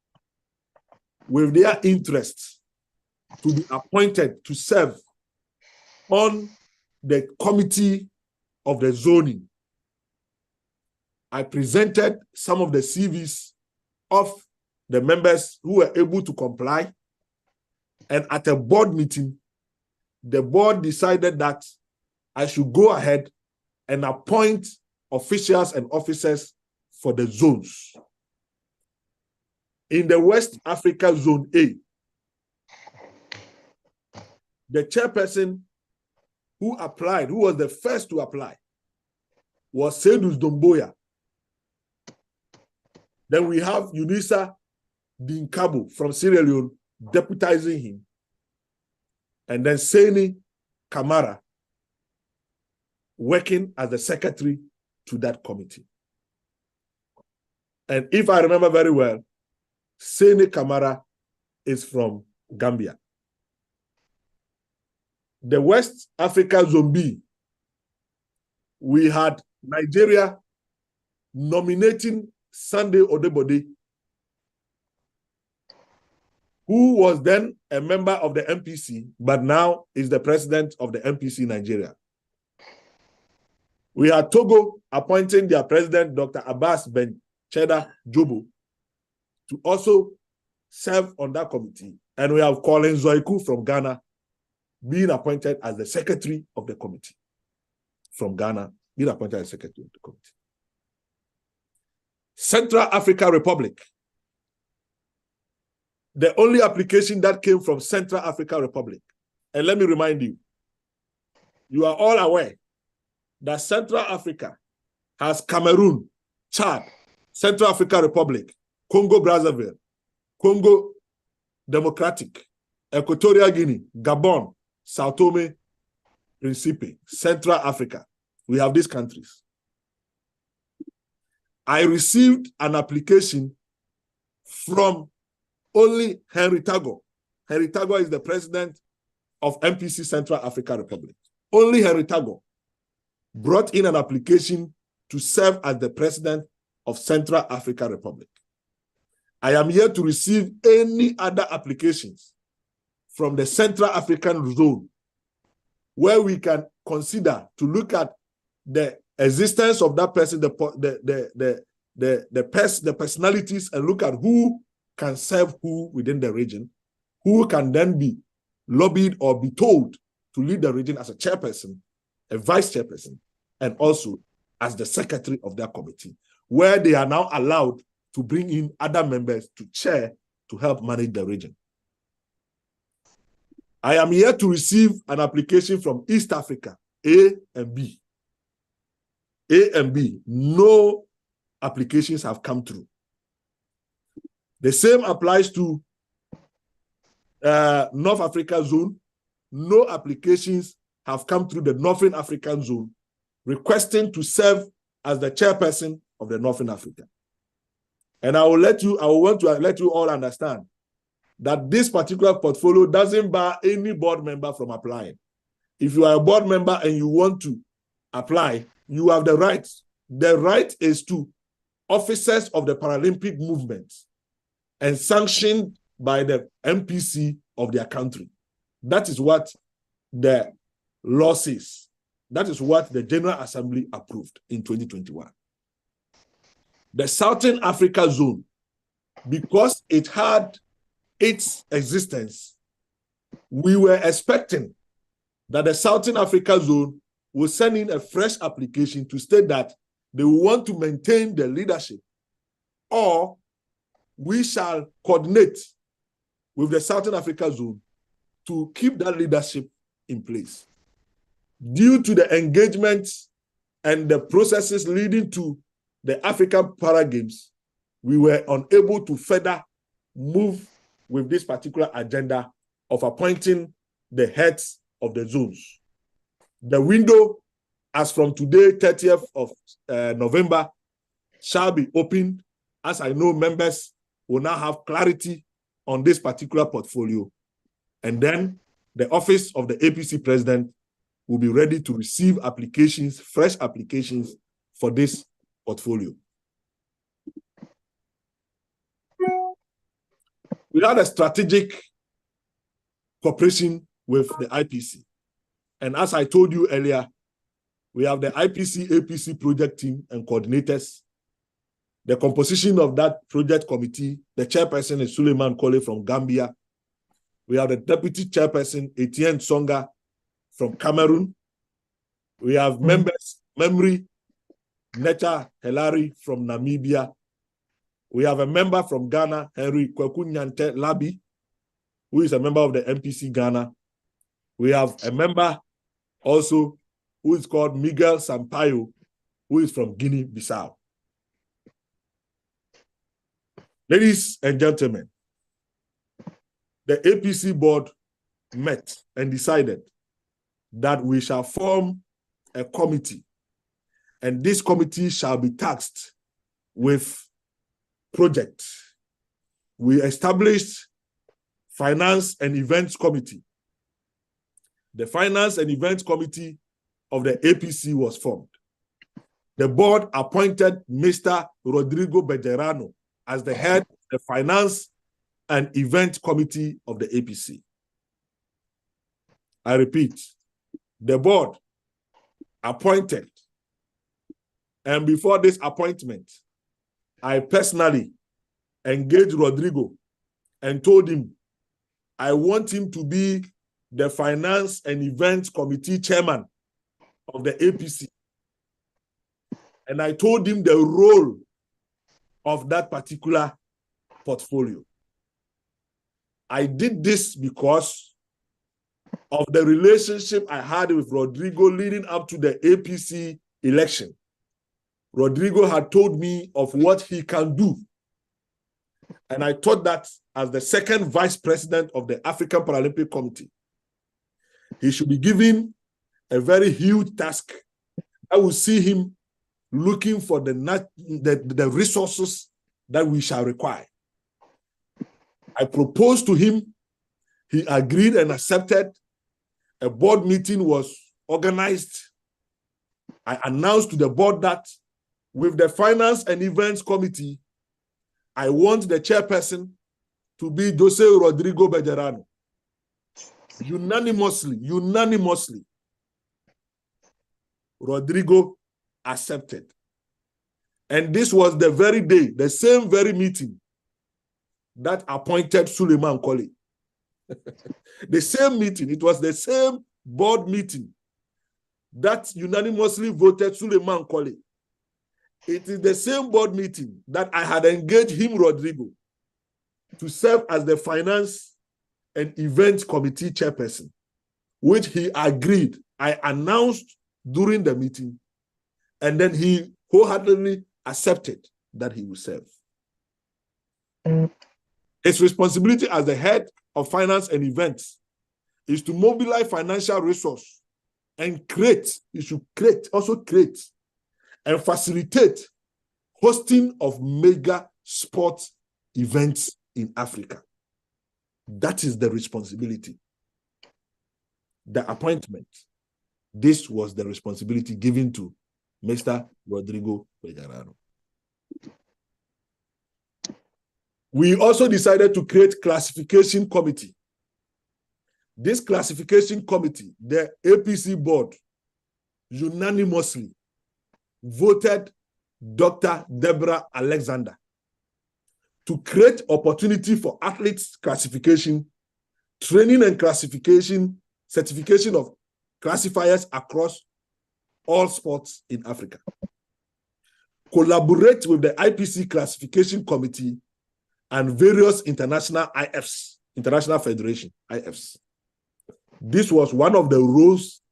with their interests to be appointed to serve on the committee of the zoning. I presented some of the CVs of the members who were able to comply, and at a board meeting, the board decided that I should go ahead and appoint officials and officers for the zones. In the West Africa Zone A, the chairperson who applied, who was the first to apply, was Sedus Domboya. Then we have Unisa Dinkabo from Sierra Leone deputizing him. And then Seni Kamara working as the secretary to that committee. And if I remember very well, Sene Kamara is from Gambia. The West Africa Zombie, we had Nigeria nominating Sunday Odebode, who was then a member of the MPC, but now is the president of the MPC Nigeria. We had Togo appointing their president, Dr. Abbas Ben Cheda Jobo, to also serve on that committee. And we have Colin Zoiku from Ghana being appointed as the secretary of the committee. From Ghana, being appointed as secretary of the committee. Central African Republic. The only application that came from Central African Republic. And let me remind you, you are all aware that Central Africa has Cameroon, Chad, Central African Republic, Congo Brazzaville, Congo Democratic, Equatorial Guinea, Gabon, Sao Tome, Principe, Central Africa. We have these countries. I received an application from only Henry Tago. Henry Tago is the president of MPC Central African Republic. Only Henry Tago brought in an application to serve as the president of Central African Republic. I am here to receive any other applications from the Central African zone where we can consider to look at the existence of that person, the personalities, and look at who can serve who within the region, who can then be lobbied or be told to lead the region as a chairperson, a vice chairperson, and also as the secretary of that committee, where they are now allowed to bring in other members to chair to help manage the region. I am here to receive an application from East Africa, A and B. A and B, no applications have come through. The same applies to North Africa zone. No applications have come through the Northern African zone requesting to serve as the chairperson of the Northern Africa. And I want to let you all understand that this particular portfolio doesn't bar any board member from applying. If you are a board member and you want to apply, you have the right. The right is to officers of the Paralympic movement and sanctioned by the MPC of their country. That is what the law says. That is what the General Assembly approved in 2021. The Southern Africa zone, because it had its existence, we were expecting that the Southern Africa zone will send in a fresh application to state that they will want to maintain the leadership, or we shall coordinate with the Southern Africa zone to keep that leadership in place. Due to the engagements and the processes leading to the African Para Games, we were unable to further move with this particular agenda of appointing the heads of the zones. The window, as from today, 30th of November, shall be opened, as I know members will now have clarity on this particular portfolio. And then the office of the APC president will be ready to receive applications, fresh applications for this portfolio. We had a strategic cooperation with the IPC. And as I told you earlier, we have the IPC APC project team and coordinators. The composition of that project committee, the chairperson is Suleiman Kole from Gambia. We have the deputy chairperson, Etienne Songa from Cameroon. We have members, Memri Neta Helari from Namibia. We have a member from Ghana, Henry Kwekunyante Labi, who is a member of the MPC Ghana. We have a member also who is called Miguel Sampaio, who is from Guinea-Bissau. Ladies and gentlemen, the APC board met and decided that we shall form a committee, and this committee shall be tasked with projects. We established Finance and Events Committee. The Finance and Events Committee of the APC was formed. The board appointed Mr. Rodrigo Bejerano as the head of the Finance and Event Committee of the APC. I repeat, the board appointed, and before this appointment, I personally engaged Rodrigo and told him I want him to be the Finance and Events Committee chairman of the APC. And I told him the role of that particular portfolio. I did this because of the relationship I had with Rodrigo leading up to the APC election. Rodrigo had told me of what he can do. And I thought that as the second vice president of the African Paralympic Committee, he should be given a very huge task. I will see him looking for the resources that we shall require. I proposed to him. He agreed and accepted. A board meeting was organized. I announced to the board that with the Finance and Events Committee, I want the chairperson to be Jose Rodrigo Bejerano. Unanimously, Rodrigo accepted. And this was the very day, the same very meeting that appointed Suleiman Koli. The same meeting, it was the same board meeting that unanimously voted Suleiman Koli. It is the same board meeting that I had engaged him, Rodrigo, to serve as the Finance and Event Committee chairperson, which he agreed. I announced during the meeting, and then he wholeheartedly accepted that he will serve. His responsibility as the head of Finance and Events is to mobilize financial resource and create and facilitate hosting of mega sports events in Africa. That is the responsibility. The appointment. This was the responsibility given to Mr. Rodrigo Bejerano. We also decided to create classification committee. This classification committee, the APC board, unanimously voted Dr. Deborah Alexander to create opportunity for athletes classification, training and classification, certification of classifiers across all sports in Africa. Collaborate with the IPC classification committee and various international IFs, international federation IFs. This was one of the roles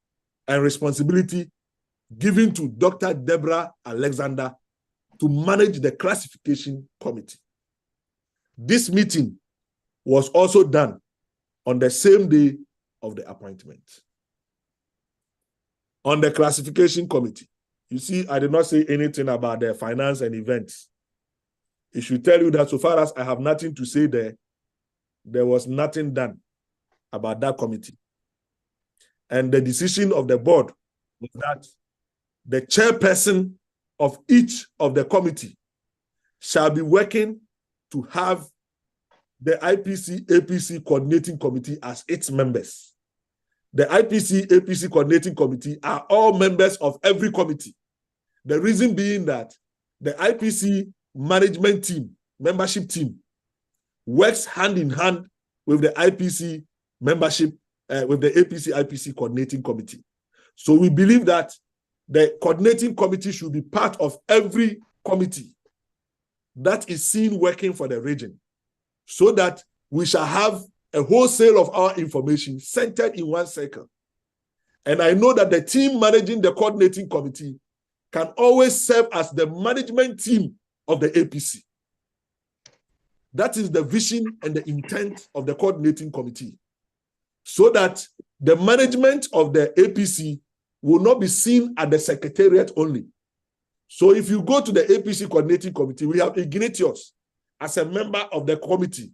and responsibility given to Dr. Deborah Alexander to manage the classification committee. This meeting was also done on the same day of the appointment. On the classification committee, you see, I did not say anything about the finance and events. It should tell you that so far as I have nothing to say there was nothing done about that committee. And the decision of the board was that the chairperson of each of the committee shall be working to have the IPC-APC coordinating committee as its members. The IPC-APC coordinating committee are all members of every committee. The reason being that the IPC management team, membership team, works hand in hand with the IPC membership, with the APC-IPC coordinating committee. So we believe that the coordinating committee should be part of every committee that is seen working for the region, so that we shall have a wholesale of our information centered in one circle. And I know that the team managing the coordinating committee can always serve as the management team of the APC. That is the vision and the intent of the coordinating committee, so that the management of the APC will not be seen at the secretariat only. So if you go to the APC coordinating committee, we have Ignatius as a member of the committee.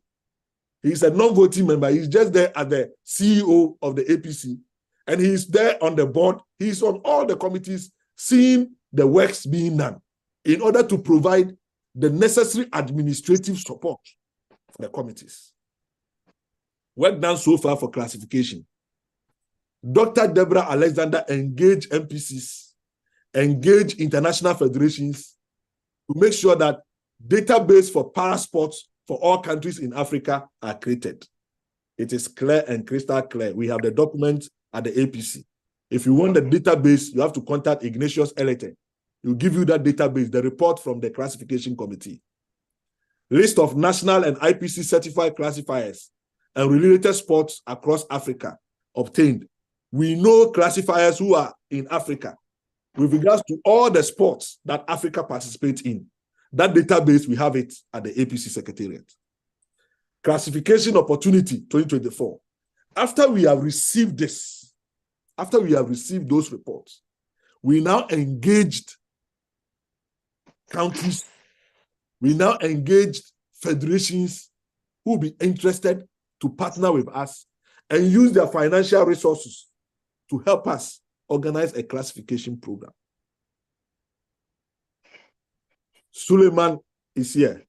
He's a non-voting member. He's just there as the CEO of the APC. And he's there on the board. He's on all the committees, seeing the works being done in order to provide the necessary administrative support for the committees. Work done so far for classification. Dr. Deborah Alexander engaged MPCs, engaged international federations to make sure that database for parasports for all countries in Africa are created. It is clear and crystal clear. We have the document at the APC. If you want the database, you have to contact Ignatius Elete. He'll give you that database, the report from the classification committee. List of national and IPC certified classifiers and related sports across Africa obtained. We know classifiers who are in Africa with regards to all the sports that Africa participates in. That database, we have it at the APC Secretariat. Classification opportunity 2024. After we have received this, after we have received those reports, we now engaged countries, we now engaged federations who will be interested to partner with us and use their financial resources to help us organize a classification program. Suleiman is here.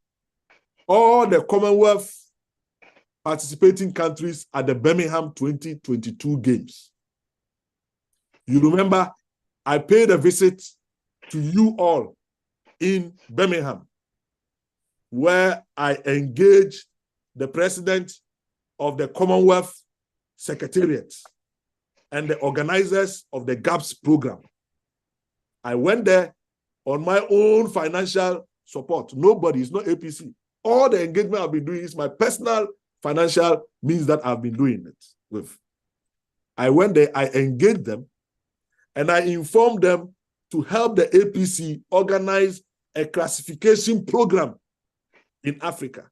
All the Commonwealth participating countries at the Birmingham 2022 Games. You remember, I paid a visit to you all in Birmingham, where I engaged the president of the Commonwealth Secretariat and the organizers of the GAPS program. I went there on my own financial support. Nobody, it's not APC. All the engagement I've been doing is my personal financial means that I've been doing it with. I went there, I engaged them, and I informed them to help the APC organize a classification program in Africa.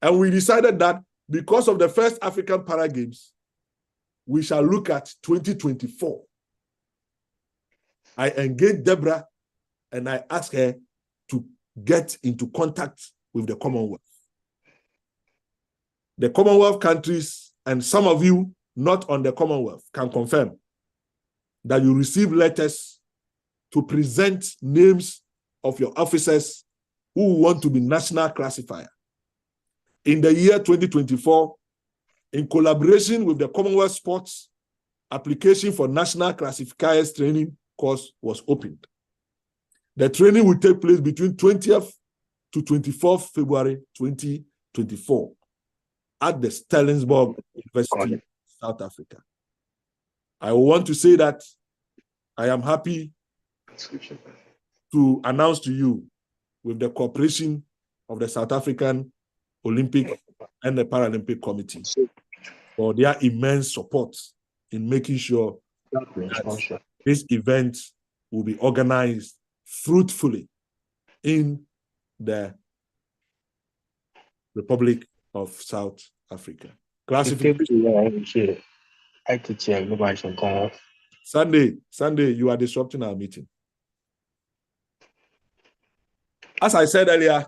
And we decided that because of the first African Para Games, we shall look at 2024. I engaged Deborah and I asked her to get into contact with the Commonwealth. The Commonwealth countries, and some of you not on the Commonwealth, can confirm that you receive letters to present names of your officers who want to be national classifier. In the year 2024, in collaboration with the Commonwealth Sports, application for national classifiers training course was opened. The training will take place between 20th to 24th February 2024 at the Stellenbosch University, South Africa. I want to say that I am happy to announce to you, with the cooperation of the South African Olympic and the Paralympic Committee, for their immense support in making sure that this event will be organized fruitfully in the Republic of South Africa. Classification. Sunday, you are disrupting our meeting. As I said earlier,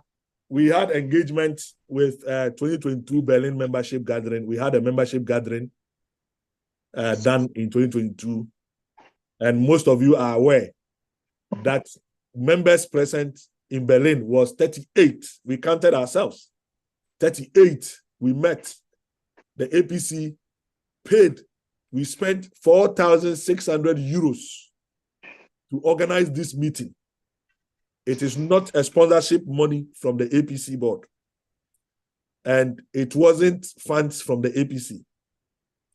we had engagement with 2022 Berlin membership gathering. We had a membership gathering done in 2022. And most of you are aware that members present in Berlin was 38. We counted ourselves. 38. We met. The APC paid. We spent 4,600 euros to organize this meeting. It is not a sponsorship money from the APC board. And it wasn't funds from the APC.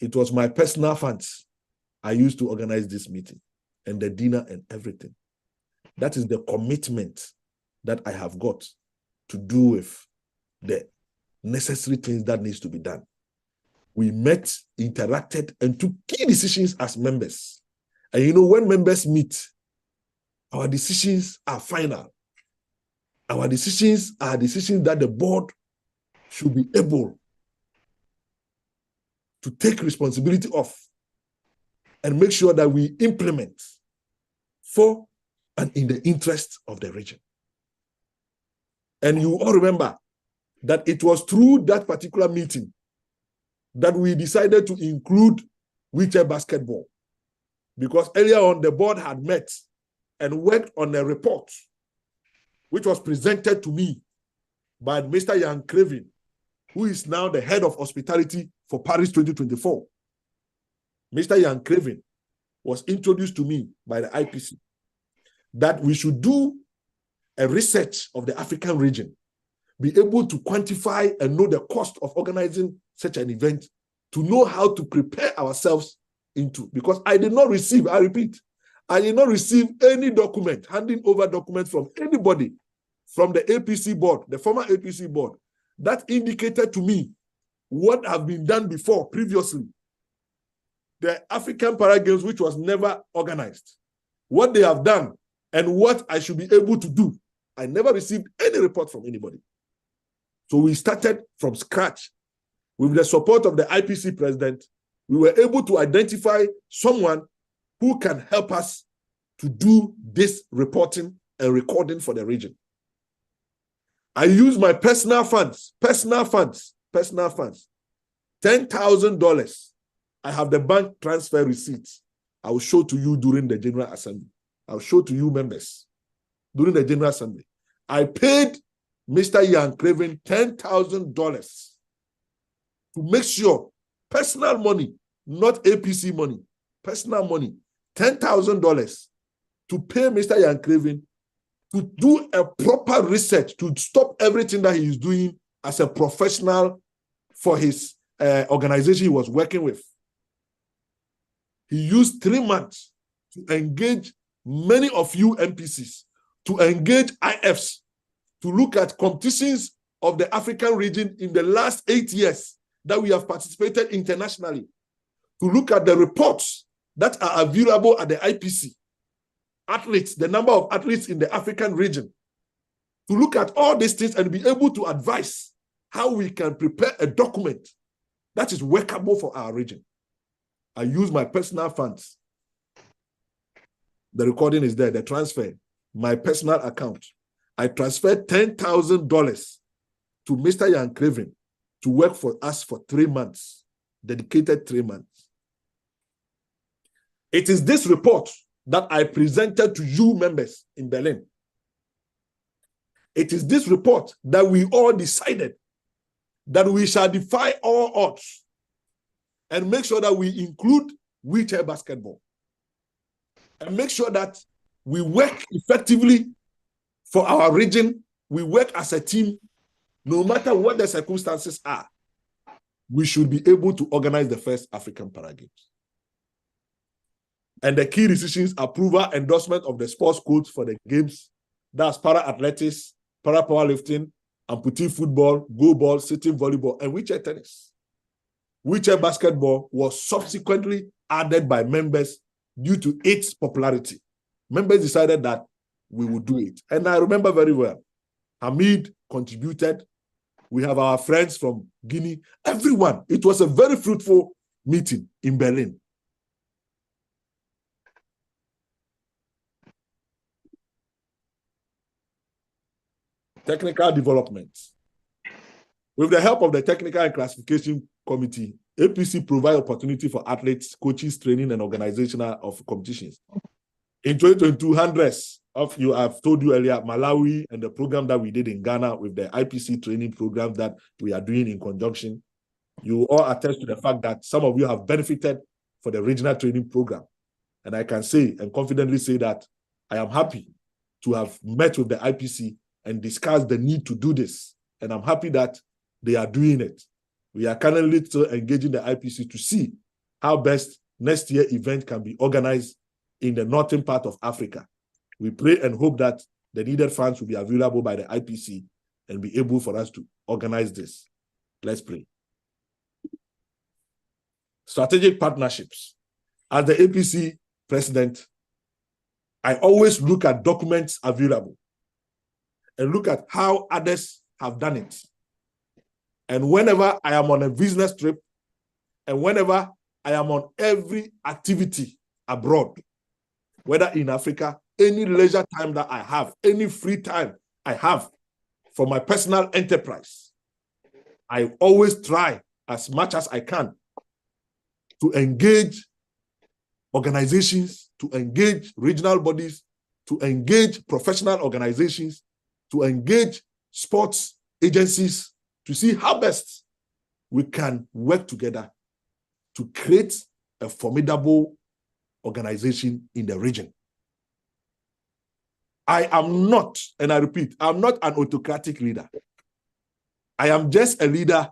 It was my personal funds I used to organize this meeting and the dinner and everything. That is the commitment that I have got to do with the necessary things that needs to be done. We met, interacted, and took key decisions as members. And you know, when members meet, our decisions are final. Our decisions are decisions that the board should be able to take responsibility of and make sure that we implement for and in the interest of the region. And you all remember that it was through that particular meeting that we decided to include wheelchair basketball, because earlier on the board had met and worked on a report which was presented to me by Mr. Jan Craven, who is now the head of hospitality for Paris 2024. Mr. Jan Craven was introduced to me by the IPC that we should do a research of the African region, be able to quantify and know the cost of organizing such an event, to know how to prepare ourselves into, because I did not receive, I repeat, I did not receive any document, handing over documents from anybody from the APC board, the former APC board, that indicated to me what have been done before, previously. The African Para Games, which was never organized, what they have done and what I should be able to do. I never received any report from anybody. So we started from scratch. With the support of the IPC president, we were able to identify someone who can help us to do this reporting and recording for the region. I use my personal funds, $10,000. I have the bank transfer receipts. I will show to you during the General Assembly. I'll show to you members during the General Assembly. I paid Mr. Jan Craven $10,000 to make sure, personal money, not APC money, personal money, $10,000 to pay Mr. Jan Craven to do a proper research, to stop everything that he is doing as a professional for his organization he was working with. He used 3 months to engage many of you MPCs, to engage IFs, to look at competitions of the African region in the last 8 years that we have participated internationally, to look at the reports that are available at the IPC, athletes, the number of athletes in the African region, to look at all these things and be able to advise how we can prepare a document that is workable for our region. I use my personal funds. The recording is there, the transfer, my personal account. I transferred $10,000 to Mr. Jan Craven to work for us for 3 months, dedicated 3 months. It is this report that I presented to you members in Berlin. It is this report that we all decided that we shall defy all odds and make sure that we include wheelchair basketball and make sure that we work effectively for our region. We work as a team, no matter what the circumstances are. We should be able to organize the first African Para Games. And the key decisions: approval, endorsement of the sports codes for the games. That's para athletics, para powerlifting, amputee football, go ball, sitting volleyball, and wheelchair tennis. Wheelchair basketball was subsequently added by members due to its popularity. Members decided that we would do it. And I remember very well, Hamid contributed. We have our friends from Guinea, everyone. It was a very fruitful meeting in Berlin. Technical development. With the help of the Technical and Classification Committee, APC provide opportunity for athletes, coaches, training, and organizational of competitions. In 2022, hundreds of you, I've told you earlier, Malawi and the program that we did in Ghana with the IPC training program that we are doing in conjunction. You all attest to the fact that some of you have benefited for the regional training program. And I can say and confidently say that I am happy to have met with the IPC and discussed the need to do this. And I'm happy that they are doing it. We are currently still engaging the IPC to see how best next year event can be organized in the northern part of Africa. We pray and hope that the needed funds will be available by the IPC and be able for us to organize this. Let's pray. Strategic partnerships. As the APC president, I always look at documents available and look at how others have done it. And whenever I am on a business trip, and whenever I am on every activity abroad, whether in Africa, any leisure time that I have, any free time I have for my personal enterprise. I always try as much as I can to engage organizations, to engage regional bodies, to engage professional organizations, to engage sports agencies, to see how best we can work together to create a formidable organization in the region. I am not, and I repeat, I'm not an autocratic leader. I am just a leader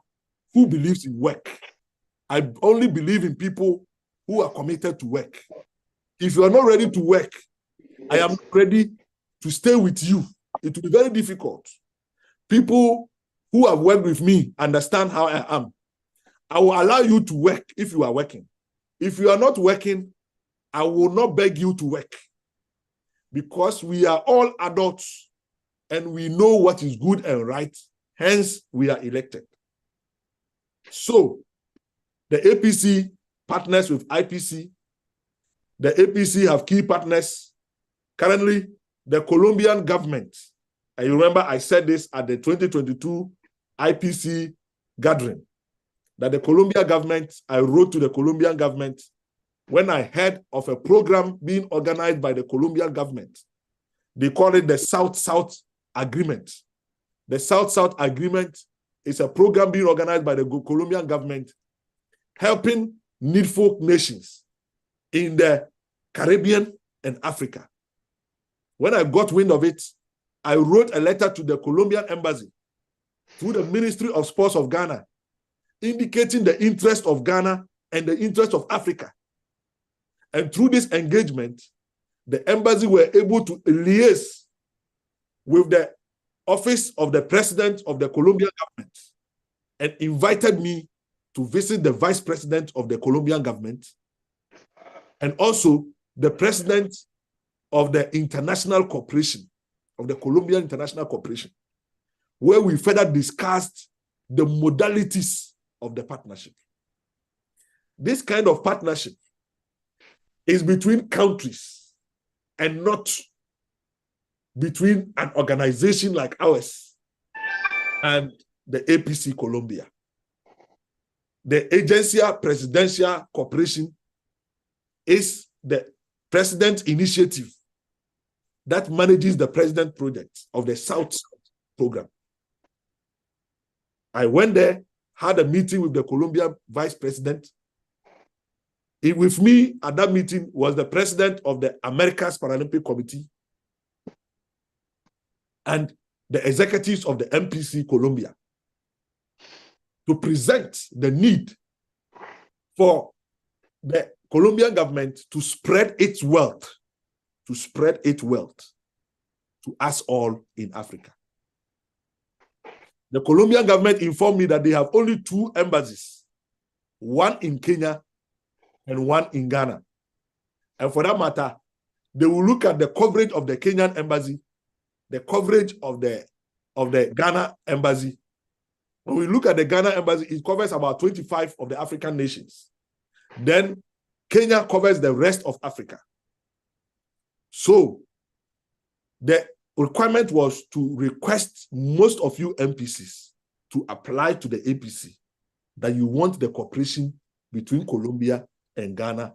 who believes in work. I only believe in people who are committed to work. If you are not ready to work, I am ready to stay with you. It will be very difficult. People who have worked with me understand how I am. I will allow you to work if you are working. If you are not working, I will not beg you to work, because we are all adults and we know what is good and right. Hence, we are elected. So, the APC partners with IPC. The APC have key partners. Currently, the Colombian government, I remember I said this at the 2022 IPC gathering, that the Colombian government, I wrote to the Colombian government when I heard of a program being organized by the Colombian government. They call it the South-South Agreement. The South-South Agreement is a program being organized by the Colombian government, helping needful nations in the Caribbean and Africa. When I got wind of it, I wrote a letter to the Colombian embassy through the Ministry of Sports of Ghana, indicating the interest of Ghana and the interest of Africa. And through this engagement, the embassy were able to liaise with the office of the president of the Colombian government and invited me to visit the vice president of the Colombian government and also the president of the International Corporation, of the Colombian International Corporation, where we further discussed the modalities of the partnership. This kind of partnership is between countries and not between an organization like ours and the APC Colombia. The Agencia Presidencial Corporation is the president's initiative that manages the president project of the South program. I went there, had a meeting with the Colombian vice president. With me at that meeting was the president of the Americas Paralympic Committee and the executives of the MPC Colombia to present the need for the Colombian government to spread its wealth, to us all in Africa. The Colombian government informed me that they have only 2 embassies, one in Kenya and one in Ghana. And for that matter, they will look at the coverage of the Kenyan embassy, the coverage of the Ghana embassy. When we look at the Ghana embassy, it covers about 25 of the African nations. Then Kenya covers the rest of Africa. So the requirement was to request most of you MPCs to apply to the APC that you want the cooperation between Colombia and Ghana,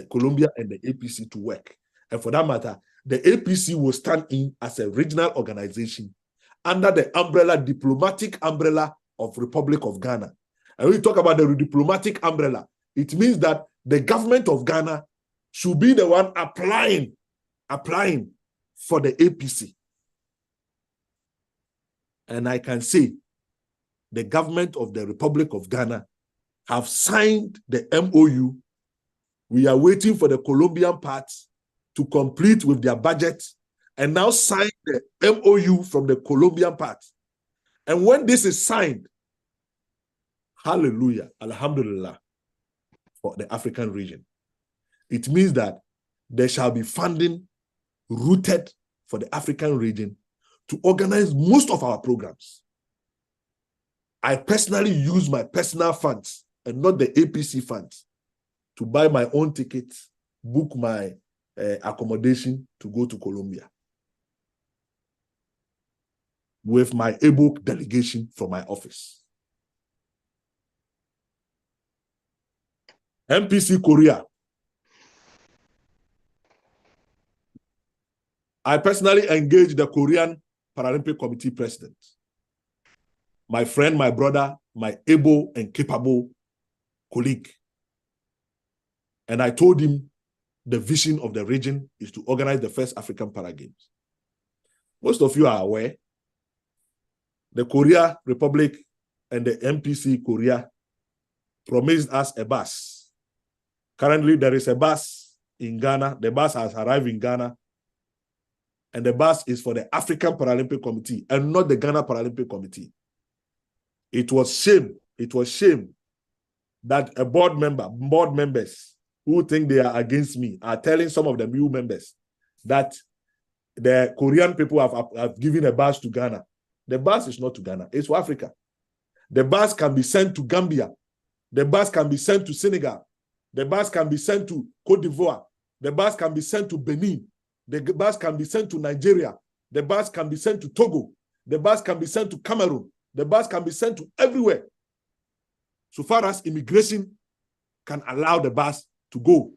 Colombia and the APC to work. And for that matter, the APC will stand in as a regional organization under the diplomatic umbrella of Republic of Ghana. And when we talk about the diplomatic umbrella, it means that the government of Ghana should be the one applying for the APC. And I can say the government of the Republic of Ghana have signed the MOU. We are waiting for the Colombian part to complete with their budget and now sign the MOU from the Colombian part. And when this is signed, hallelujah, alhamdulillah, for the African region, it means that there shall be funding rooted for the African region to organize most of our programs. I personally use my personal funds and not the APC funds to buy my own ticket, book my accommodation to go to Colombia with my able delegation from my office. MPC Korea. I personally engaged the Korean Paralympic Committee president, my friend, my brother, my able and capable colleague. And I told him the vision of the region is to organize the first African Para Games. Most of you are aware, the Korea Republic and the MPC Korea promised us a bus. Currently, there is a bus in Ghana. The bus has arrived in Ghana. And the bus is for the African Paralympic Committee and not the Ghana Paralympic Committee. It was shame that a board members who think they are against me are telling some of the new members that the Korean people have given a bus to Ghana. The bus is not to Ghana, it's for Africa. The bus can be sent to Gambia. The bus can be sent to Senegal. The bus can be sent to Cote d'Ivoire. The bus can be sent to Benin. The bus can be sent to Nigeria. The bus can be sent to Togo. The bus can be sent to Cameroon. The bus can be sent to everywhere. So far as immigration can allow the bus to go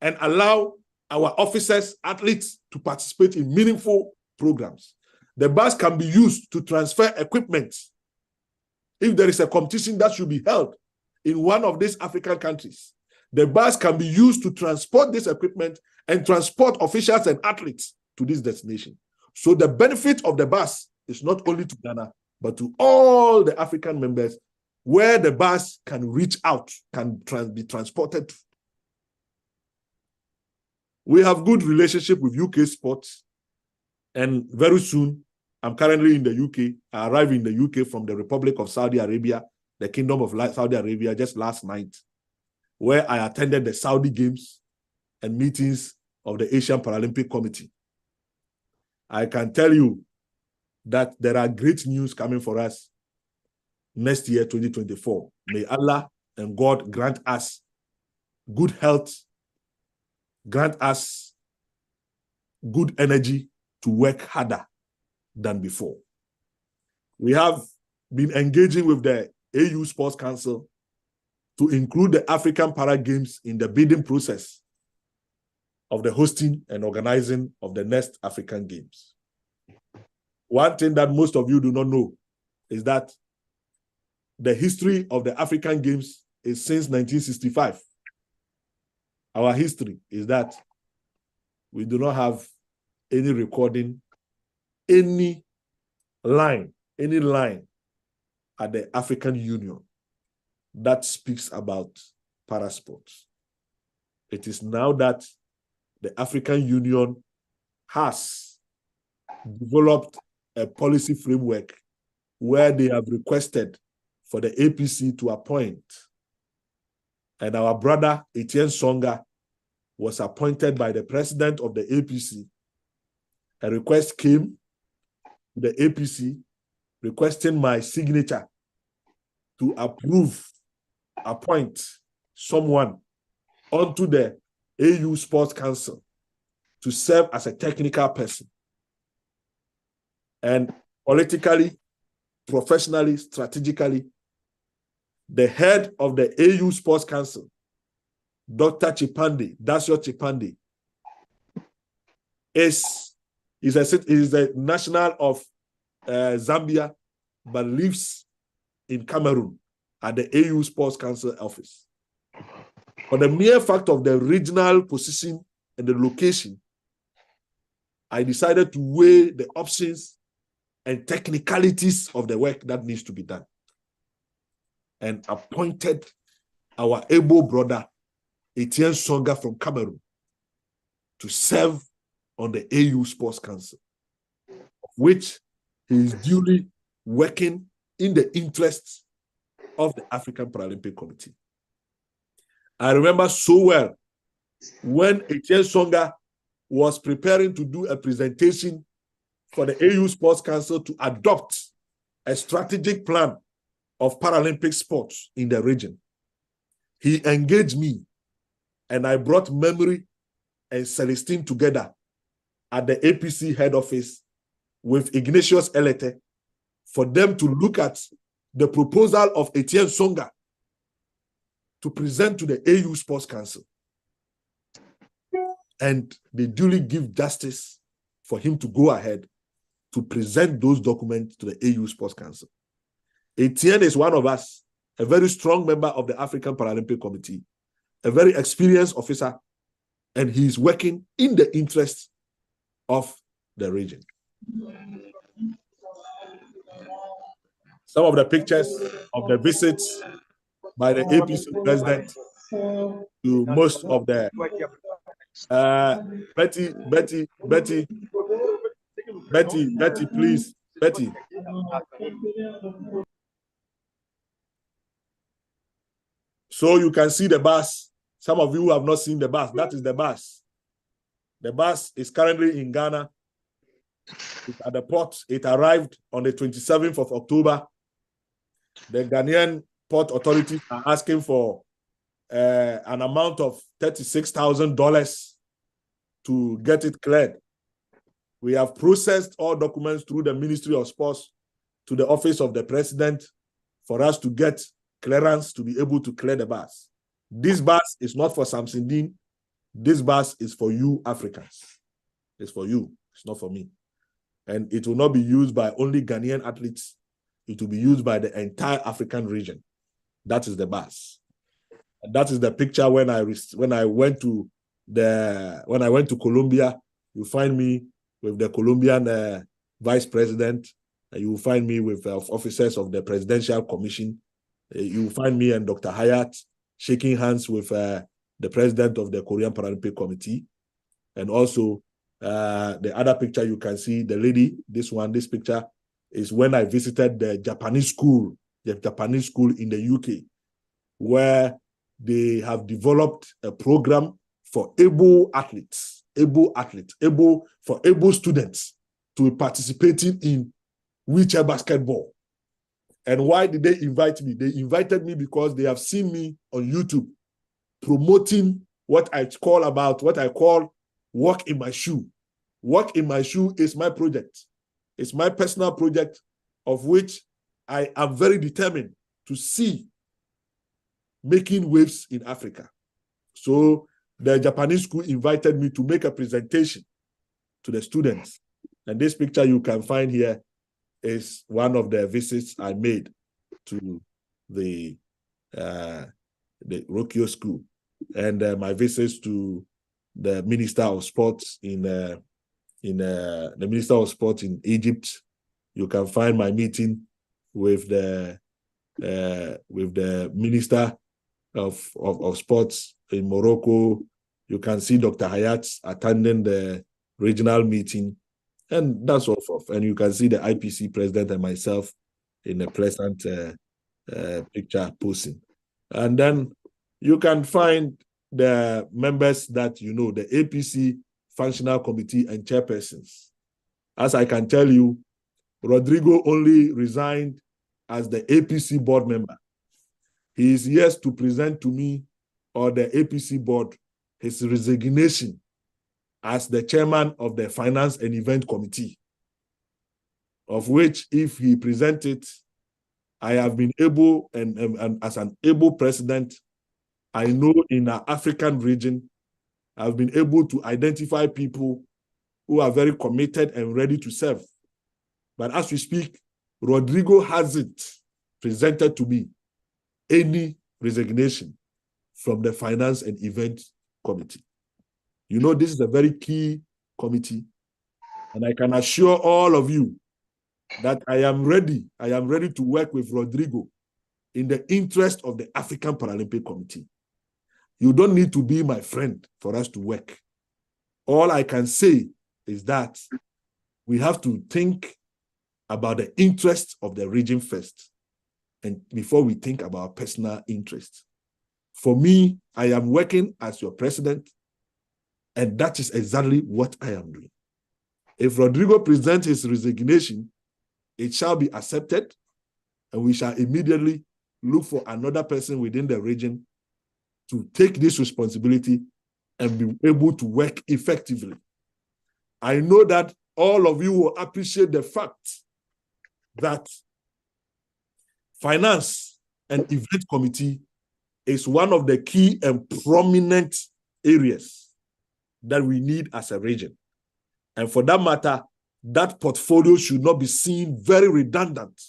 and allow our officers, athletes to participate in meaningful programs. The bus can be used to transfer equipment. If there is a competition that should be held in one of these African countries, the bus can be used to transport this equipment and transport officials and athletes to this destination. So the benefit of the bus is not only to Ghana, but to all the African members where the bus can reach out, can be transported to. We have good relationship with UK Sports, and very soon, I'm currently in the UK. I arrived in the UK from the Republic of Saudi Arabia, the Kingdom of Saudi Arabia, just last night, where I attended the Saudi Games and meetings of the Asian Paralympic Committee. I can tell you that there are great news coming for us next year, 2024. May Allah and God grant us good health, grant us good energy to work harder than before. We have been engaging with the AU Sports Council to include the African Para Games in the bidding process of the hosting and organizing of the next African Games. One thing that most of you do not know is that the history of the African Games is since 1965. Our history is that we do not have any recording, any line at the African Union that speaks about parasports. It is now that the African Union has developed a policy framework where they have requested for the APC to appoint. And our brother, Etienne Songa, was appointed by the president of the APC. A request came to the APC requesting my signature to appoint someone onto the AU Sports Council to serve as a technical person. And politically, professionally, strategically, the head of the AU Sports Council, Dr. Chipande, Dasio Chipande, is a national of Zambia, but lives in Cameroon at the AU Sports Council office. For the mere fact of the regional position and the location, I decided to weigh the options and technicalities of the work that needs to be done, and appointed our able brother, Etienne Songa from Cameroon, to serve on the AU Sports Council, of which he is duly working in the interests of the African Paralympic Committee. I remember so well when Etienne Songa was preparing to do a presentation for the AU Sports Council to adopt a strategic plan of Paralympic sports in the region. He engaged me and I brought Memory and Celestine together at the APC head office with Ignatius Elete for them to look at the proposal of Etienne Songa to present to the AU Sports Council. And they duly give justice for him to go ahead to present those documents to the AU Sports Council. Etienne is one of us, a very strong member of the African Paralympic Committee, a very experienced officer, and he is working in the interest of the region. Some of the pictures of the visits by the APC president to most of the Betty, please, Betty. So you can see the bus. Some of you have not seen the bus. That is the bus. The bus is currently in Ghana. It's at the port. It arrived on the 27th of October. The Ghanaian port authorities are asking for an amount of $36,000 to get it cleared. We have processed all documents through the Ministry of Sports to the Office of the President for us to get clearance to be able to clear the bus. This bus is not for Samson Deen. This bus is for you Africans. It's for you. It's not for me. And it will not be used by only Ghanaian athletes. It will be used by the entire African region. That is the bus. And that is the picture when I went to Colombia. You find me with the Colombian vice president. You will find me with officers of the Presidential Commission. You will find me and Dr. Hayat shaking hands with the president of the Korean Paralympic Committee. And also the other picture you can see, the lady, this picture is when I visited the Japanese school in the UK, where they have developed a program for able students to be participating in wheelchair basketball. And why did they invite me? They invited me because they have seen me on YouTube promoting what I call Walk in My Shoe. Walk in My Shoe is my project. It's my personal project of which I am very determined to see making waves in Africa. So the Japanese school invited me to make a presentation to the students. And this picture you can find here is one of the visits I made to the Rokyo school, and my visits to the Minister of Sports in Egypt. You can find my meeting with the Minister of Sports in Morocco. You can see Dr. Hayat attending the regional meeting, and that's so forth. And you can see the IPC president and myself in a pleasant picture posing. And then you can find the members that you know, the APC functional committee and chairpersons. As I can tell you, Rodrigo only resigned as the APC board member. He is here to present to me or the APC board his resignation as the chairman of the Finance and Event Committee, of which, if he presented, I have been able, and as an able president, I know in our African region, I've been able to identify people who are very committed and ready to serve. But as we speak, Rodrigo hasn't presented to me any resignation from the Finance and Event Committee. You know, this is a very key committee, and I can assure all of you that I am ready to work with Rodrigo in the interest of the African Paralympic Committee. You don't need to be my friend for us to work. All I can say is that we have to think about the interests of the region first, and before we think about personal interests. For me, I am working as your president, and that is exactly what I am doing. If Rodrigo presents his resignation, it shall be accepted, and we shall immediately look for another person within the region to take this responsibility and be able to work effectively. I know that all of you will appreciate the fact that finance and event committee is one of the key and prominent areas that we need as a region. And for that matter, that portfolio should not be seen very redundant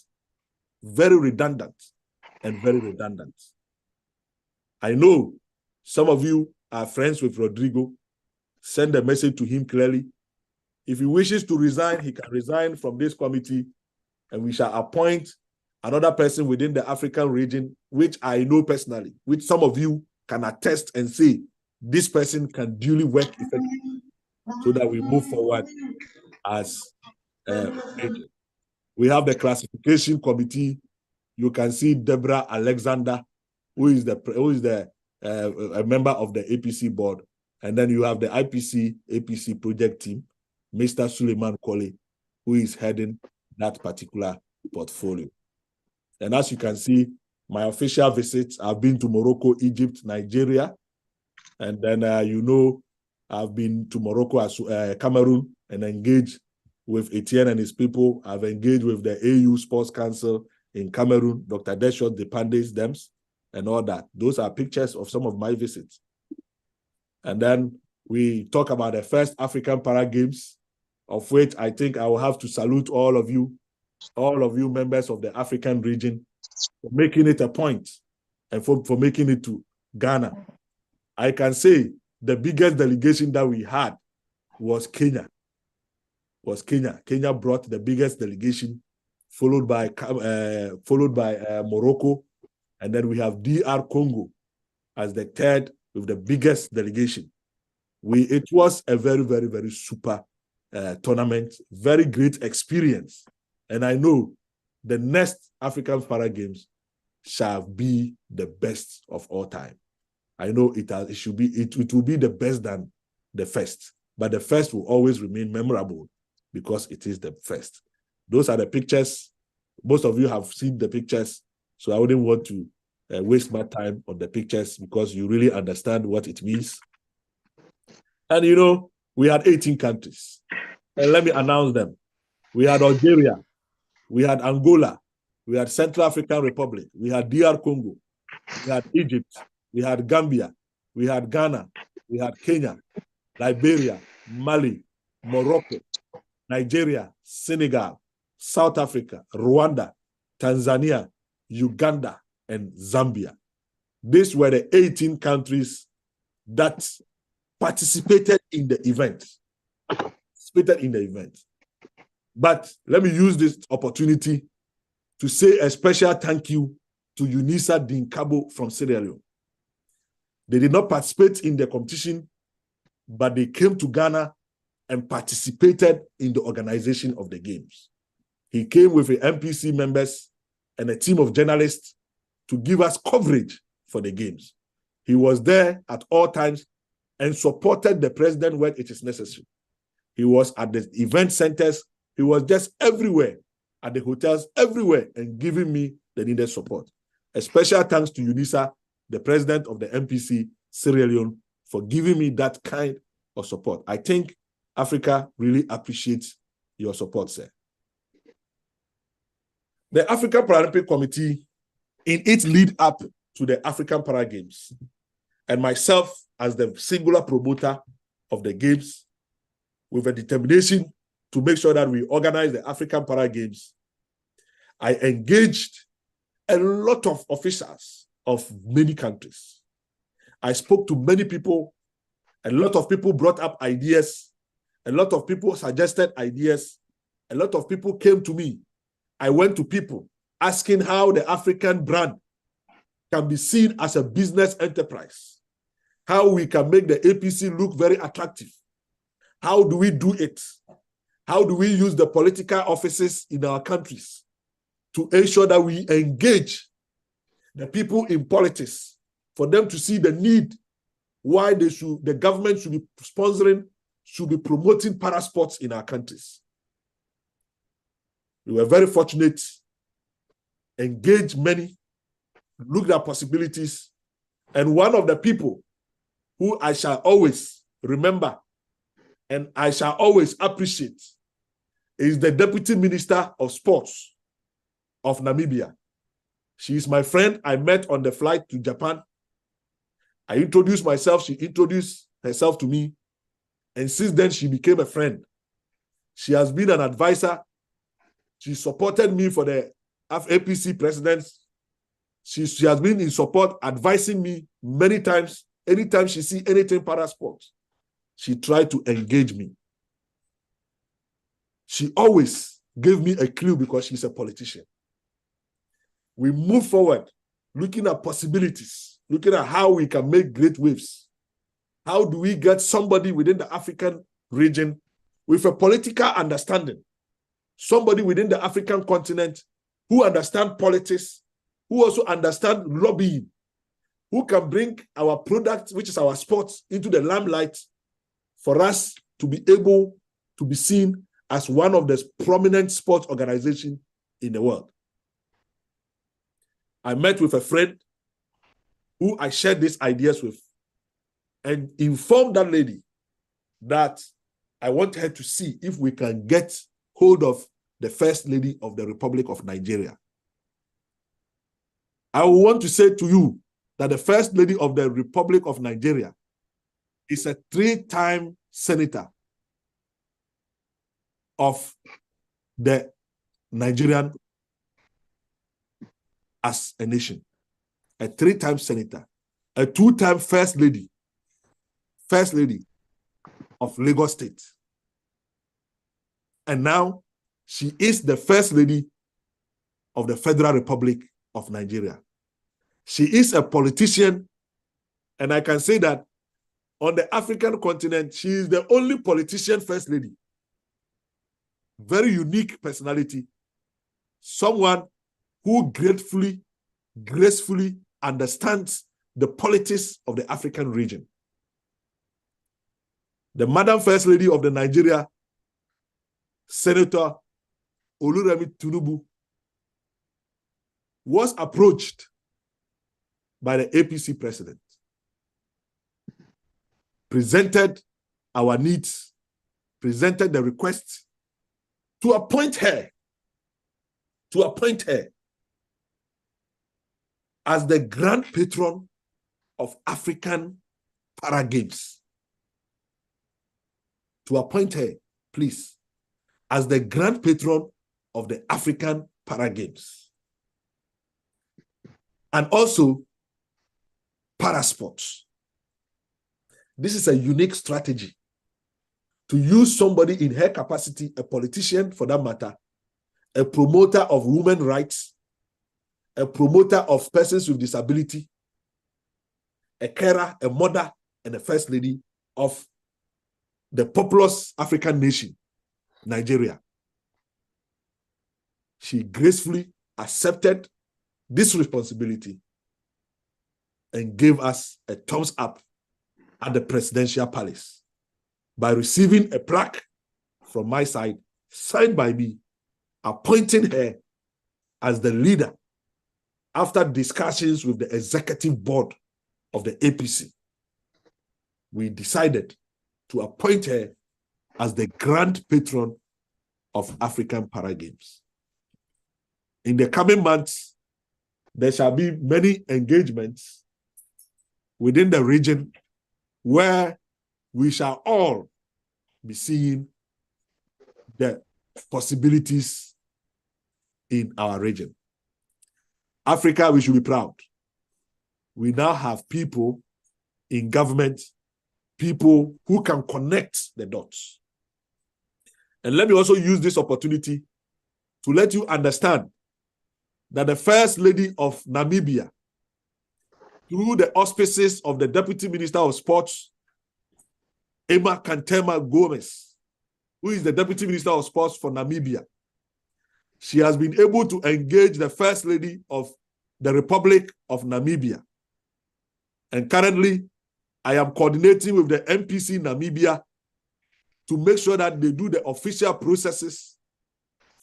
and very redundant. I know some of you are friends with Rodrigo. Send a message to him clearly. If he wishes to resign, he can resign from this committee, and we shall appoint another person within the African region, which I know personally, which some of you can attest and say, this person can duly work effectively so that we move forward as a region. We have the classification committee. You can see Deborah Alexander, who is a member of the APC board. And then you have the APC project team, Mr. Suleiman Kole, who is heading that particular portfolio. And as you can see, my official visits, I've been to Morocco, Egypt, Nigeria. And then, I've been to Morocco, Cameroon, and engaged with Etienne and his people. I've engaged with the AU Sports Council in Cameroon, Dr. Deshot, the Pandes, Dems, and all that. Those are pictures of some of my visits. And then we talk about the first African Para Games, of which I think I will have to salute all of you members of the African region, for making it a point and for making it to Ghana. I can say the biggest delegation that we had was Kenya. Kenya brought the biggest delegation, followed by Morocco, and then we have DR Congo as the third with the biggest delegation. It was a very, very, very super tournament, very great experience. And I know the next African Para Games shall be the best of all time. I know it will be the best than the first, but the first will always remain memorable because it is the first. Those are the pictures. Most of you have seen the pictures, so I wouldn't want to waste my time on the pictures because you really understand what it means. And we had 18 countries. And let me announce them. We had Algeria, we had Angola, we had Central African Republic, we had DR Congo, we had Egypt, we had Gambia, we had Ghana, we had Kenya, Liberia, Mali, Morocco, Nigeria, Senegal, South Africa, Rwanda, Tanzania, Uganda, and Zambia. These were the 18 countries that participated in the event. But let me use this opportunity to say a special thank you to UNISA Deen from Sierra Leone. They did not participate in the competition, but they came to Ghana and participated in the organization of the games. He came with the MPC members and a team of journalists to give us coverage for the games. He was there at all times and supported the president when it is necessary. He was at the event centers. He was just everywhere, at the hotels, everywhere, and giving me the needed support. A special thanks to UNISA, the president of the MPC, Sierra Leone, for giving me that kind of support. I think Africa really appreciates your support, sir. The African Paralympic Committee, in its lead up to the African Para Games, and myself as the singular promoter of the Games, with a determination to make sure that we organize the African Para Games, I engaged a lot of officials of many countries. I spoke to many people. A lot of people brought up ideas. A lot of people suggested ideas. A lot of people came to me. I went to people asking how the African brand can be seen as a business enterprise, how we can make the APC look very attractive. How do we do it? How do we use the political offices in our countries to ensure that we engage the people in politics for them to see the need, why the government should be sponsoring, should be promoting para sports in our countries. We were very fortunate, engaged many, looked at possibilities, And one of the people who I shall always remember and I shall always appreciate is the Deputy Minister of Sports of Namibia. She is my friend. I met on the flight to Japan. I introduced myself. She introduced herself to me. And since then, she became a friend. She has been an advisor. She supported me for the APC president. She has been in support, advising me many times. Anytime she sees anything para sports, she tried to engage me. She always gave me a clue because she's a politician. We move forward, looking at possibilities, looking at how we can make great waves. How do we get somebody within the African region with a political understanding, somebody within the African continent who understands politics, who also understands lobbying, who can bring our product, which is our sports, into the limelight for us to be able to be seen as one of the prominent sports organizations in the world. I met with a friend who I shared these ideas with and informed that lady that I want her to see if we can get hold of the First Lady of the Republic of Nigeria. I want to say to you that the First Lady of the Republic of Nigeria is a 3-time senator of the Nigerian as a nation, a 3-time senator, a 2-time First Lady of Lagos State. And now she is the First Lady of the Federal Republic of Nigeria. She is a politician, and I can say that on the African continent, she is the only politician First Lady. Very unique personality. Someone who gracefully understands the politics of the African region. The Madam First Lady of the Nigeria, Senator Oluremi Tinubu, was approached by the APC president, presented our needs, presented the request to appoint her as the grand patron of African Para Games. To appoint her, please, as the grand patron of the African Para Games. And also para sports. This is a unique strategy to use somebody in her capacity, a politician for that matter, a promoter of women's rights, a promoter of persons with disability, a carer, a mother, and a First Lady of the populous African nation, Nigeria. She gracefully accepted this responsibility and gave us a thumbs up at the presidential palace by receiving a plaque from my side, signed by me, appointing her as the leader after discussions with the executive board of the APC. We decided to appoint her as the grand patron of African Para Games. In the coming months, there shall be many engagements within the region where we shall all be seeing the possibilities in our region. Africa, we should be proud. We now have people in government, people who can connect the dots. And let me also use this opportunity to let you understand that the First Lady of Namibia, through the auspices of the Deputy Minister of Sports, Emma Kantema Gomez, who is the Deputy Minister of Sports for Namibia, she has been able to engage the First Lady of the Republic of Namibia. And currently, I am coordinating with the MPC Namibia to make sure that they do the official processes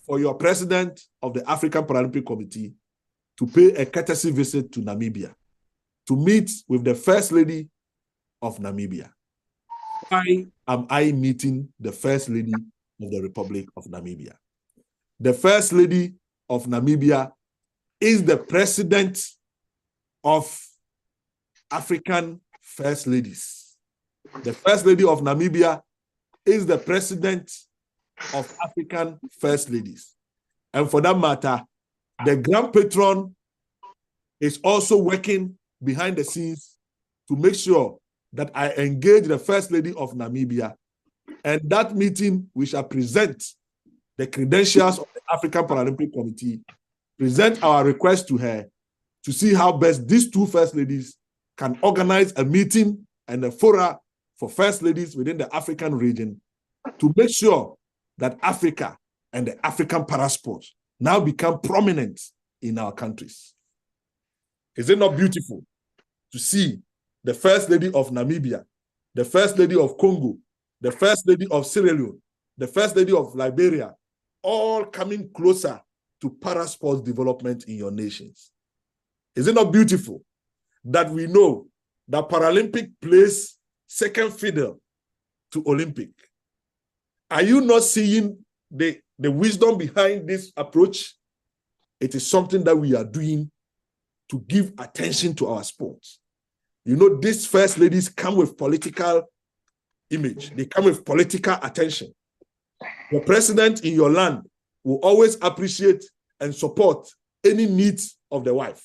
for your president of the African Paralympic Committee to pay a courtesy visit to Namibia, to meet with the First Lady of Namibia. Why am I meeting the First Lady of the Republic of Namibia? The First Lady of Namibia is the president of African First Ladies. The First Lady of Namibia is the president of African First Ladies. And for that matter, the Grand Patron is also working behind the scenes to make sure that I engage the First Lady of Namibia. And that meeting, we shall present the credentials of the African Paralympic Committee, present our request to her to see how best these two First Ladies can organize a meeting and a fora for First Ladies within the African region to make sure that Africa and the African parasport now become prominent in our countries. Is it not beautiful to see the First Lady of Namibia, the First Lady of Congo, the First Lady of Sierra Leone, the First Lady of Liberia, all coming closer to parasport development in your nations? Is it not beautiful that we know that Paralympic plays second fiddle to Olympic? Are you not seeing the wisdom behind this approach? It is something that we are doing to give attention to our sports. You know, these First Ladies come with political image. They come with political attention. The president in your land will always appreciate and support any needs of the wife.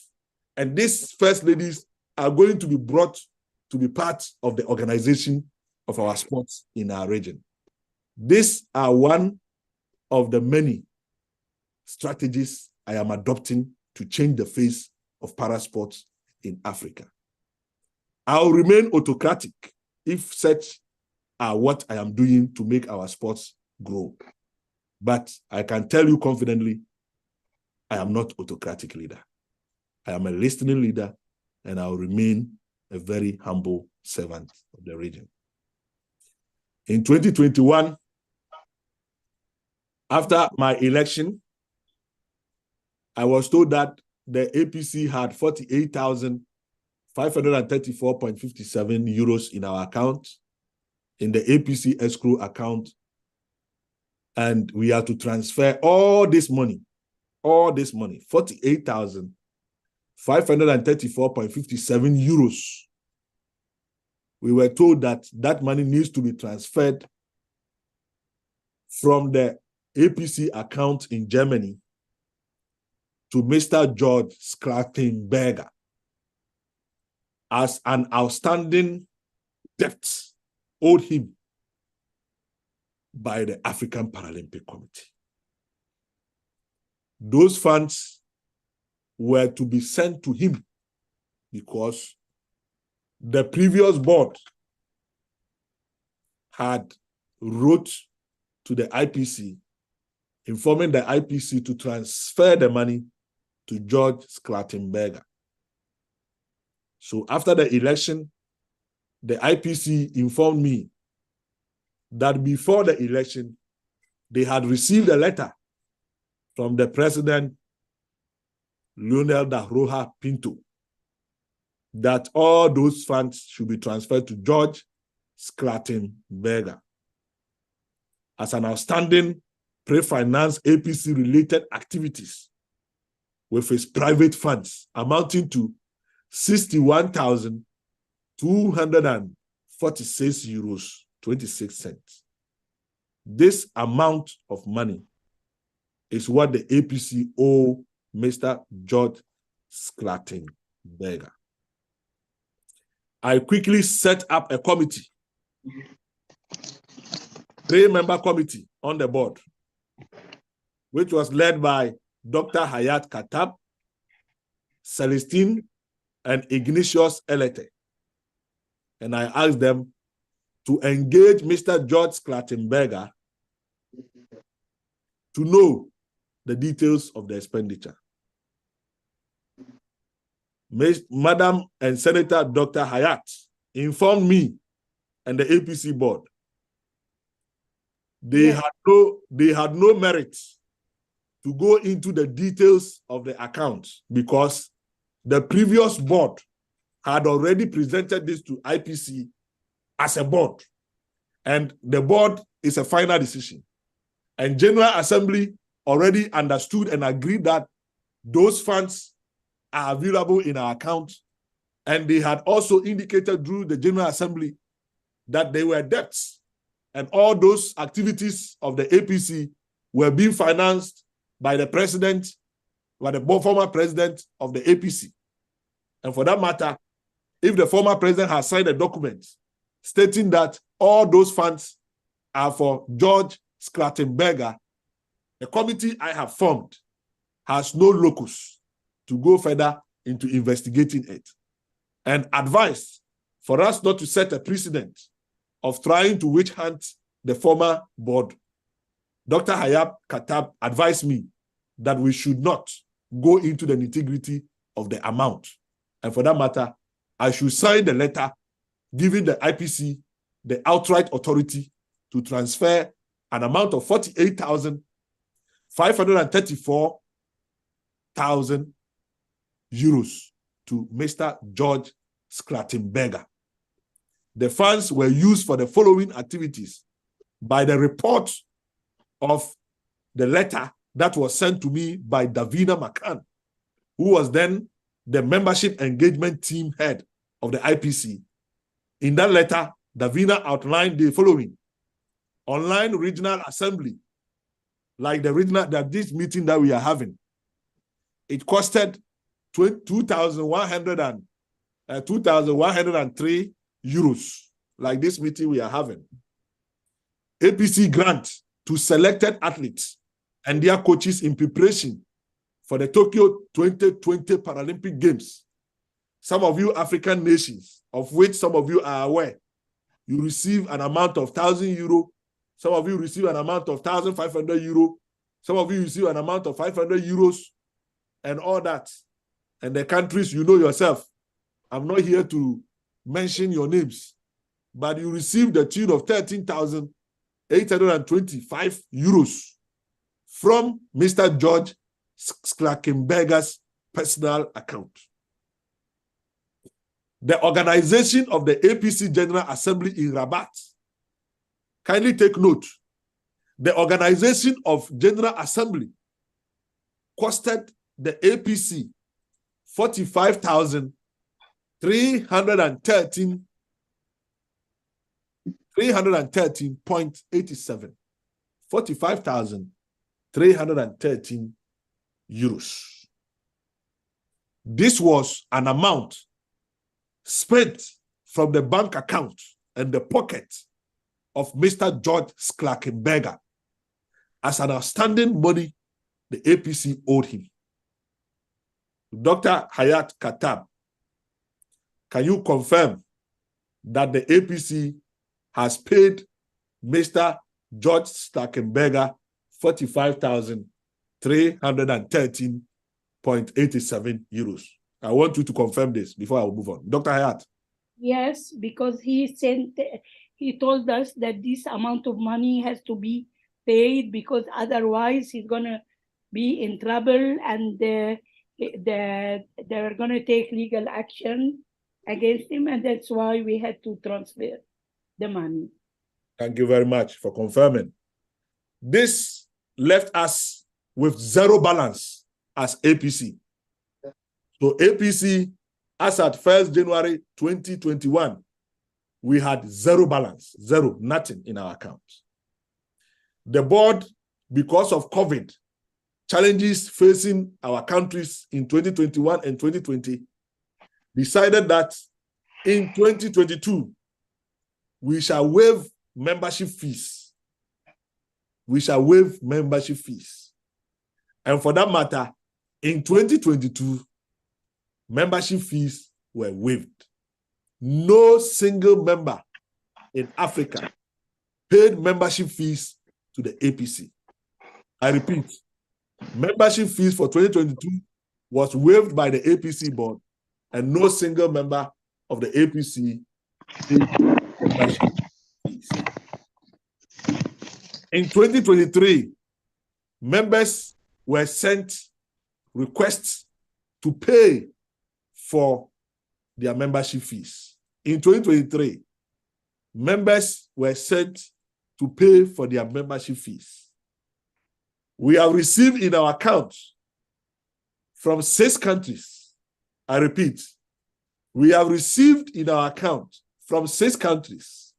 And these First Ladies are going to be brought to be part of the organization of our sports in our region. These are one of the many strategies I am adopting to change the face of parasports in Africa. I'll remain autocratic if such are what I am doing to make our sports grow. But I can tell you confidently, I am not autocratic leader. I am a listening leader, and I'll remain a very humble servant of the region. In 2021, after my election, I was told that the APC had 48,534.57 euros in our account, in the APC escrow account, and we are to transfer all this money, 48,534.57 euros. We were told that that money needs to be transferred from the APC account in Germany to Mr. George Schlattenberger as an outstanding debt owed him by the African Paralympic Committee. Those funds were to be sent to him because the previous board had wrote to the IPC informing the IPC to transfer the money to George Schlattenberger. So after the election, the IPC informed me that before the election, they had received a letter from the president, Leonel da Roja Pinto, that all those funds should be transferred to George Schlattenberger as an outstanding pre-finance APC-related activities with his private funds amounting to 61,246 euros 26 cents. This amount of money is what the APC owe Mr. George Schlattenberger. I quickly set up a committee, 3-member committee on the board, which was led by Dr. Hayat Katab, Celestine, and Ignatius Elete. And I asked them to engage Mr. George Schlattenberger to know the details of the expenditure. Madam and Senator Dr. Hayat informed me and the APC board they had no merit to go into the details of the account because the previous board had already presented this to IPC as a board. And the board is a final decision. And General Assembly already understood and agreed that those funds are available in our account. And they had also indicated through the General Assembly that they were debts. And all those activities of the APC were being financed by the president, by the former president of the APC. And for that matter, if the former president has signed a document stating that all those funds are for George Scrattenberger, the committee I have formed has no locus to go further into investigating it, and advised for us not to set a precedent of trying to witch hunt the former board. Dr. Hayat Katab advised me that we should not go into the nitty-gritty of the amount. And for that matter, I should sign the letter giving the IPC the outright authority to transfer an amount of 48,534,000 euros to Mr. George Scrattenberger. The funds were used for the following activities by the report of the letter that was sent to me by Davina McCann, who was then the membership engagement team head of the IPC. In that letter, Davina outlined the following: online regional assembly, like this meeting that we are having. It costed 2,103 euros, like this meeting we are having. APC grant to selected athletes and their coaches in preparation for the Tokyo 2020 Paralympic Games. Some of you African nations, of which some of you are aware, you receive an amount of 1,000 euro. Some of you receive an amount of 1,500 euro. Some of you receive an amount of 500 euros and all that. And the countries, you know yourself. I'm not here to mention your names, but you receive the tune of 13,825 euros from Mr. George Scrattenberger's personal account. The organization of the APC General Assembly in Rabat, kindly take note, the organization of General Assembly costed the APC 313.87. 45,313 euros. This was an amount spent from the bank account and the pocket of Mr. George Scrattenberger as an outstanding money the APC owed him. Dr. Hayat Katab, can you confirm that the APC has paid Mr. George Scrattenberger 45,313.87 euros? I want you to confirm this before I will move on. Dr. Hayat. Yes, because he told us that this amount of money has to be paid because otherwise he's going to be in trouble and they're going to take legal action against him, and that's why we had to transfer the money. Thank you very much for confirming. This left us with zero balance as APC. So APC, as at 1st January 2021, we had zero balance, zero, nothing in our accounts. The board, because of COVID, challenges facing our countries in 2021 and 2020, decided that in 2022, we shall waive membership fees. We shall waive membership fees. And for that matter, in 2022, membership fees were waived. No single member in Africa paid membership fees to the APC. I repeat, membership fees for 2022 was waived by the APC board, and no single member of the APC paid membership fees. In 2023, members were sent requests to pay for their membership fees. In 2023, members were sent to pay for their membership fees. We have received in our account from 6 countries. I repeat, we have received in our account from 6 countries.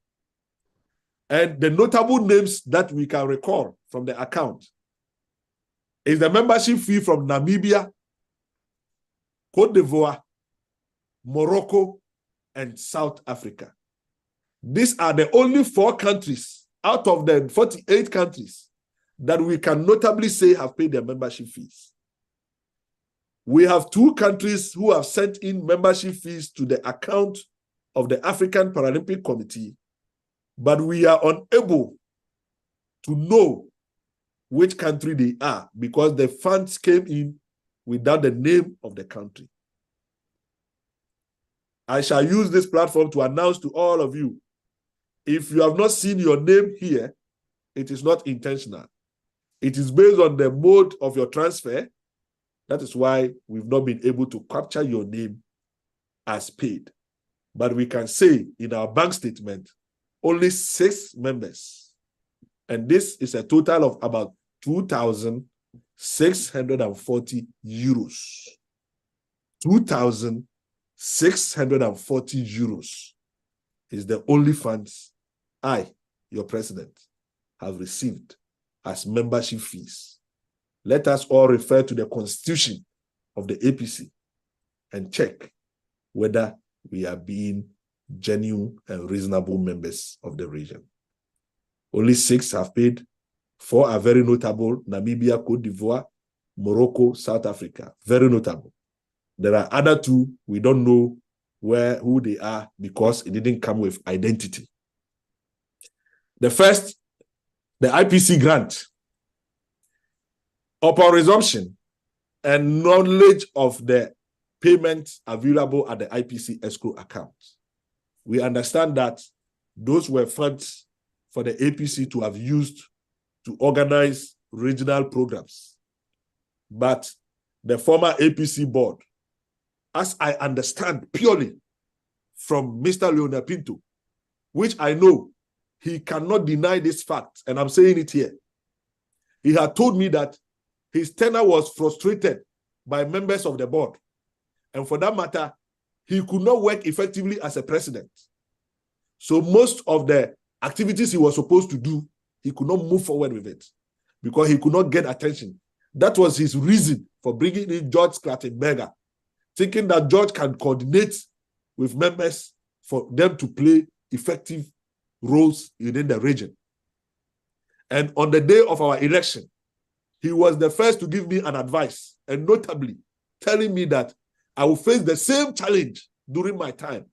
And the notable names that we can recall from the account is the membership fee from Namibia, Cote d'Ivoire, Morocco, and South Africa. These are the only 4 countries out of the 48 countries that we can notably say have paid their membership fees. We have 2 countries who have sent in membership fees to the account of the African Paralympic Committee, but we are unable to know which country they are because the funds came in without the name of the country. I shall use this platform to announce to all of you, if you have not seen your name here, it is not intentional. It is based on the mode of your transfer. That is why we've not been able to capture your name as paid. But we can say in our bank statement, only 6 members. And this is a total of about 2,640 euros. 2,640 euros is the only funds I, your president, have received as membership fees. Let us all refer to the constitution of the APC and check whether we are being genuine and reasonable members of the region. Only 6 have paid. 4 are very notable: Namibia, Cote d'Ivoire, Morocco, South Africa. Very notable. There are other 2, we don't know who they are because it didn't come with identity. The first, the IPC grant. Upon resumption and knowledge of the payments available at the IPC escrow account, we understand that those were funds for the APC to have used to organize regional programs. But the former APC board, as I understand purely from Mr. Leonel Pinto, which I know he cannot deny this fact, and I'm saying it here, he had told me that his tenure was frustrated by members of the board. And for that matter, he could not work effectively as a president. So most of the activities he was supposed to do, he could not move forward with it because he could not get attention. That was his reason for bringing in George Clattenberger, thinking that George can coordinate with members for them to play effective roles within the region. And on the day of our election, he was the first to give me an advice, and notably telling me that I will face the same challenge during my time.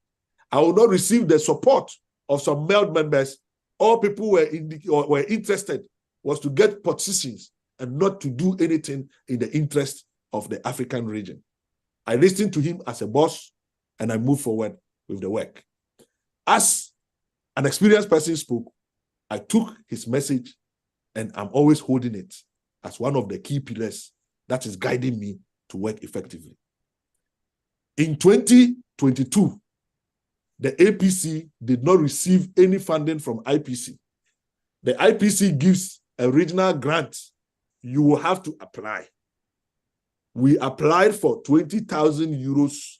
I will not receive the support of some male members. All people were interested was to get positions and not to do anything in the interest of the African region. I listened to him as a boss, and I moved forward with the work. As an experienced person spoke, I took his message, and I'm always holding it as one of the key pillars that is guiding me to work effectively. In 2022, the APC did not receive any funding from IPC. The IPC gives a regional grant. You will have to apply. We applied for 20,000 euros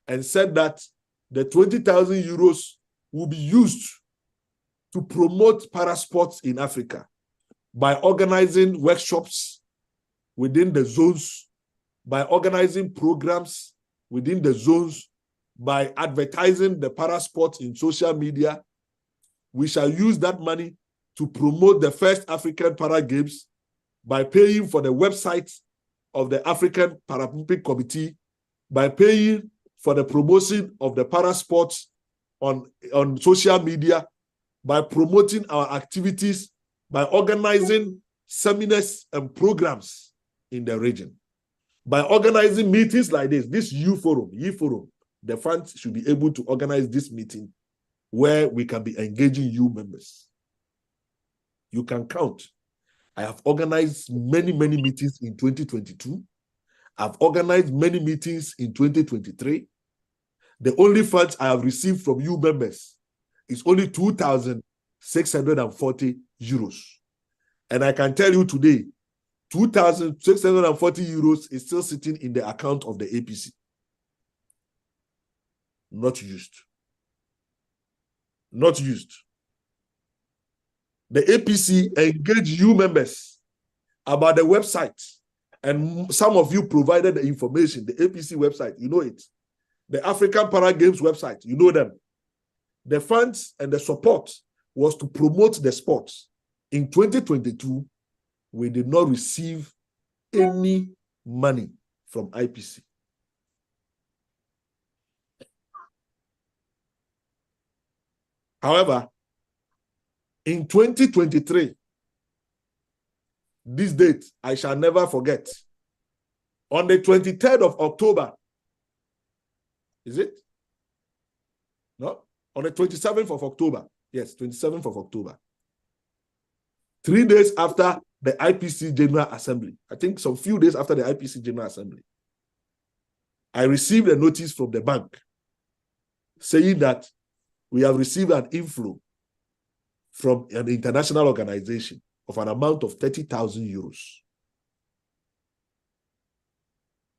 and said that the 20,000 euros will be used to promote parasports in Africa by organizing workshops within the zones, by organizing programs within the zones, by advertising the parasports in social media. We shall use that money to promote the first African Para Games by paying for the website of the African Paralympic Committee, by paying for the promotion of the parasports on social media, by promoting our activities, by organizing seminars and programs in the region, by organizing meetings like this youth forum, the funds should be able to organize this meeting where we can be engaging you members. You can count. I have organized many meetings in 2022. I've organized many meetings in 2023. The only funds I have received from you members is only 2,640 euros. And I can tell you today, 2,640 euros is still sitting in the account of the APC. Not used. Not used. The APC engaged you members about the website, and some of you provided the information, the APC website, you know it. The African Para Games website, you know them. The funds and the support was to promote the sports. In 2022, we did not receive any money from IPC. However, in 2023, this date I shall never forget. On the 23rd of October, is it? No? On the 27th of October. Yes, 27th of October. 3 days after the IPC General Assembly, I think some few days after the IPC General Assembly, I received a notice from the bank saying that we have received an inflow from an international organization of an amount of 30,000 euros.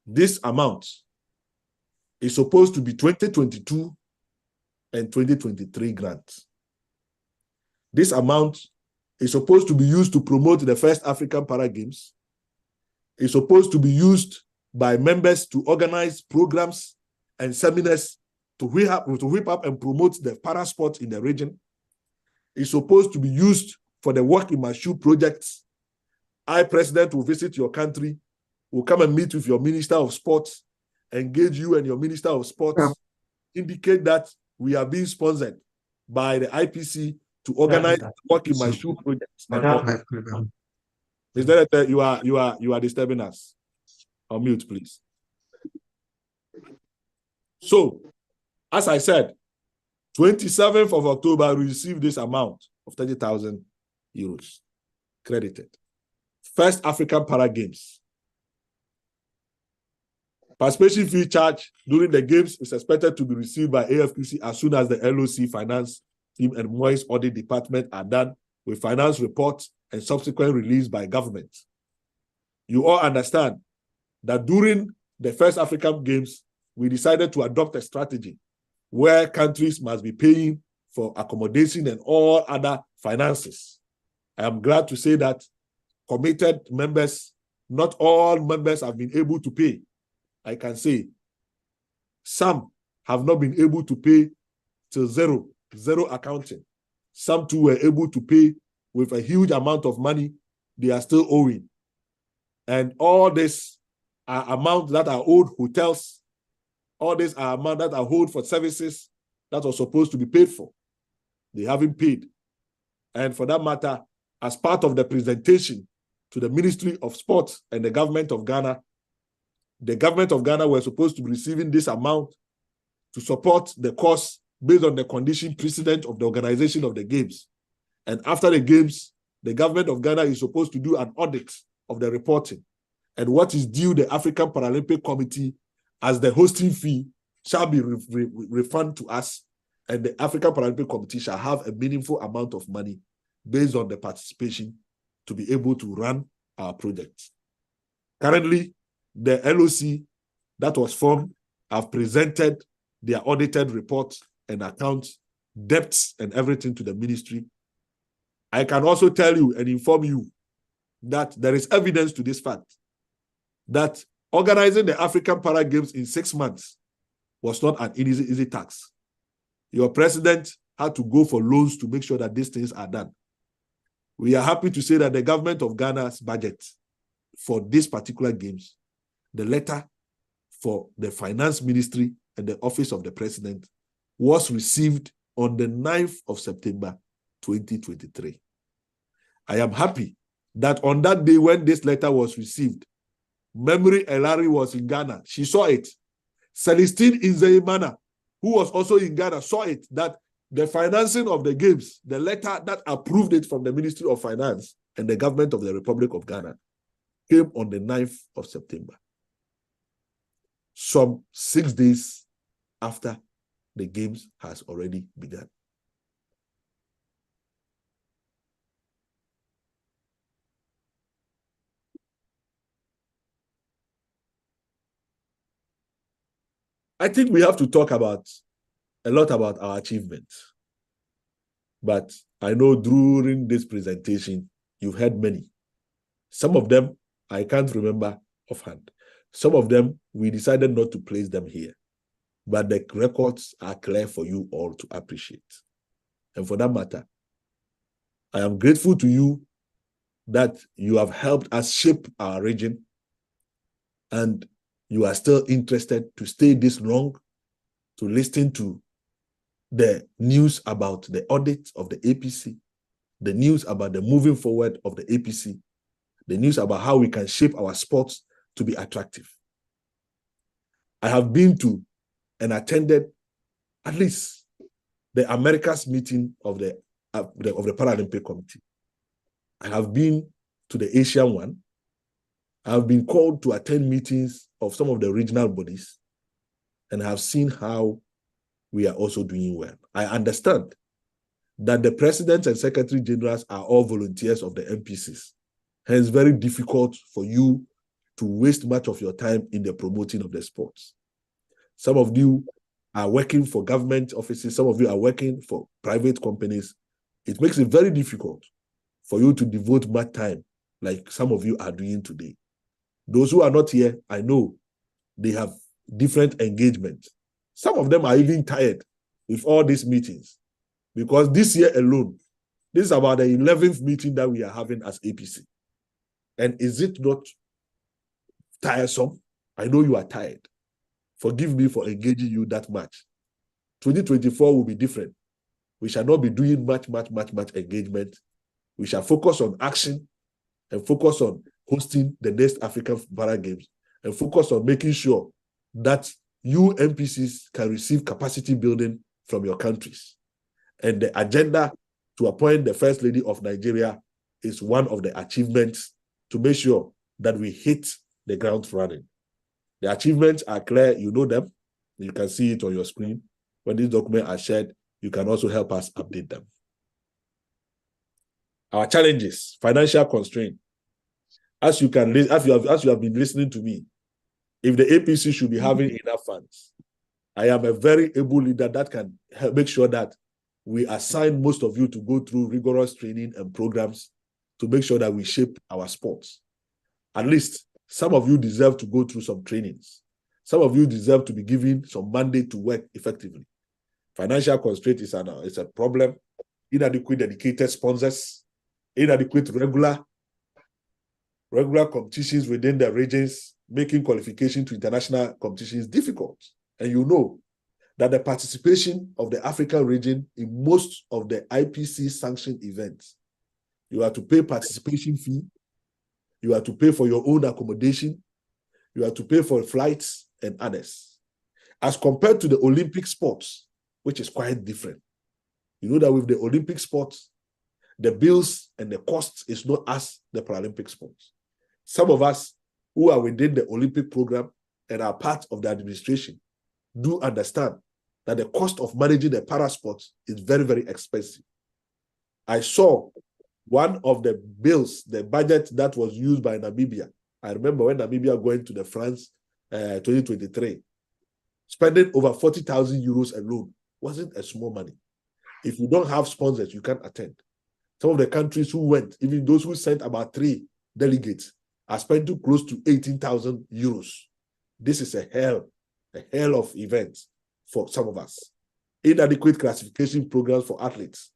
This amount is supposed to be 2022 and 2023 grants. This amount is supposed to be used to promote the first African Para Games. It's supposed to be used by members to organize programs and seminars to whip up and promote the para sport in the region. It's supposed to be used for the Walk in My Shoe projects. I, President, will visit your country, will come and meet with your Minister of Sports, engage you and your Minister of Sports, indicate that we are being sponsored by the IPC to organize the Walk in My Shoe projects. Mr. Director, you are disturbing us. On mute, please. So, as I said, 27th of October, we received this amount of 30,000 euros credited. First African Para Games. Participation fee charge during the games is expected to be received by AFQC as soon as the LOC finance team and Moise audit department are done with finance reports and subsequent release by government. You all understand that during the first African Games, we decided to adopt a strategy where countries must be paying for accommodation and all other finances. I am glad to say that committed members, not all members have been able to pay. I can say some have not been able to pay till zero accounting. Some too were able to pay with a huge amount of money they are still owing. And all this are amounts that are owed hotels. All these are amounts that are owed for services that were supposed to be paid for. They haven't paid. And for that matter, as part of the presentation to the Ministry of Sports and the government of Ghana were supposed to be receiving this amount to support the costs based on the condition precedent of the organization of the games. And after the games, the government of Ghana is supposed to do an audit of the reporting. And what is due the African Paralympic Committee as the hosting fee shall be refunded to us, and the African Paralympic Committee shall have a meaningful amount of money based on the participation to be able to run our projects. Currently, the LOC that was formed have presented their audited reports and accounts, debts and everything to the ministry. I can also tell you and inform you that there is evidence to this fact that organizing the African Para Games in 6 months was not an easy task. Your president had to go for loans to make sure that these things are done. We are happy to say that the government of Ghana's budget for this particular games, the letter for the finance ministry and the office of the president was received on the 9th of September, 2023. I am happy that on that day when this letter was received, Memory Elari was in Ghana. She saw it. Celestine Inzeimana, who was also in Ghana, saw it, that the financing of the games, the letter that approved it from the Ministry of Finance and the government of the Republic of Ghana came on the 9th of September. Some 6 days after the games has already begun. I think we have to talk a lot about our achievements. But I know during this presentation, you've heard many. Some of them, I can't remember offhand. Some of them, we decided not to place them here. But the records are clear for you all to appreciate. And for that matter, I am grateful to you that you have helped us shape our region, and you are still interested to stay this long to listen to the news about the audit of the APC, the news about the moving forward of the APC, the news about how we can shape our sports to be attractive. I have been to and attended at least the Americas meeting of the Paralympic Committee. I have been to the Asian one. I have been called to attend meetings of some of the regional bodies, and I have seen how we are also doing well. I understand that the presidents and secretary generals are all volunteers of the MPCs. Hence, very difficult for you to waste much of your time in the promoting of the sports. Some of you are working for government offices. Some of you are working for private companies. It makes it very difficult for you to devote much time like some of you are doing today. Those who are not here, I know they have different engagements. Some of them are even tired with all these meetings, because this year alone, this is about the 11th meeting that we are having as APC. And is it not tiresome? I know you are tired. Forgive me for engaging you that much. 2024 will be different. We shall not be doing much engagement. We shall focus on action and focus on hosting the next African Para Games and focus on making sure that you MPCs can receive capacity building from your countries. And the agenda to appoint the First Lady of Nigeria is one of the achievements to make sure that we hit the ground running. The achievements are clear, you know them. You can see it on your screen. When these documents are shared, you can also help us update them. Our challenges, financial constraint. As you have been listening to me, if the APC should be having enough funds, I am a very able leader that can help make sure that we assign most of you to go through rigorous training and programs to make sure that we shape our sports. At least some of you deserve to go through some trainings. Some of you deserve to be given some mandate to work effectively. Financial constraint is a problem. Inadequate dedicated sponsors, inadequate regular competitions within the regions, making qualification to international competitions difficult. And you know that the participation of the African region in most of the IPC sanctioned events, you have to pay participation fee, you have to pay for your own accommodation, you have to pay for flights and others. As compared to the Olympic sports, which is quite different. You know that with the Olympic sports, the bills and the costs is not as the Paralympic sports. Some of us who are within the Olympic program and are part of the administration do understand that the cost of managing the para sports is very, very expensive. I saw one of the bills, the budget that was used by Namibia. I remember when Namibia went to the France 2023, spending over 40,000 euros alone wasn't a small money. If you don't have sponsors, you can't attend. Some of the countries who went, even those who sent about 3 delegates, are spending close to 18,000 euros. This is a hell of events for some of us. Inadequate classification programs for athletes.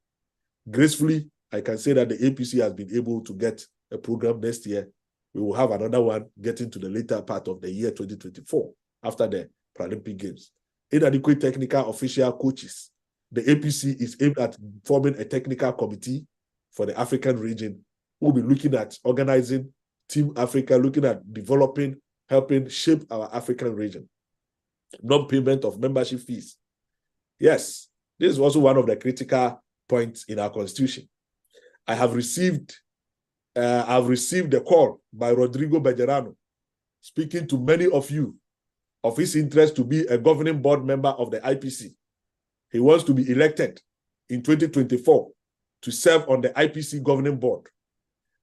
Gracefully, I can say that the APC has been able to get a program next year. We will have another one getting to the later part of the year 2024 after the Paralympic Games. Inadequate technical official coaches. The APC is aimed at forming a technical committee for the African region who will be looking at organizing Team Africa, looking at developing, helping shape our African region. Non-payment of membership fees. Yes, this is also one of the critical points in our constitution. I have received a call by Rodrigo Bejerano, speaking to many of you of his interest to be a governing board member of the IPC. he wants to be elected in 2024 to serve on the IPC governing board.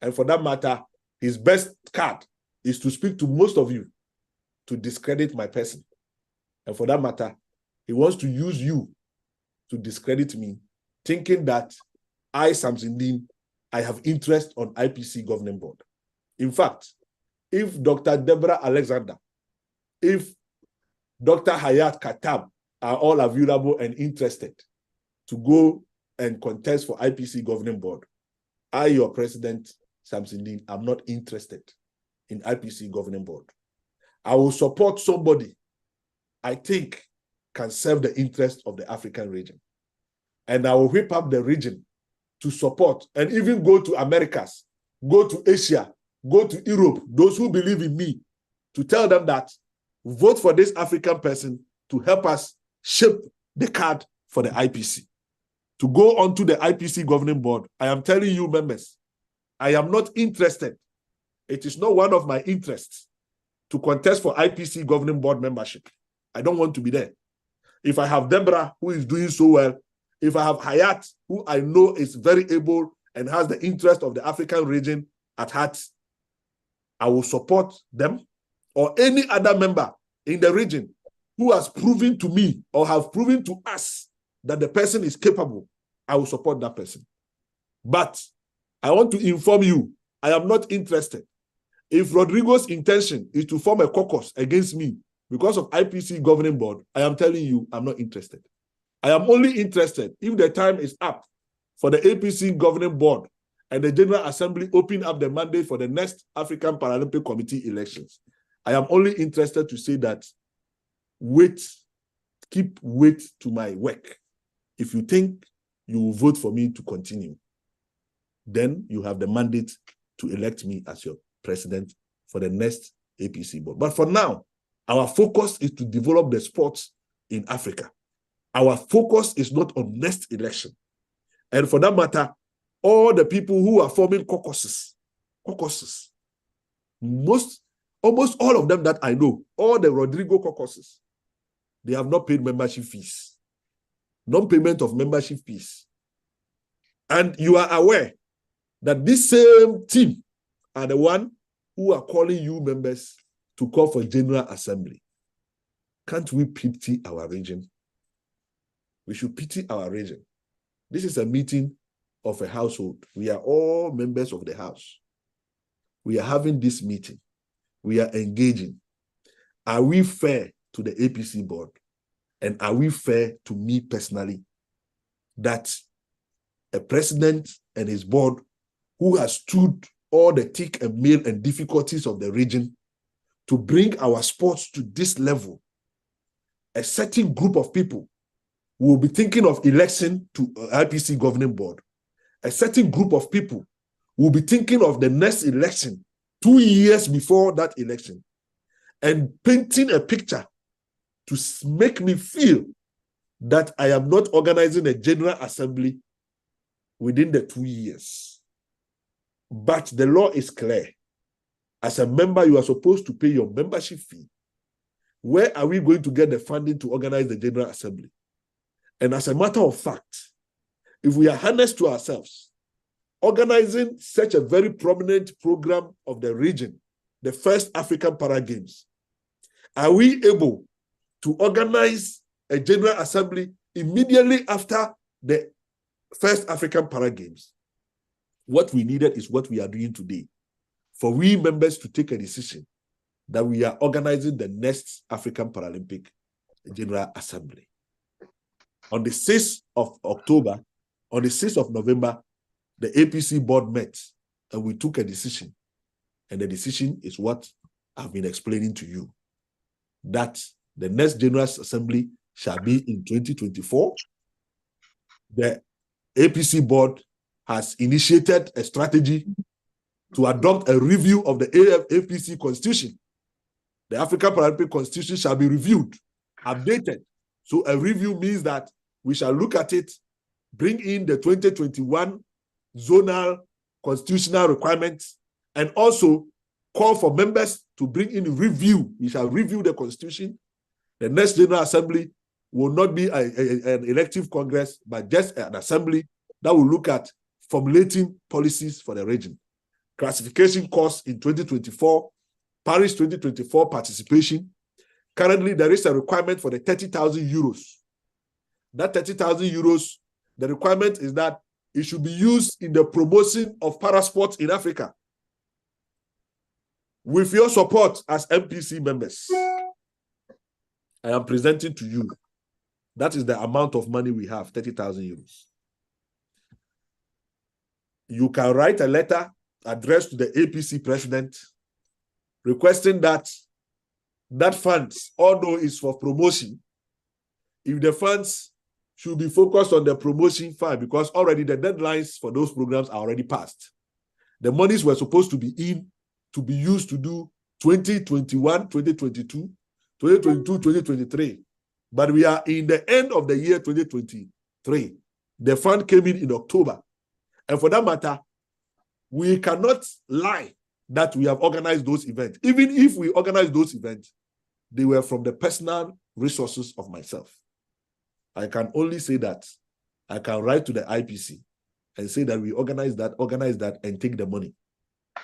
And for that matter, his best card is to speak to most of you to discredit my person. And for that matter, he wants to use you to discredit me, thinking that I, Samson Deen, I have interest on IPC governing board. In fact, if Dr. Deborah Alexander, if Dr. Hayat Katab are all available and interested to go and contest for IPC governing board, I, your president, Samson Deen, I'm not interested in IPC governing board. I will support somebody I think can serve the interest of the African region. And I will whip up the region to support and even go to Americas, go to Asia, go to Europe, those who believe in me, to tell them that vote for this African person to help us shape the card for the IPC. To go onto the IPC governing board, I am telling you, members, I am not interested. It is not one of my interests to contest for IPC governing board membership. I don't want to be there. If I have Deborah, who is doing so well, if I have Hayat, who I know is very able and has the interest of the African region at heart, I will support them, or any other member in the region who has proven to me or have proven to us that the person is capable. I will support that person. But I want to inform you, I am not interested. If Rodrigo's intention is to form a caucus against me because of IPC governing board, I am telling you, I'm not interested. I am only interested if the time is up for the APC governing board and the General Assembly open up the mandate for the next African Paralympic Committee elections. I am only interested to say that keep weight to my work. If you think you will vote for me to continue, then you have the mandate to elect me as your president for the next APC board. But for now, our focus is to develop the sports in Africa. Our focus is not on next election. And for that matter, all the people who are forming caucuses, almost all of them that I know, all the Rodrigo caucuses, they have not paid membership fees. Non-payment of membership fees. And you are aware that this same team are the one who are calling you members to call for General Assembly. Can't we pity our region? We should pity our region. This is a meeting of a household. We are all members of the house. We are having this meeting. We are engaging. Are we fair to the APC board? And are we fair to me personally that a president and his board who has stood all the thick and meal and difficulties of the region to bring our sports to this level, a certain group of people will be thinking of election to IPC governing board. A certain group of people will be thinking of the next election 2 years before that election and painting a picture to make me feel that I am not organizing a General Assembly within the 2 years. But the law is clear. As a member, you are supposed to pay your membership fee. Where are we going to get the funding to organize the General Assembly? And as a matter of fact, if we are honest to ourselves, organizing such a very prominent program of the region, the first African Para Games, are we able to organize a General Assembly immediately after the first African Para Games? What we needed is what we are doing today. For we members to take a decision that we are organizing the next African Paralympic General Assembly. On the 6th of October, on the 6th of November, the APC board met and we took a decision. And the decision is what I've been explaining to you, that the next General Assembly shall be in 2024. The APC board has initiated a strategy to adopt a review of the APC constitution. The African Paralympic Constitution shall be reviewed, updated. So a review means that we shall look at it, bring in the 2021 zonal constitutional requirements, and also call for members to bring in review. We shall review the constitution. The next General Assembly will not be an elective Congress, but just an assembly that will look at formulating policies for the region. Classification costs in 2024, Paris 2024 participation. Currently, there is a requirement for the 30,000 euros. That 30,000 euros, the requirement is that it should be used in the promotion of parasports in Africa. With your support as MPC members, I am presenting to you. That is the amount of money we have, 30,000 euros. You can write a letter addressed to the APC president requesting that funds, although it's for promotion, if the funds should be focused on the promotion fund, because already the deadlines for those programs are already passed. The monies were supposed to be used to do 2021, 2022, 2022, 2023. But we are in the end of the year 2023. The fund came in October. And for that matter, we cannot lie that we have organized those events. Even if we organized those events, they were from the personal resources of myself. I can only say that. I can write to the IPC and say that we organize that, and take the money.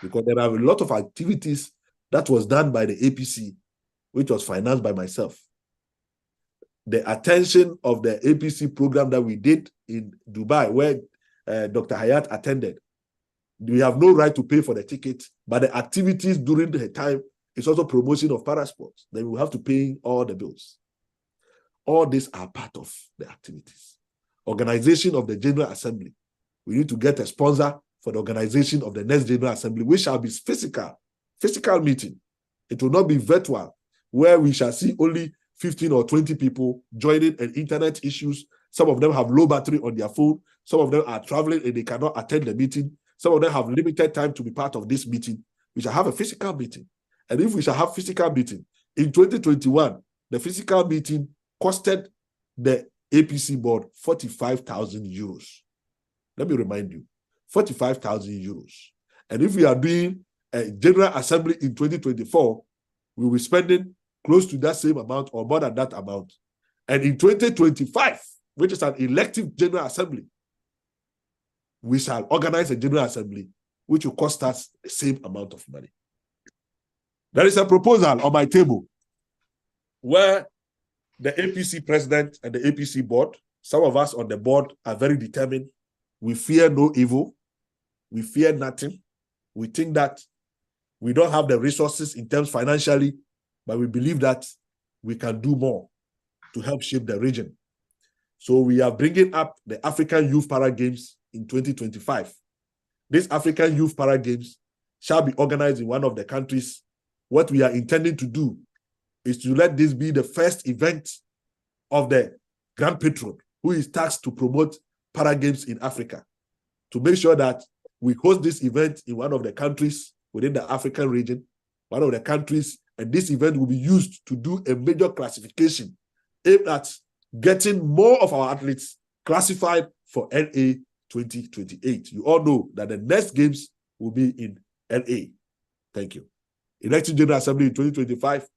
Because there are a lot of activities that was done by the APC, which was financed by myself. The attention of the APC program that we did in Dubai, where Dr. Hayat attended, we have no right to pay for the ticket, but the activities during the time is also promotion of parasports. Then we will have to pay all the bills. All these are part of the activities. Organization of the General Assembly. We need to get a sponsor for the organization of the next General Assembly, which shall be physical meeting. It will not be virtual, where we shall see only 15 or 20 people joining, and internet issues. Some of them have low battery on their phone. Some of them are traveling and they cannot attend the meeting. Some of them have limited time to be part of this meeting. We shall have a physical meeting. And if we shall have physical meeting, in 2021, the physical meeting costed the APC board 45,000 euros. Let me remind you, 45,000 euros. And if we are doing a General Assembly in 2024, we will be spending close to that same amount or more than that amount. And in 2025, which is an elective General Assembly, we shall organize a General Assembly which will cost us the same amount of money. There is a proposal on my table where the APC president and the APC board, some of us on the board are very determined. We fear no evil. We fear nothing. We think that we don't have the resources in terms financially, but we believe that we can do more to help shape the region. So we are bringing up the African Youth Para Games in 2025. These African Youth Para Games shall be organized in one of the countries. What we are intending to do is to let this be the first event of the Grand Patron, who is tasked to promote Para Games in Africa, to make sure that we host this event in one of the countries within the African region, one of the countries, and this event will be used to do a major classification aimed at getting more of our athletes classified for LA 2028. You all know that the next games will be in LA. Thank you. Elected General Assembly in 2025,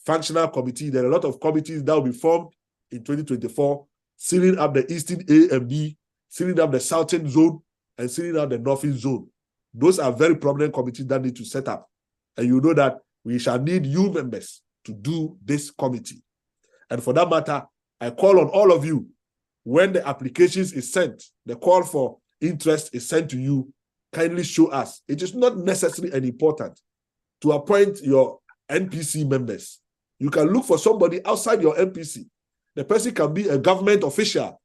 functional committee. There are a lot of committees that will be formed in 2024, sealing up the Eastern A and B, sealing up the Southern Zone, and sealing up the Northern Zone. Those are very prominent committees that need to set up. And you know that we shall need you members to do this committee. And for that matter, I call on all of you, when the applications is sent, the call for interest is sent to you, kindly show us. It is not necessary and important to appoint your NPC members. You can look for somebody outside your NPC. The person can be a government official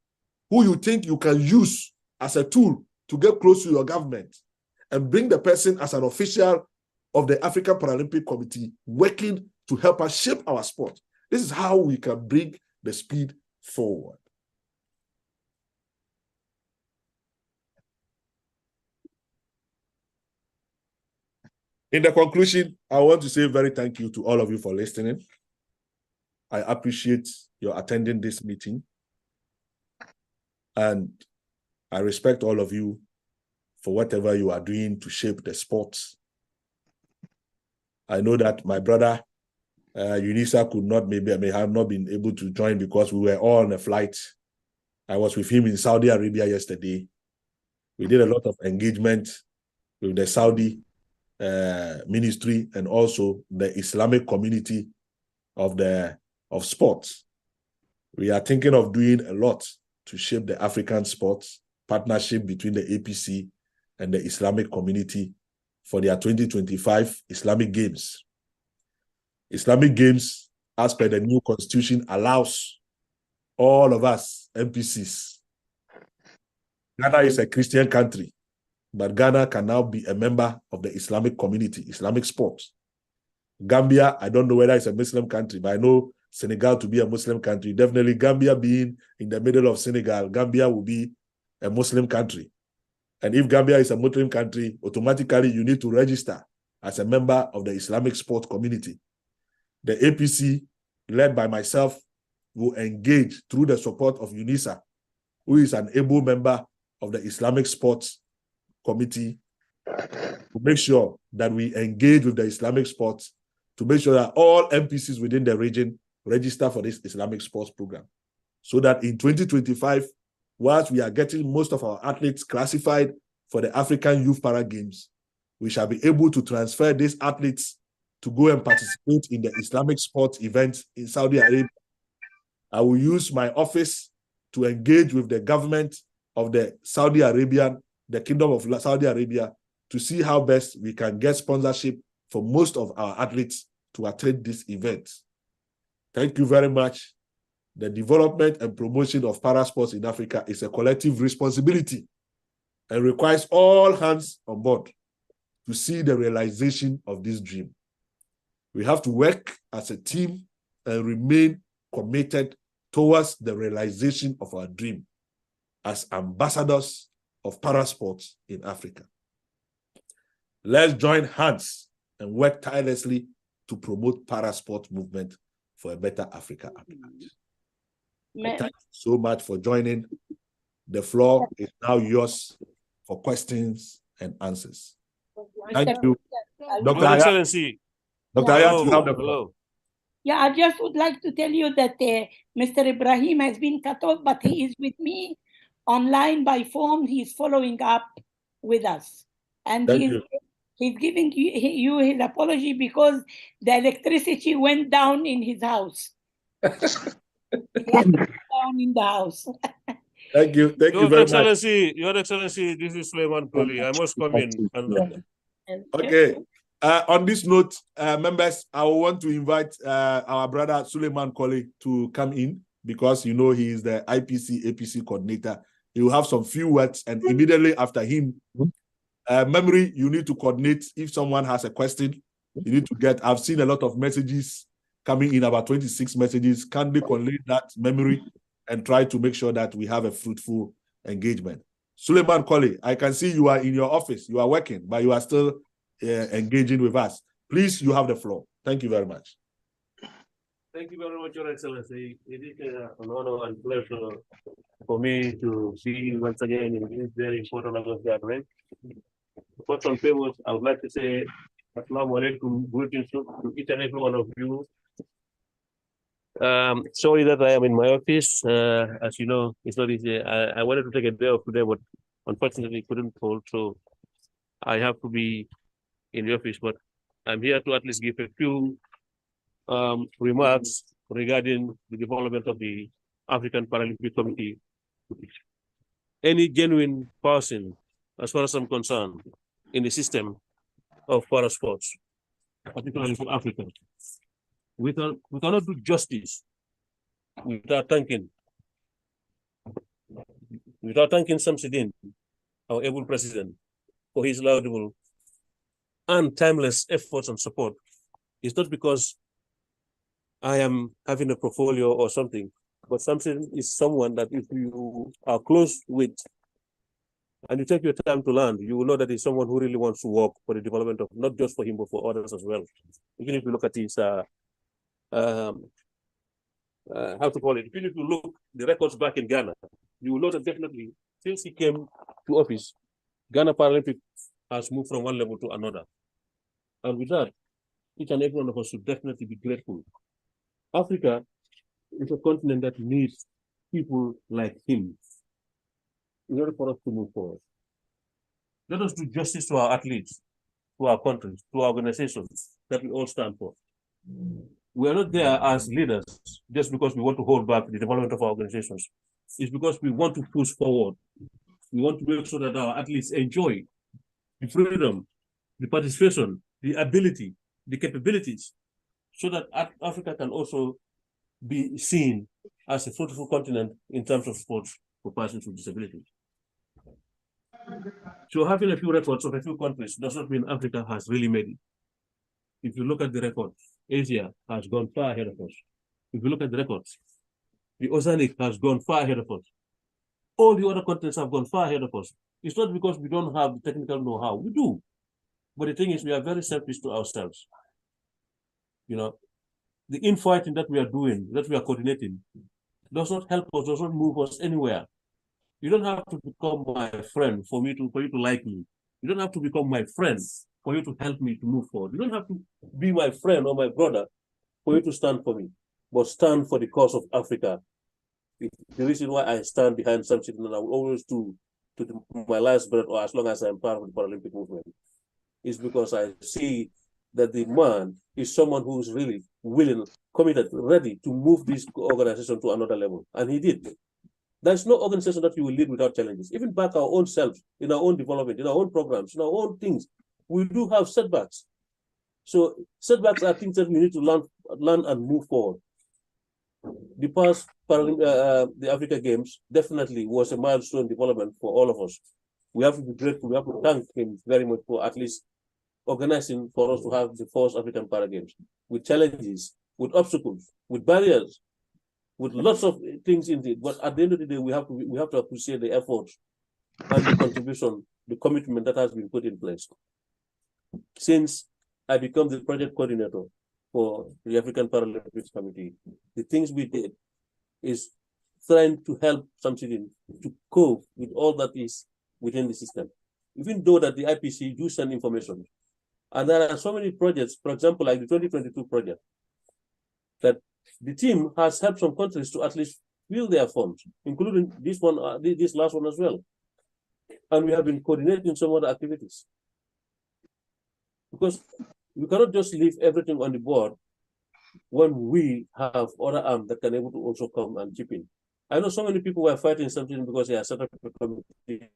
who you think you can use as a tool to get close to your government, and bring the person as an official of the African Paralympic Committee working to help us shape our sport. This is how we can bring the speed forward. In the conclusion, I want to say very thank you to all of you for listening. I appreciate your attending this meeting. And I respect all of you for whatever you are doing to shape the sports. I know that my brother UNISA could not, may have not been able to join because we were all on a flight. I was with him in Saudi Arabia yesterday. We did a lot of engagement with the Saudi ministry and also the Islamic community of sports. We are thinking of doing a lot to shape the African sports partnership between the APC and the Islamic community for their 2025 Islamic Games. Islamic Games, as per the new constitution, allows all of us MPCs. Ghana is a Christian country, but Ghana can now be a member of the Islamic community, Islamic sports. Gambia, I don't know whether it's a Muslim country, but I know Senegal to be a Muslim country. Definitely Gambia being in the middle of Senegal, Gambia will be a Muslim country. And if Gambia is a Muslim country, automatically you need to register as a member of the Islamic sports community. The APC, led by myself, will engage through the support of UNISA, who is an able member of the Islamic sports committee, to make sure that we engage with the Islamic sports, to make sure that all MPCs within the region register for this Islamic sports program. So that in 2025, whilst we are getting most of our athletes classified for the African Youth Para Games, we shall be able to transfer these athletes to go and participate in the Islamic sports events in Saudi Arabia. I will use my office to engage with the government of the the Kingdom of Saudi Arabia, to see how best we can get sponsorship for most of our athletes to attend this event. Thank you very much. The development and promotion of parasports in Africa is a collective responsibility and requires all hands on board to see the realization of this dream. We have to work as a team and remain committed towards the realization of our dream as ambassadors of parasports in Africa. Let's join hands and work tirelessly to promote parasport movement for a better Africa. Thank you so much for joining. The floor is now yours for questions and answers. Thank you. Dr. Your Excellency. Dr. Hayat, you have the floor. Yeah, I just would like to tell you that Mr. Ibrahim has been cut off, but he is with me online by phone. He's following up with us. And he's giving you his apology because the electricity went down in his house. Down in the house. Thank you. Thank you very much. Your Excellency, this is Suleiman Koli. I must come in. Okay. On this note, members, I want to invite our brother Suleiman Koli to come in because you know he is the IPC APC coordinator. He will have some few words, and immediately after him, Memory, you need to coordinate. If someone has a question, you need to get. I've seen a lot of messages coming in, about 26 messages. Can we collate that Memory and try to make sure that we have a fruitful engagement? Suleiman Koli, I can see you are in your office. You are working, but you are still engaging with us. Please, you have the floor. Thank you very much. Thank you very much, Your Excellency. It is an honor and pleasure for me to see you once again in this very important August gathering. First and foremost, I would like to say Assalamu alaikum, greetings to each and every one of you. Sorry that I am in my office. As you know, it's not easy. I wanted to take a day off today, but unfortunately couldn't hold, so I have to be in the office. But I'm here to at least give a few remarks regarding the development of the African Paralympic Committee. Any genuine person, as far as I'm concerned, in the system of parasports, particularly for Africa, we cannot do justice without thanking Samson, our able president, for his laudable and timeless efforts and support. It's not because I am having a portfolio or something, but Samson is someone that if you are close with and you take your time to learn, you will know that he's someone who really wants to work for the development of not just for him, but for others as well. Even if you look at his, how to call it, even if you look the records back in Ghana, you will know that definitely since he came to office, Ghana Paralympic has moved from one level to another. And with that, each and every one of us should definitely be grateful. Africa is a continent that needs people like him in order for us to move forward. Let us do justice to our athletes, to our countries, to our organizations that we all stand for. We are not there as leaders just because we want to hold back the development of our organizations. It's because we want to push forward. We want to make sure that our athletes enjoy the freedom, the participation, the ability, the capabilities, so that Africa can also be seen as a fruitful continent in terms of sports for persons with disabilities. So having a few records of a few countries does not mean Africa has really made it. If you look at the records, Asia has gone far ahead of us. If you look at the records, the Oceanic has gone far ahead of us. All the other continents have gone far ahead of us. It's not because we don't have the technical know-how. We do. But the thing is, we are very selfish to ourselves. You know, the infighting that we are doing, that we are coordinating, does not help us, does not move us anywhere. You don't have to become my friend for you to like me. You don't have to become my friend for you to help me to move forward. You don't have to be my friend or my brother for you to stand for me, but stand for the cause of Africa. The reason why I stand behind Samson, and I will always do to my last breath, or as long as I'm part of the Paralympic movement, is because I see that the man is someone who is really willing, committed, ready to move this organization to another level. And he did. There's no organization that you will lead without challenges. Even back our own selves, in our own development, in our own programs, in our own things, we do have setbacks. So setbacks are things that we need to learn and move forward. The past the Africa Games definitely was a milestone development for all of us. We have to be grateful. We have to thank him very much for at least organizing for us to have the first African Para Games with challenges, with obstacles, with barriers, with lots of things indeed. But at the end of the day, we have to appreciate the efforts and the contribution, the commitment that has been put in place. Since I became the project coordinator for the African Paralympics Committee, the things we did is trying to help Samson to cope with all that is within the system. Even though that the IPC do send information. And there are so many projects, for example, like the 2022 project, that the team has helped some countries to at least fill their forms, including this one, this last one as well. And we have been coordinating some other activities. Because we cannot just leave everything on the board when we have other arms that can able to also come and chip in. I know so many people were fighting something because they are set up a committee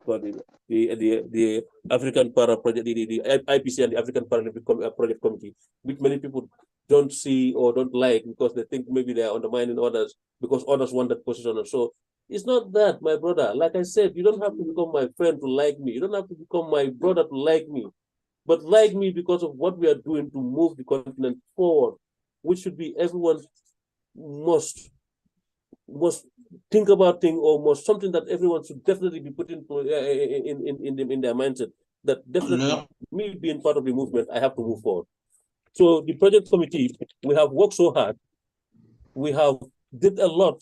for the African Para Project, the IPC and the African Paralympic Project Committee, which many people don't see or don't like because they think maybe they are undermining others because others want that position. And so it's not that, my brother. Like I said, you don't have to become my friend to like me. You don't have to become my brother to like me, but like me because of what we are doing to move the continent forward, which should be everyone must think about thing, or must something that everyone should definitely be put in their mindset, that definitely me being part of the movement, I have to move forward. So the project committee, we have worked so hard, we have did a lot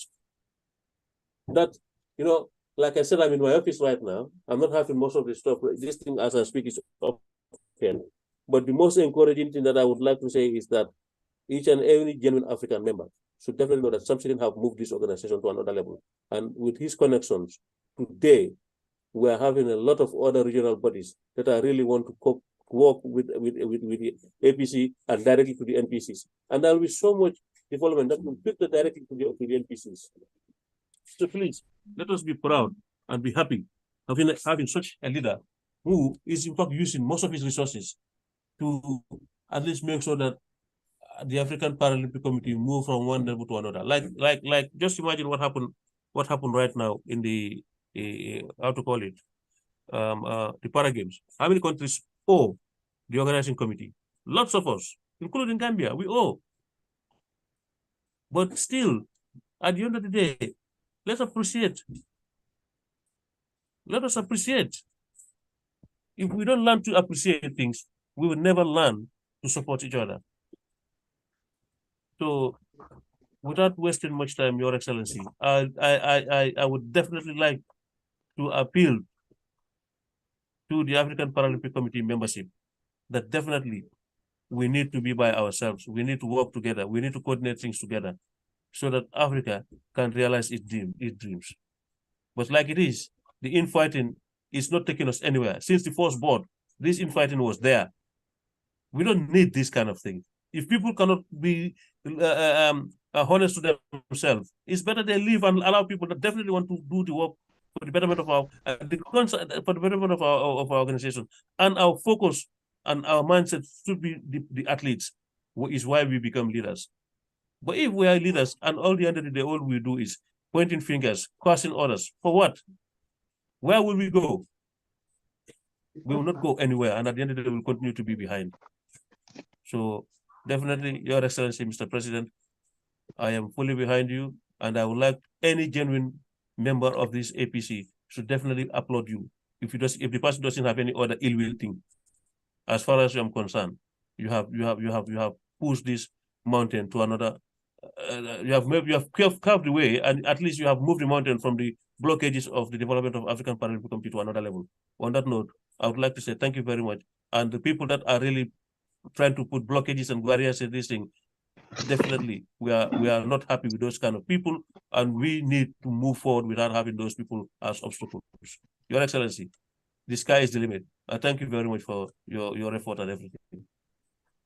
that, you know, like I said, I'm in my office right now. I'm not having most of the stuff. This thing as I speak is okay. But the most encouraging thing that I would like to say is that each and every genuine African member should definitely know that Samson have moved this organization to another level. And with his connections, today, we are having a lot of other regional bodies that I really want to work with the APC and directly to the NPCs. And there will be so much development that will filter directly to the NPCs. So please, let us be proud and be happy having such a leader who is in fact using most of his resources to at least make sure that the African Paralympic Committee move from one level to another. Like just imagine what happened right now in the how to call it, the Para Games. How many countries owe the organizing committee? Lots of us, including Gambia, we owe. But still, at the end of the day, let's appreciate. Let us appreciate. If we don't learn to appreciate things, we will never learn to support each other. So, without wasting much time, Your Excellency, I would definitely like to appeal to the African Paralympic Committee membership that definitely we need to be by ourselves. We need to work together. We need to coordinate things together so that Africa can realize its dreams. But like it is, the infighting is not taking us anywhere. Since the first board, this infighting was there. We don't need this kind of thing. If people cannot be honest to themselves, it's better they leave and allow people that definitely want to do the work for the betterment of our for the betterment of our organization. And our focus and our mindset should be the athletes, is why we become leaders. But if we are leaders and all the end of the day, all we do is pointing fingers, cursing others, for what? Where will we go? We will not go anywhere, and at the end of the day, we will continue to be behind. So definitely, Your Excellency, Mr. President, I am fully behind you, and I would like any genuine member of this APC should definitely applaud you. If the person doesn't have any other ill will thing, as far as I'm concerned, you have pushed this mountain to another. You have carved the way, and at least you have moved the mountain from the blockages of the development of African Paralympic Committee to another level. On that note, I would like to say thank you very much. And the people that are really trying to put blockages and barriers in this thing, definitely we are not happy with those kind of people, and we need to move forward without having those people as obstacles. Your Excellency, the sky is the limit. Thank you very much for your effort and everything.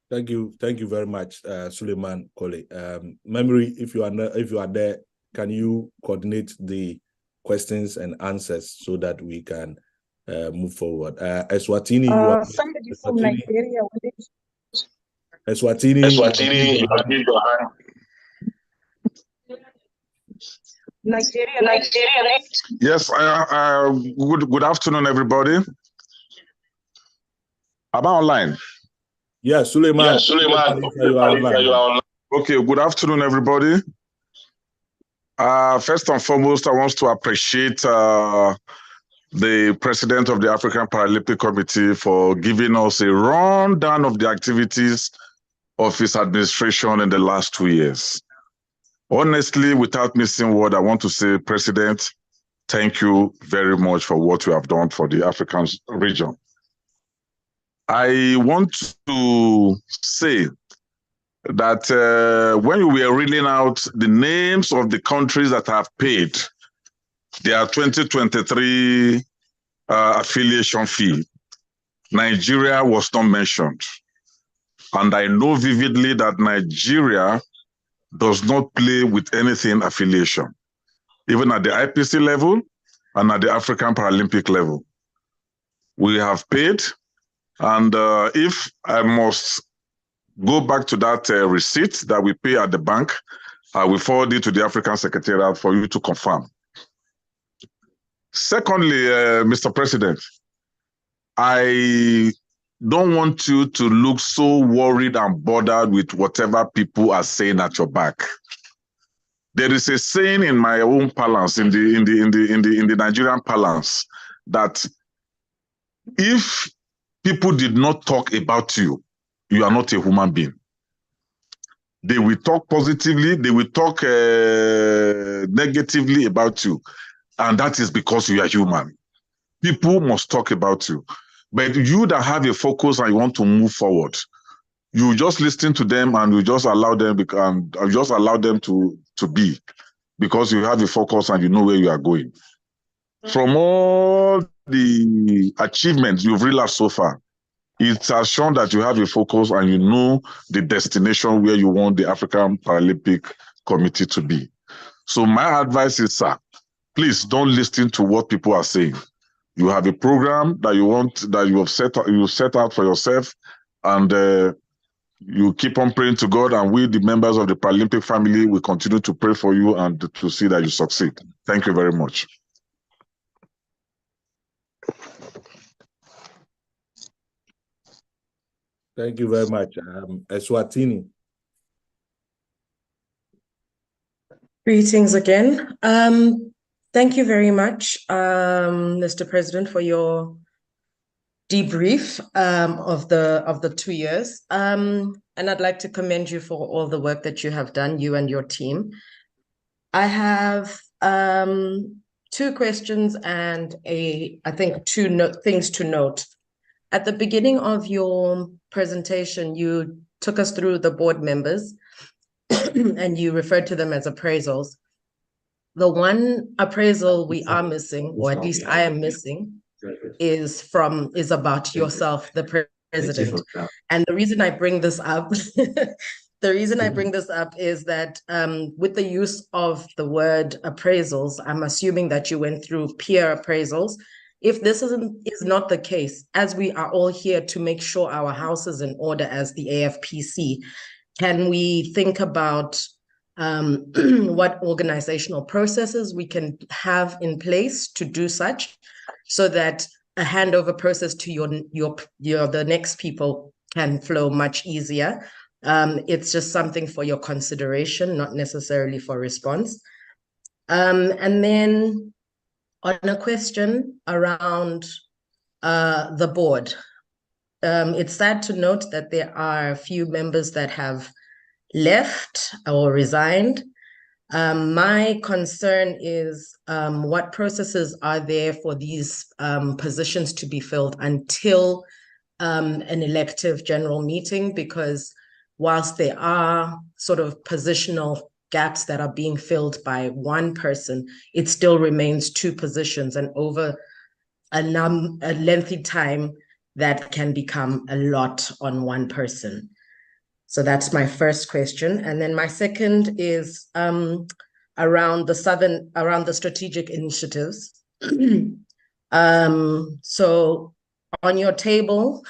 Thank you very much, Suleiman Kole. Memory, if you are there, can you coordinate the questions and answers so that we can move forward? Eswatini, somebody from Nigeria. Eswatini, Nigeria. Yes. Good afternoon, everybody. Am I online? Yeah, Suleiman. You are online. Okay. Good afternoon, everybody. First and foremost, I want to appreciate the president of the African Paralympic Committee for giving us a rundown of the activities of his administration in the last 2 years. Honestly, without missing word, I want to say, President, thank you very much for what you have done for the African region. I want to say that when we were reading out the names of the countries that have paid their 2023 affiliation fee, Nigeria was not mentioned. And I know vividly that Nigeria does not play with anything affiliation, even at the IPC level and at the African Paralympic level. We have paid, and if I must go back to that receipt that we pay at the bank, I will forward it to the African Secretariat for you to confirm. Secondly, Mr. President, I don't want you to look so worried and bothered with whatever people are saying at your back. There is a saying in my own parlance, in the Nigerian parlance, that if people did not talk about you, you are not a human being. They will talk positively, they will talk negatively about you, and that is because you are human. People must talk about you. But you that have a focus and you want to move forward, you just listen to them and you just allow them to be, because you have a focus and you know where you are going. From all the achievements you've realized so far, it has shown that you have a focus and you know the destination where you want the African Paralympic Committee to be. So my advice is, sir, please don't listen to what people are saying. You have a program that you want, that you set out for yourself, and you keep on praying to God, and we, the members of the Paralympic family, will continue to pray for you and to see that you succeed. Thank you very much. Thank you very much. Eswatini. Greetings again. Thank you very much, Mr. President, for your debrief of the 2 years. And I'd like to commend you for all the work that you have done, you and your team. I have 2 questions and I think 2 things to note. At the beginning of your presentation, you took us through the board members and you referred to them as appraisals. The one appraisal we are missing, or at least I am missing, is about yourself, the president. And the reason I bring this up, is that with the use of the word appraisals, I'm assuming that you went through peer appraisals. If this is not the case, as we are all here to make sure our house is in order as the AFPC, can we think about what organizational processes we can have in place to do such, so that a handover process to the next people can flow much easier? It's just something for your consideration, not necessarily for response. And then on a question around the board, it's sad to note that there are a few members that have left or resigned. My concern is what processes are there for these positions to be filled until an elective general meeting? Because whilst there are sort of positional gaps that are being filled by one person, it still remains two positions, and over a lengthy time that can become a lot on one person. So that's my first question. And then my second is around the strategic initiatives. So on your table,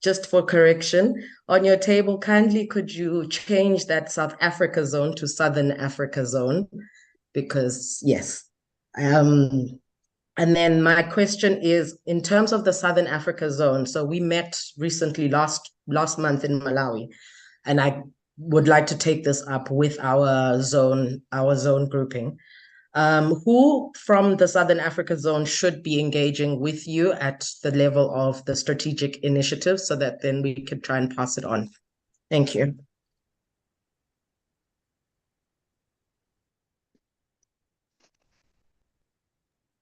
just for correction, on your table, kindly could you change that South Africa zone to Southern Africa zone? Because yes. And then my question is, in terms of the Southern Africa zone, so we met recently last month in Malawi, and I would like to take this up with our zone grouping. Who from the Southern Africa zone should be engaging with you at the level of the strategic initiative, so that then we could try and pass it on? Thank you.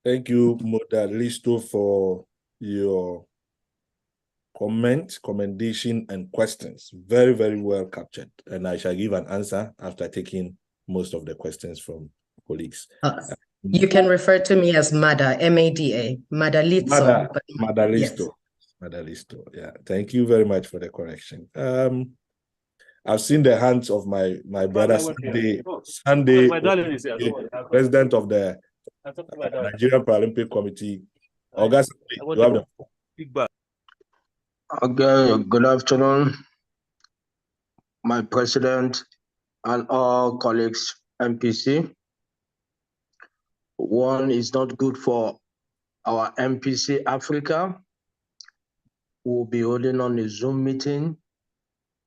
Thank you, Modalisto, for your commendation, and questions. Very, very well captured. And I shall give an answer after taking most of the questions from colleagues. You can refer to me as Mada, M-A-D-A, Madalitso. Madalisto. Yes. Madalisto. Yeah. Thank you very much for the correction. I've seen the hands of my brother Sunday, president of the Nigerian Paralympic Committee. August, you have the feedback. Okay, good afternoon, my president and all colleagues, MPC. One is not good for our MPC Africa. We'll be holding on a Zoom meeting.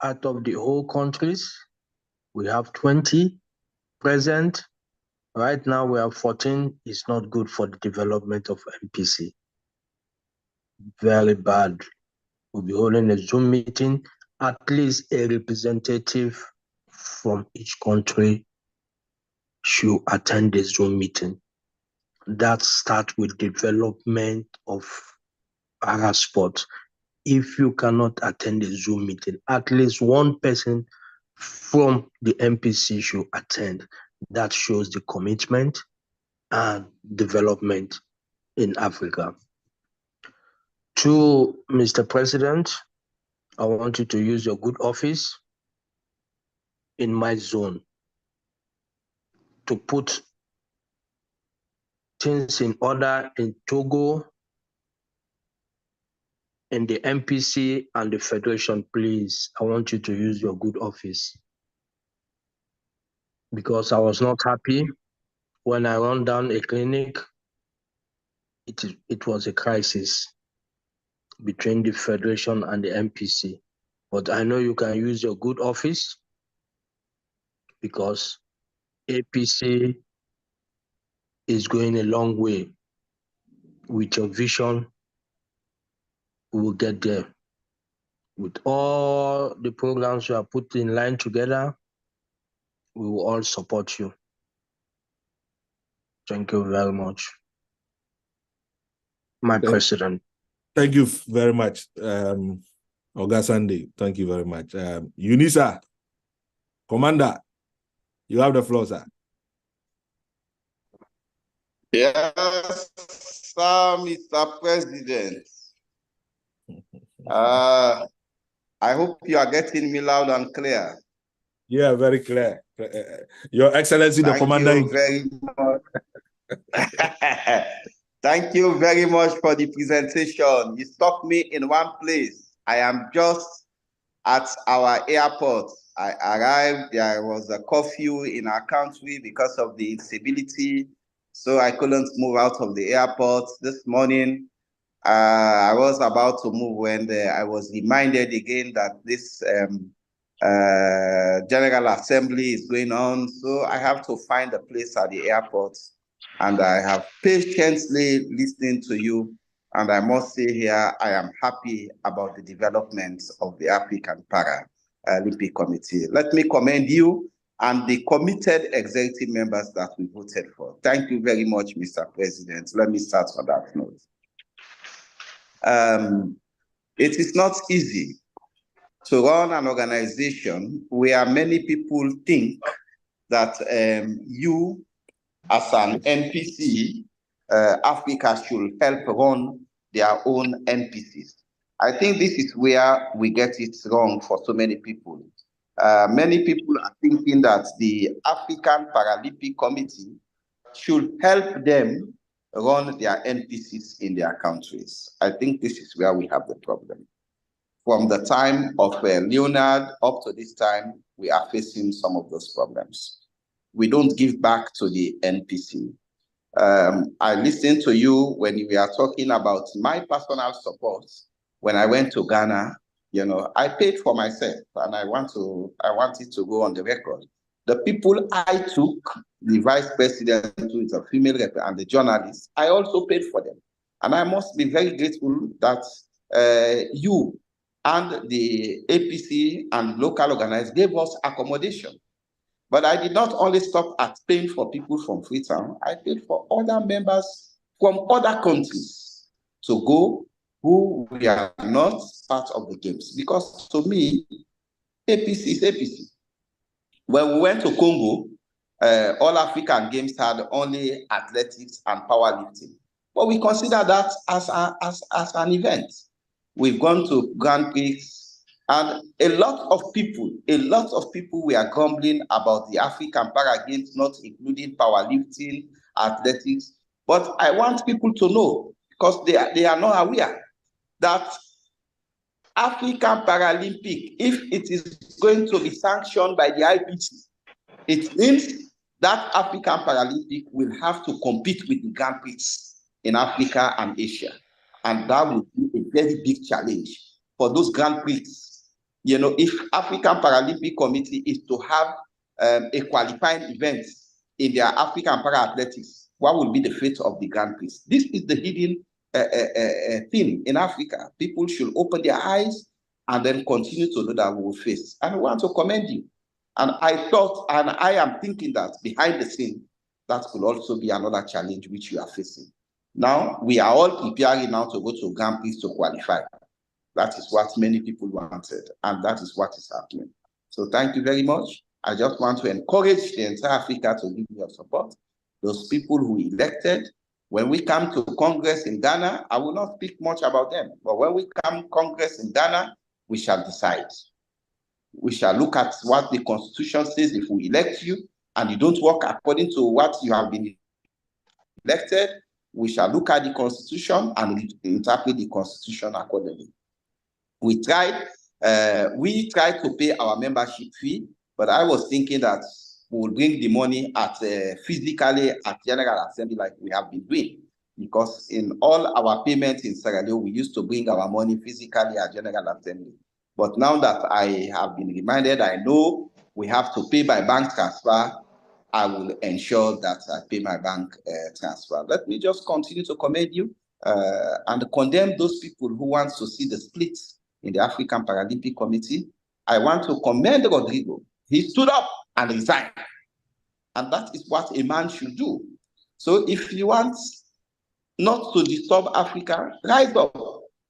Out of the whole countries, we have 20 present. Right now we have 14. It's not good for the development of MPC. Very bad. We'll be holding a Zoom meeting. At least a representative from each country should attend the Zoom meeting. That starts with development of para sports. If you cannot attend the Zoom meeting, at least one person from the MPC should attend. That shows the commitment and development in Africa. To Mr. President, I want you to use your good office in my zone to put things in order in Togo, in the MPC and the Federation. Please, I want you to use your good office, because I was not happy when I run down a clinic. It was a crisis between the Federation and the MPC. But I know you can use your good office, because APC is going a long way. With your vision, we will get there. With all the programs you are put in line together, we will all support you. Thank you very much, my president. Thank you very much. Oga Sunday, thank you very much. Unisa, Commander, you have the floor, sir. Yes, sir, Mr. President. I hope you are getting me loud and clear. Yeah, very clear. Your Excellency, the Commander. Thank you very much. Thank you very much for the presentation. You stopped me in one place. I am just at our airport. I arrived, there was a curfew in our country because of the instability, so I couldn't move out of the airport this morning. I was about to move when I was reminded again that this General Assembly is going on. So I have to find a place at the airport, and I have patiently listened to you. And I must say here, I am happy about the development of the African Paralympic Committee. Let me commend you and the committed executive members that we voted for. Thank you very much, Mr. President. Let me start on that note. It is not easy to run an organization where many people think that you, as an NPC, Africa should help run their own NPCs. I think this is where we get it wrong for so many people. Many people are thinking that the African Paralympic Committee should help them run their NPCs in their countries. I think this is where we have the problem. From the time of Leonard up to this time, we are facing some of those problems. We don't give back to the NPC. I listened to you when you were talking about my personal support. When I went to Ghana, you know, I paid for myself, and I want it to go on the record. The people I took, the vice president, who is a female rep, and the journalists, I also paid for them. And I must be very grateful that you and the APC and local organizers gave us accommodation. But I did not only stop at paying for people from Freetown, I paid for other members from other countries to go who we are not part of the games. Because to me, APC is APC. When we went to Congo, all African games had only athletics and powerlifting. But we consider that as an event. We've gone to Grand Prix, and a lot of people were grumbling about the African Para Games, not including powerlifting, athletics. But I want people to know, because they are not aware, that African Paralympic, if it is going to be sanctioned by the IPC, it means that African Paralympic will have to compete with the Grand Prix in Africa and Asia. And that would be a very big challenge for those Grand Prix. You know, if African Paralympic Committee is to have a qualifying event in their African Para-Athletics, what will be the fate of the Grand Prix? This is the hidden thing in Africa. People should open their eyes and then continue to know that we will face. And I want to commend you. And I thought, and I am thinking that behind the scene, that could also be another challenge which you are facing. Now, we are all preparing now to go to Grand Prix to qualify. That is what many people wanted, and that is what is happening. So thank you very much. I just want to encourage the entire Africa to give your support. Those people who elected, when we come to Congress in Ghana, I will not speak much about them, but when we come to Congress in Ghana, we shall decide. We shall look at what the Constitution says. If we elect you and you don't work according to what you have been elected, we shall look at the Constitution and interpret the Constitution accordingly. We tried to pay our membership fee, but I was thinking that we will bring the money at physically at General Assembly like we have been doing, because in all our payments in Sierra Leone, we used to bring our money physically at General Assembly. But now that I have been reminded, I know we have to pay by bank transfer, I will ensure that I pay my bank transfer. Let me just continue to commend you and condemn those people who want to see the split in the African Paralympic Committee. I want to commend Rodrigo. He stood up and resigned. And that is what a man should do. So if you want not to disturb Africa, rise up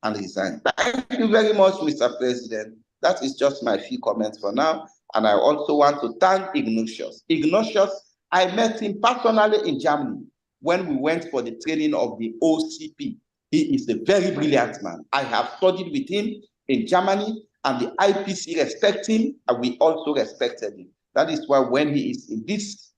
and resign. Thank you very much, Mr. President. That is just my few comments for now. And I also want to thank Ignatius. Ignatius, I met him personally in Germany when we went for the training of the OCP. He is a very brilliant man. I have studied with him in Germany, and the IPC respect him, and we also respected him. That is why when he is in this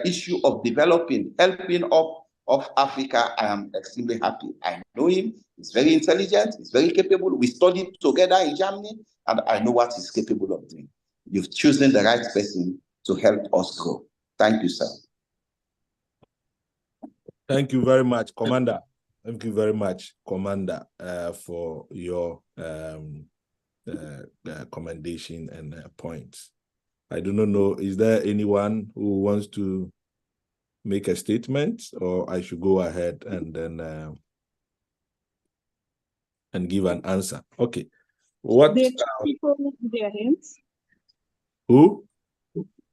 issue of developing, helping up of Africa, I am extremely happy. I know him. He's very intelligent. He's very capable. We studied together in Germany, and I know what he's capable of doing. You've chosen the right person to help us grow. Thank you, sir. Thank you very much, Commander. Thank you very much, Commander, for your commendation and points. I do not know, is there anyone who wants to make a statement, or I should go ahead and then and give an answer? Okay. What? There are two people with their hands. Who?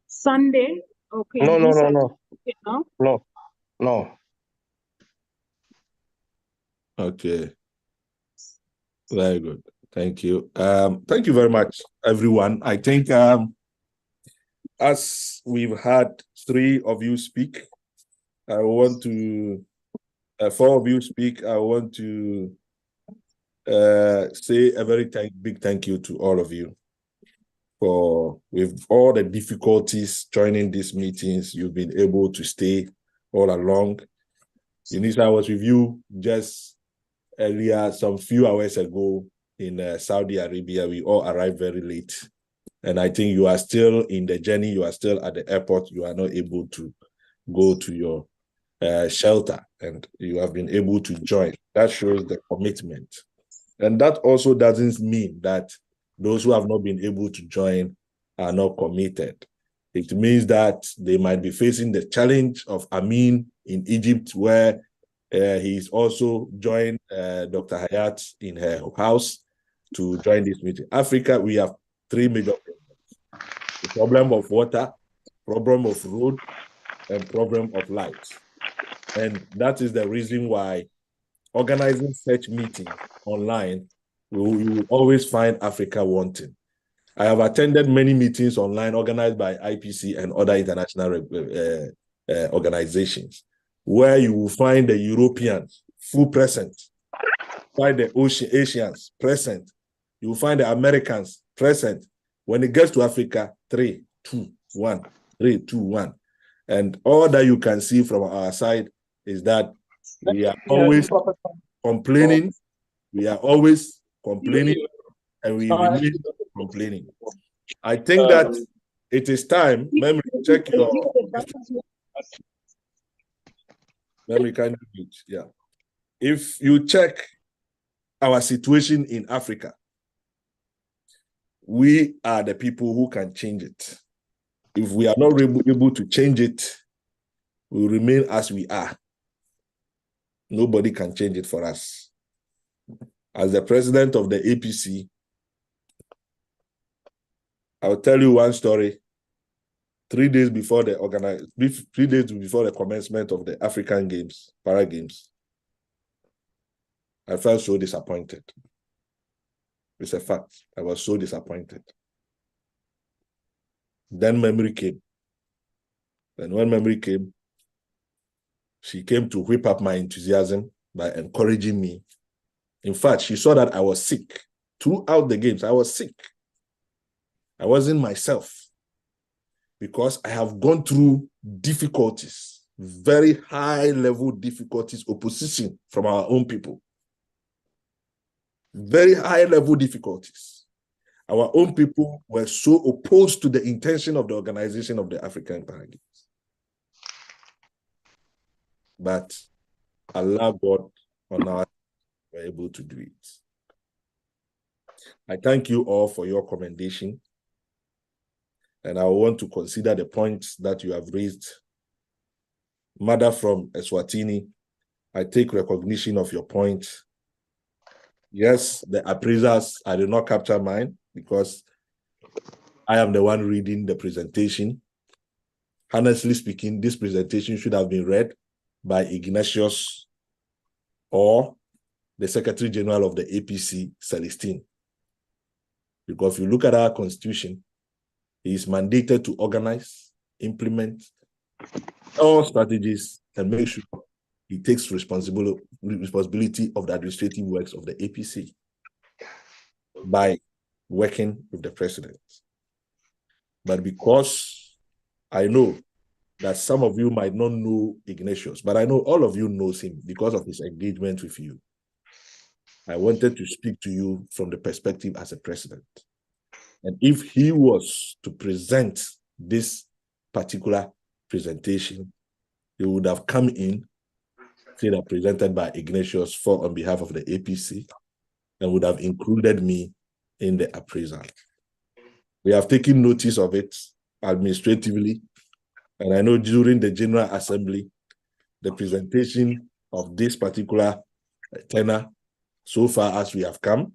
Sunday. Okay. No. Okay, no. No. Okay. Very good. Thank you. Thank you very much, everyone. I think as we've had 3 of you speak, I want to 4 of you speak. I want to say a very big thank you to all of you for, with all the difficulties joining these meetings, you've been able to stay all along. Eunice, I was with you just earlier, some few hours ago in Saudi Arabia. We all arrived very late. And I think you are still in the journey. You are still at the airport. You are not able to go to your shelter, and you have been able to join. That shows the commitment. And that also doesn't mean that those who have not been able to join are not committed. It means that they might be facing the challenge of Amin in Egypt, where he's also joined Dr. Hayat in her house to join this meeting. Africa, we have 3 major problems: the problem of water, problem of road, and problem of light. And that is the reason why organizing such meetings online, you will always find Africa wanting. I have attended many meetings online organized by IPC and other international organizations, where you will find the Europeans full present, find the Asians present, you will find the Americans present. When it gets to Africa, 3, 2, 1, 3, 2, 1. And all that you can see from our side is that we are always complaining, and we remain complaining. I think that it is time. Memory, check your memory, can you mute? Yeah. If you check our situation in Africa, we are the people who can change it. If we are not able to change it, we will remain as we are. Nobody can change it for us. As the president of the APC, I'll tell you one story. 3 days before the commencement of the African Games, Para Games, I felt so disappointed. It's a fact. I was so disappointed. Then memory came. And when memory came, she came to whip up my enthusiasm by encouraging me. In fact, she saw that I was sick. Throughout the games, I was sick. I wasn't myself, because I have gone through difficulties, very high level difficulties, opposition from our own people. Very high level difficulties. Our own people were so opposed to the intention of the organization of the African Para Games. But Allah, God, on our were able to do it. I thank you all for your commendation. And I want to consider the points that you have raised. Mother from Eswatini, I take recognition of your point. Yes, the appraisers, I did not capture mine because I am the one reading the presentation. Honestly speaking, this presentation should have been read by Ignatius or the Secretary General of the APC, Celestine. Because if you look at our constitution, he is mandated to organize, implement all strategies, and make sure he takes responsibility of the administrative works of the APC by working with the president. But because I know that some of you might not know Ignatius, but I know all of you knows him because of his engagement with you. I wanted to speak to you from the perspective as a president. And if he was to present this particular presentation, he would have come in, say that presented by Ignatius for on behalf of the APC, and would have included me in the appraisal. We have taken notice of it administratively, and I know during the General Assembly, the presentation of this particular tenor, so far as we have come,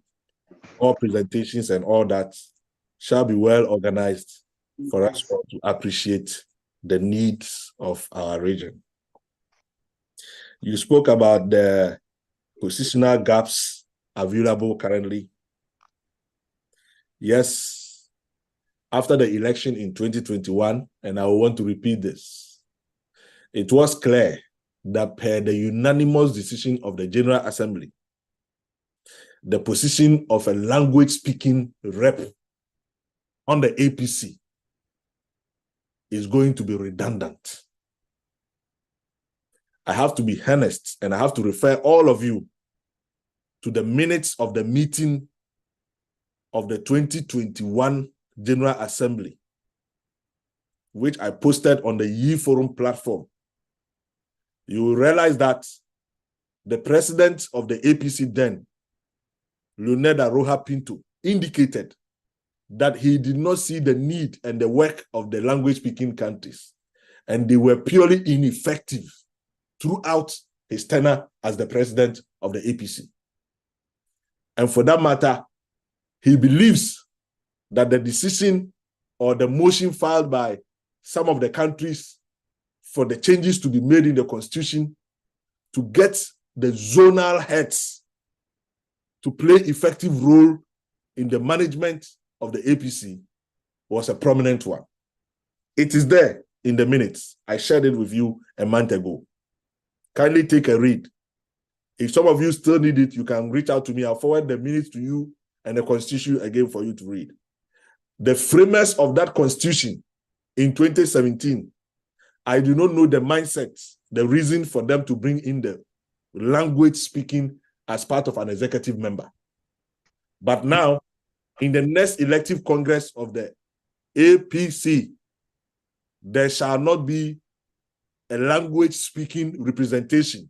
all presentations and all that shall be well organized for us all to appreciate the needs of our region. You spoke about the positional gaps available currently. Yes, after the election in 2021, and I want to repeat this, it was clear that per the unanimous decision of the General Assembly, the position of a language-speaking rep on the APC is going to be redundant. I have to be honest, and I have to refer all of you to the minutes of the meeting of the 2021 General Assembly, which I posted on the Ye Forum platform. You will realize that the president of the APC then, Leoneda Roja Pinto, indicated that he did not see the need and the work of the language-speaking countries, and they were purely ineffective throughout his tenure as the president of the APC. And for that matter, he believes that the decision or the motion filed by some of the countries for the changes to be made in the constitution to get the zonal heads to play effective role in the management of the APC was a prominent one. It is there in the minutes. I shared it with you a month ago. Kindly take a read. If some of you still need it, you can reach out to me. I'll forward the minutes to you and the constitution again for you to read. The framers of that constitution in 2017, I do not know the mindset, the reason for them to bring in the language speaking as part of an executive member. But now, in the next elective Congress of the APC, there shall not be a language speaking representation.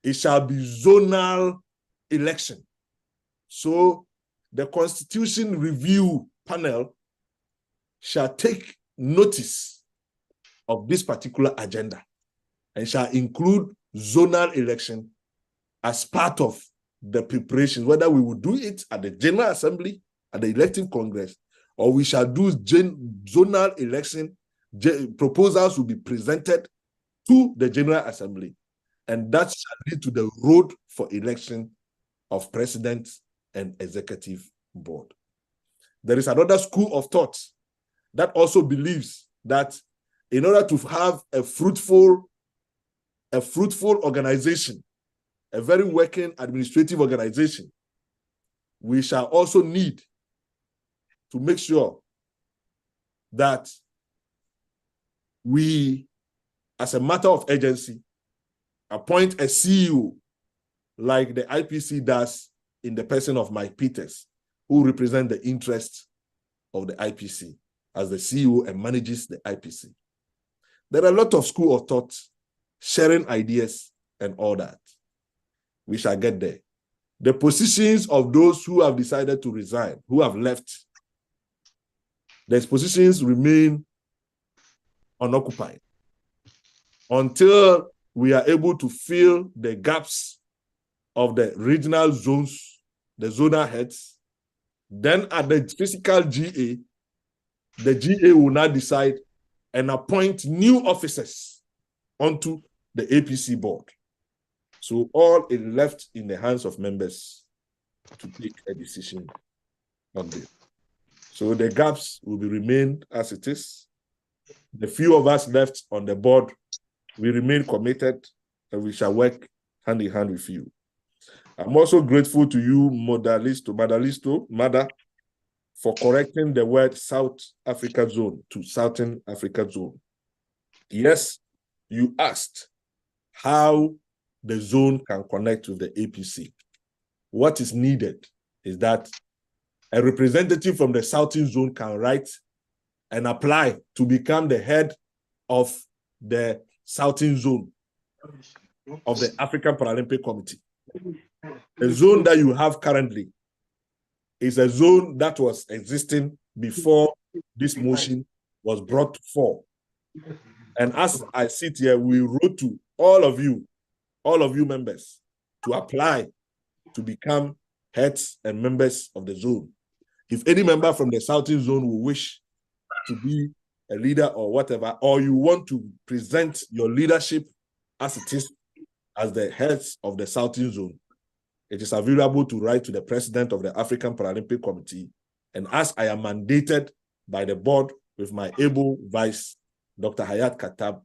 It shall be zonal election. So the Constitution Review Panel shall take notice of this particular agenda and shall include zonal election as part of the preparation, whether we will do it at the General Assembly, at the elective Congress, or we shall do zonal election. Proposals will be presented to the General Assembly, and that shall lead to the road for election of president and executive board. There is another school of thought that also believes that in order to have a fruitful organization, a very working administrative organization, we shall also need to make sure that we, as a matter of urgency, appoint a CEO like the IPC does in the person of Mike Peters, who represents the interests of the IPC as the CEO and manages the IPC. There are a lot of school of thought, sharing ideas and all that. We shall get there. The positions of those who have decided to resign, who have left, those positions remain unoccupied until we are able to fill the gaps of the regional zones, the zonal heads. Then at the physical GA, the GA will now decide and appoint new officers onto the APC board. So all is left in the hands of members to take a decision on this. So the gaps will be remain as it is. The few of us left on the board, we remain committed and we shall work hand in hand with you. I'm also grateful to you, Mother, for correcting the word South Africa Zone to Southern Africa Zone. Yes, you asked how the zone can connect with the APC. What is needed is that a representative from the Southern Zone can write and apply to become the head of the Southern Zone of the African Paralympic Committee. The zone that you have currently is a zone that was existing before this motion was brought to fore. And as I sit here, we wrote to all of you members, to apply to become heads and members of the zone. If any member from the Southern Zone will wish to be a leader or whatever, or you want to present your leadership as it is, as the heads of the Southern Zone, it is available to write to the president of the African Paralympic Committee. And as I am mandated by the board with my able vice, Dr. Hayat Katab,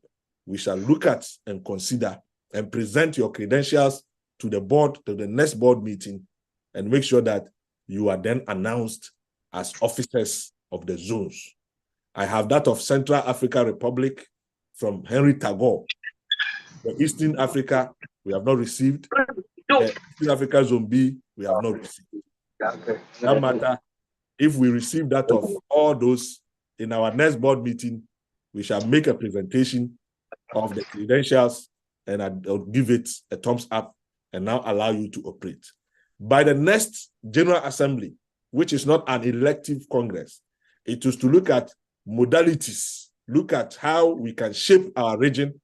we shall look at and consider and present your credentials to the board, to the next board meeting, and make sure that you are then announced as officers of the zones. I have that of Central African Republic from Henry Tagore. The Eastern Africa, we have not received. The Eastern Africa Zone B, we have not received. No matter, if we receive that of all those in our next board meeting, we shall make a presentation of the credentials and I'll give it a thumbs up and now allow you to operate. By the next General Assembly, which is not an elective Congress, it is to look at modalities, look at how we can shape our region,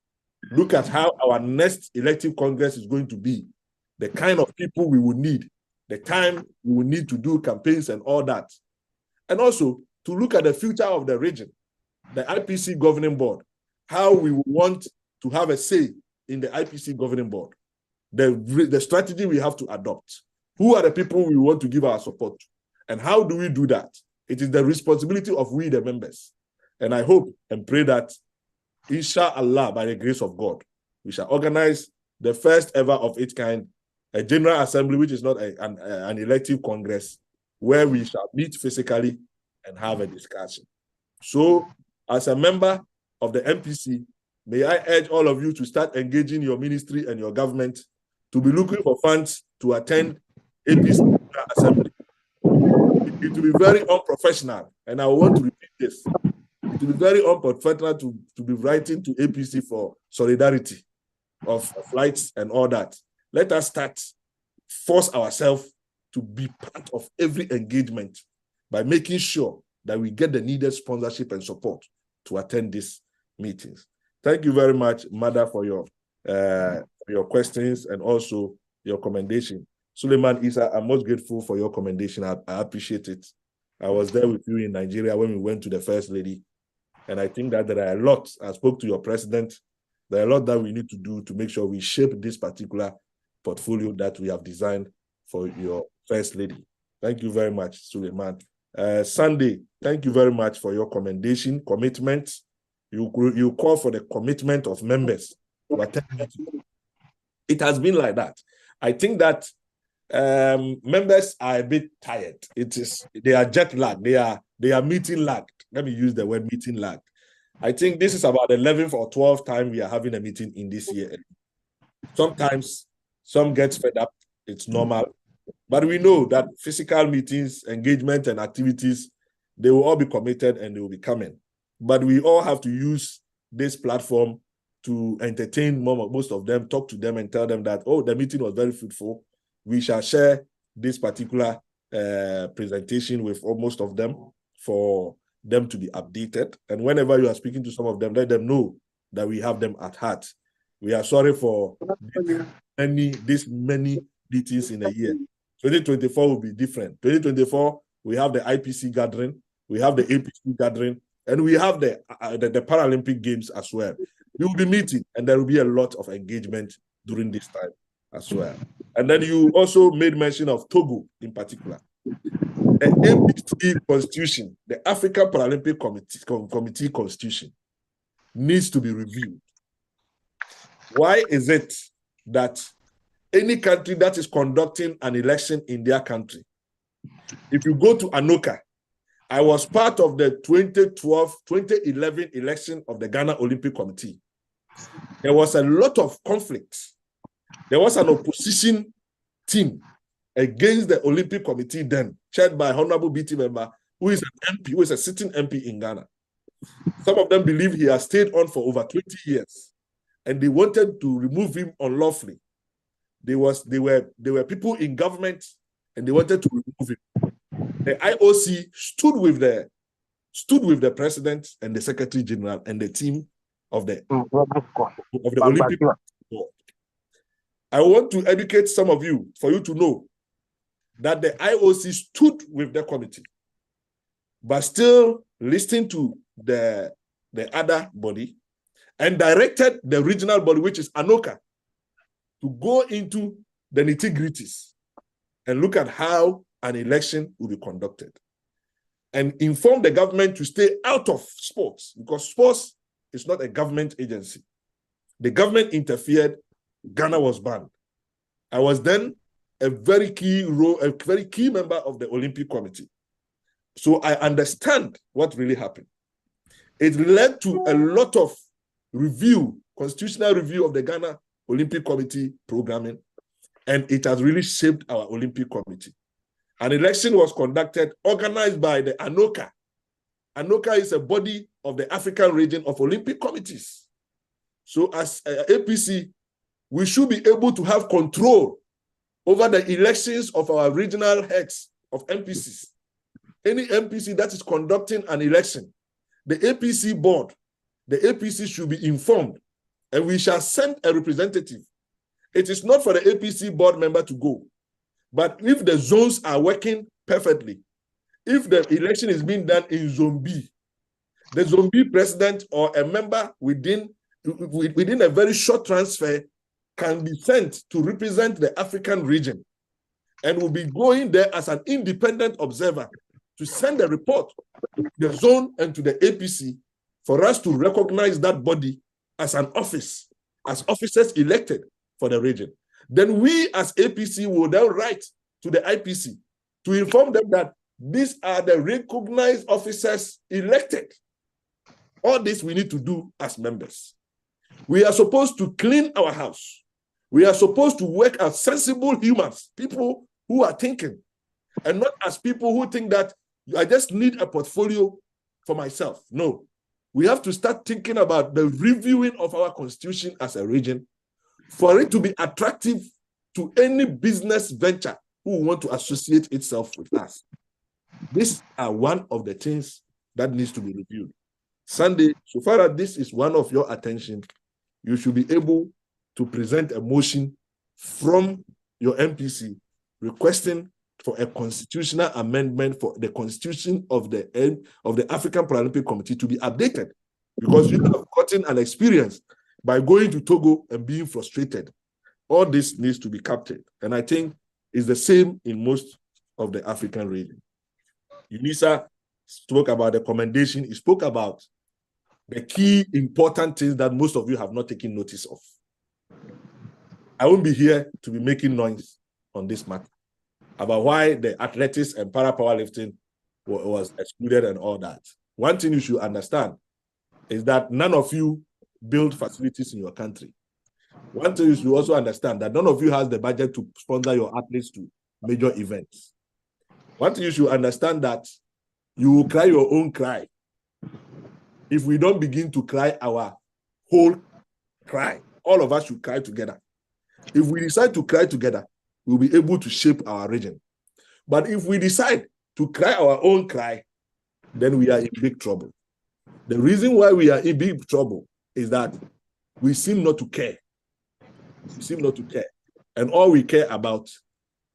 look at how our next elective Congress is going to be, the kind of people we will need, the time we will need to do campaigns and all that. And also to look at the future of the region, the IPC governing board, how we will want to have a say in the IPC governing board, the strategy we have to adopt, who are the people we want to give our support to, and how do we do that? It is the responsibility of we, the members. And I hope and pray that, inshallah, by the grace of God, we shall organize the first ever of its kind, a General Assembly, which is not an elective Congress, where we shall meet physically and have a discussion. So, as a member of the MPC, may I urge all of you to start engaging your ministry and your government to be looking for funds to attend APC Assembly. It will be very unprofessional, and I want to repeat this. It will be very unprofessional to be writing to APC for solidarity of flights and all that. Let us force ourselves to be part of every engagement by making sure that we get the needed sponsorship and support to attend these meetings. Thank you very much, Mother, for your questions and also your commendation. Suleiman Isa, I'm most grateful for your commendation. I appreciate it. I was there with you in Nigeria when we went to the First Lady. And I think that there are a lot, I spoke to your president, there are a lot that we need to do to make sure we shape this particular portfolio that we have designed for your First Lady. Thank you very much, Suleiman. Sunday, thank you very much for your commendation, commitment. You call for the commitment of members to attend meetings. It has been like that. I think that members are a bit tired. They are jet lagged. They are meeting lagged. Let me use the word meeting lagged. I think this is about the 11th or 12th time we are having a meeting in this year. Sometimes some gets fed up. It's normal. But we know that physical meetings, engagement, and activities, they will all be committed and they will be coming. But we all have to use this platform to entertain most of them, talk to them and tell them that, oh, the meeting was very fruitful. We shall share this particular presentation with most of them for them to be updated. And whenever you are speaking to some of them, let them know that we have them at heart. We are sorry for this many meetings in a year. 2024 will be different. 2024, we have the IPC gathering, we have the APC gathering, and we have the Paralympic Games as well. We will be meeting, and there will be a lot of engagement during this time. as well. And then you also made mention of Togo in particular. The APC constitution, the African Paralympic Committee constitution, needs to be reviewed. Why is it that any country that is conducting an election in their country, if you go to Anoka, I was part of the 2011 election of the Ghana Olympic Committee. There was a lot of conflict. There was an opposition team against the Olympic Committee then, chaired by Honorable BT member, who is an MP, who is a sitting MP in Ghana. Some of them believe he has stayed on for over 20 years, and they wanted to remove him unlawfully. They were people in government, and they wanted to remove him. The IOC stood with the president and the secretary general and the team of the Olympic board. I want to educate some of you, for you to know that the IOC stood with the committee, but still listening to the other body and directed the regional body, which is Anoka, to go into the nitty-gritties and look at how an election will be conducted and inform the government to stay out of sports, because sports is not a government agency. The government interfered, Ghana was banned. I was then a very key member of the Olympic Committee. So I understand what really happened. It led to a lot of constitutional review of the Ghana Olympic Committee programming, and it has really shaped our Olympic Committee. An election was conducted, organized by the ANOCA. ANOCA is a body of the African region of Olympic committees. So as APC, we should be able to have control over the elections of our regional heads of MPCs. Any MPC that is conducting an election, the APC board, the APC should be informed, and we shall send a representative. It is not for the APC board member to go, but if the zones are working perfectly, if the election is being done in Zone B, the Zone B president or a member within a very short transfer can be sent to represent the African region and will be going there as an independent observer to send a report to the zone and to the APC for us to recognize that body as an office, as officers elected for the region. Then we as APC will then write to the IPC to inform them that these are the recognized officers elected. All this we need to do as members. We are supposed to clean our house. We are supposed to work as sensible humans, people who are thinking, and not as people who think that I just need a portfolio for myself. No, we have to start thinking about the reviewing of our constitution as a region for it to be attractive to any business venture who want to associate itself with us. These are one of the things that needs to be reviewed. Sunday, so far as this is one of your attention, you should be able to present a motion from your MPC requesting for a constitutional amendment for the constitution of the African Paralympic Committee to be updated, because you have gotten an experience by going to Togo and being frustrated. All this needs to be captured, and I think it's the same in most of the African region. UNISA spoke about the commendation. He spoke about the key important things that most of you have not taken notice of. I won't be here to be making noise on this matter about why the athletics and para-powerlifting was excluded and all that. One thing you should understand is that none of you build facilities in your country. One thing you should also understand that none of you has the budget to sponsor your athletes to major events. One thing you should understand that you will cry your own cry if we don't begin to cry our whole cry. All of us should cry together. If we decide to cry together, we'll be able to shape our region. But if we decide to cry our own cry, then we are in big trouble. The reason why we are in big trouble is that we seem not to care. We seem not to care. And all we care about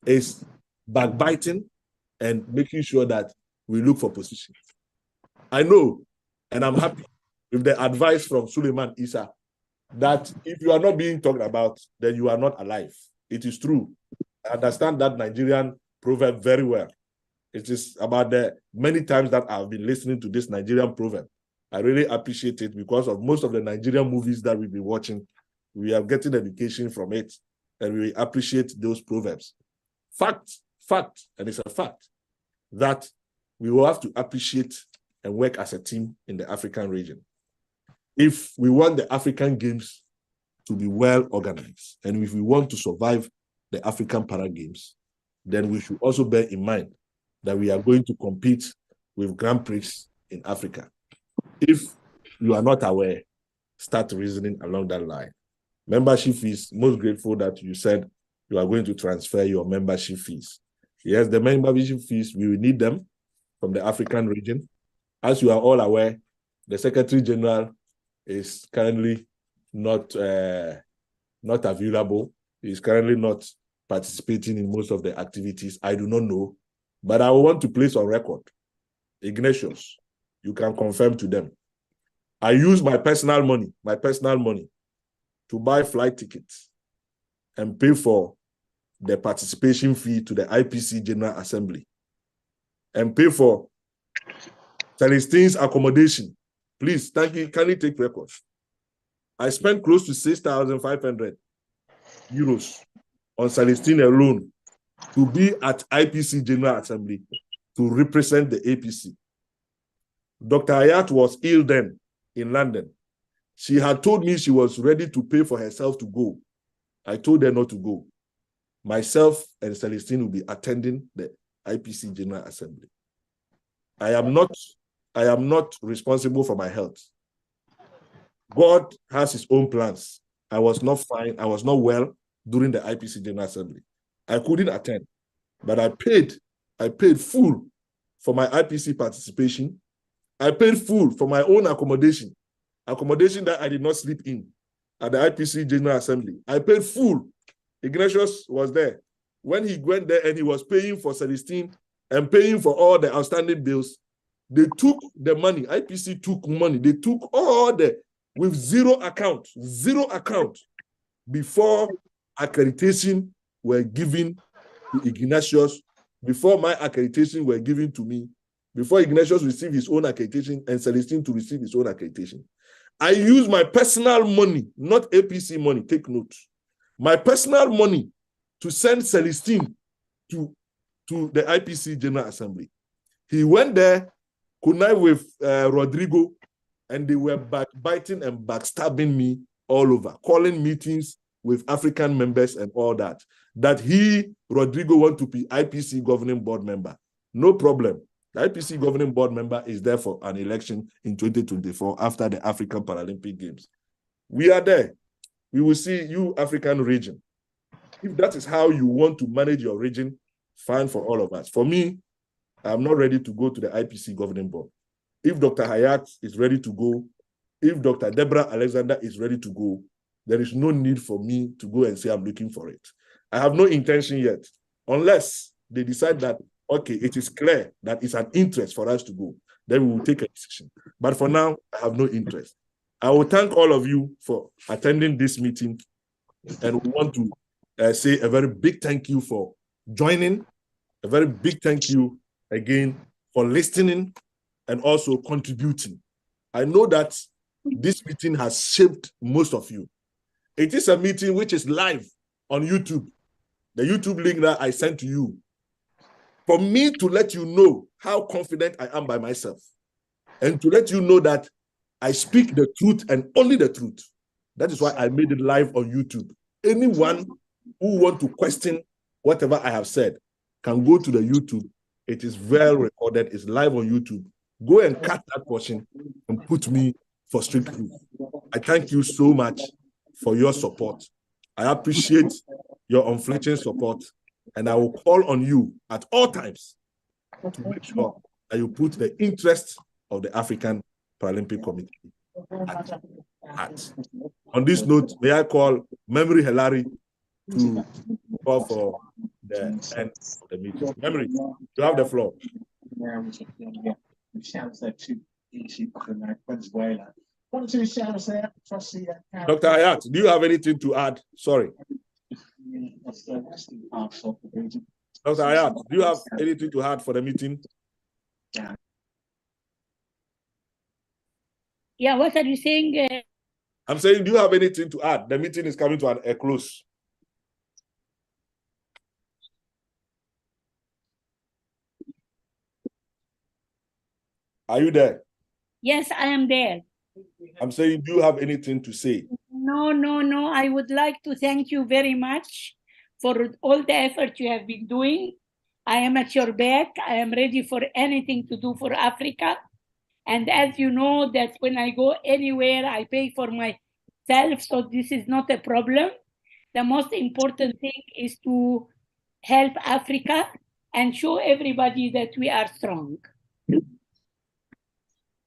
is backbiting and making sure that we look for positions. I know, and I'm happy with the advice from Suleiman Issa, that if you are not being talked about, then you are not alive. It is true. I understand that Nigerian proverb very well. It is about the many times that I've been listening to this Nigerian proverb. I really appreciate it because of most of the Nigerian movies that we've been watching. We are getting education from it, and we appreciate those proverbs. Fact, and it's a fact that we will have to appreciate and work as a team in the African region. If we want the African Games to be well organized, and if we want to survive the African Para Games, then we should also bear in mind that we are going to compete with Grand Prix in Africa. If you are not aware, start reasoning along that line. Membership fees, most grateful that you said you are going to transfer your membership fees. Yes, the membership fees, we will need them from the African region. As you are all aware, the Secretary General is currently not available. He is currently not participating in most of the activities. I do not know, but I want to place on record, Ignatius, you can confirm to them. I use my personal money to buy flight tickets and pay for the participation fee to the IPC General Assembly and pay for Celestine's accommodation. Please, thank you. Kindly take records. I spent close to 6,500 euros on Celestine alone to be at IPC General Assembly to represent the APC. Dr. Hayat was ill then in London. She had told me she was ready to pay for herself to go. I told her not to go. Myself and Celestine will be attending the IPC General Assembly. I am not responsible for my health. God has his own plans. I was not fine. I was not well during the IPC General Assembly. I couldn't attend, but I paid full for my IPC participation. I paid full for my own accommodation that I did not sleep in at the IPC General Assembly. I paid full. Ignatius was there. When he went there and he was paying for Celestine and paying for all the outstanding bills, they took the money. IPC took money. They took all with zero account before accreditation were given to Ignatius, before my accreditation were given to me, before Ignatius received his own accreditation and Celestine to receive his own accreditation. I use my personal money, not APC money, take note. My personal money to send Celestine to the IPC General Assembly. He went there, connived with Rodrigo, and they were backbiting and backstabbing me all over, calling meetings with African members and all that. That Rodrigo, want to be IPC governing board member. No problem. The IPC governing board member is there for an election in 2024 after the African Paralympic Games. We are there. We will see you, African region. If that is how you want to manage your region, fine for all of us. For me, I'm not ready to go to the IPC governing board. If Dr. Hayat is ready to go, if Dr. Deborah Alexander is ready to go, there is no need for me to go and say I'm looking for it. I have no intention yet, unless they decide that, okay, it is clear that it's an interest for us to go, then we will take a decision. But for now, I have no interest. I will thank all of you for attending this meeting, and we want to say a very big thank you for joining, a very big thank you again for listening and also contributing. I know that this meeting has shaped most of you. It is a meeting which is live on YouTube, the YouTube link that I sent to you, for me to let you know how confident I am by myself, and to let you know that I speak the truth and only the truth. That is why I made it live on YouTube. Anyone who wants to question whatever I have said can go to the YouTube. It is well recorded. It's live on YouTube. Go and cut that portion and put me for strict proof. I thank you so much for your support. I appreciate your unflinching support, and I will call on you at all times to make sure that you put the interest of the African Paralympic Committee at heart. On this note, may I call Memory Hilary to call for the end of the meeting. Memory, you have the floor. Dr. Hayat, do you have anything to add? Sorry. Dr. Ayat, do you have anything to add for the meeting? Yeah, what are you saying? I'm saying, do you have anything to add? The meeting is coming to a close. Are you there? Yes, I am there. I'm saying, do you have anything to say? No. I would like to thank you very much for all the effort you have been doing. I am at your back. I am ready for anything to do for Africa. And as you know, that when I go anywhere, I pay for myself. So this is not a problem. The most important thing is to help Africa and show everybody that we are strong.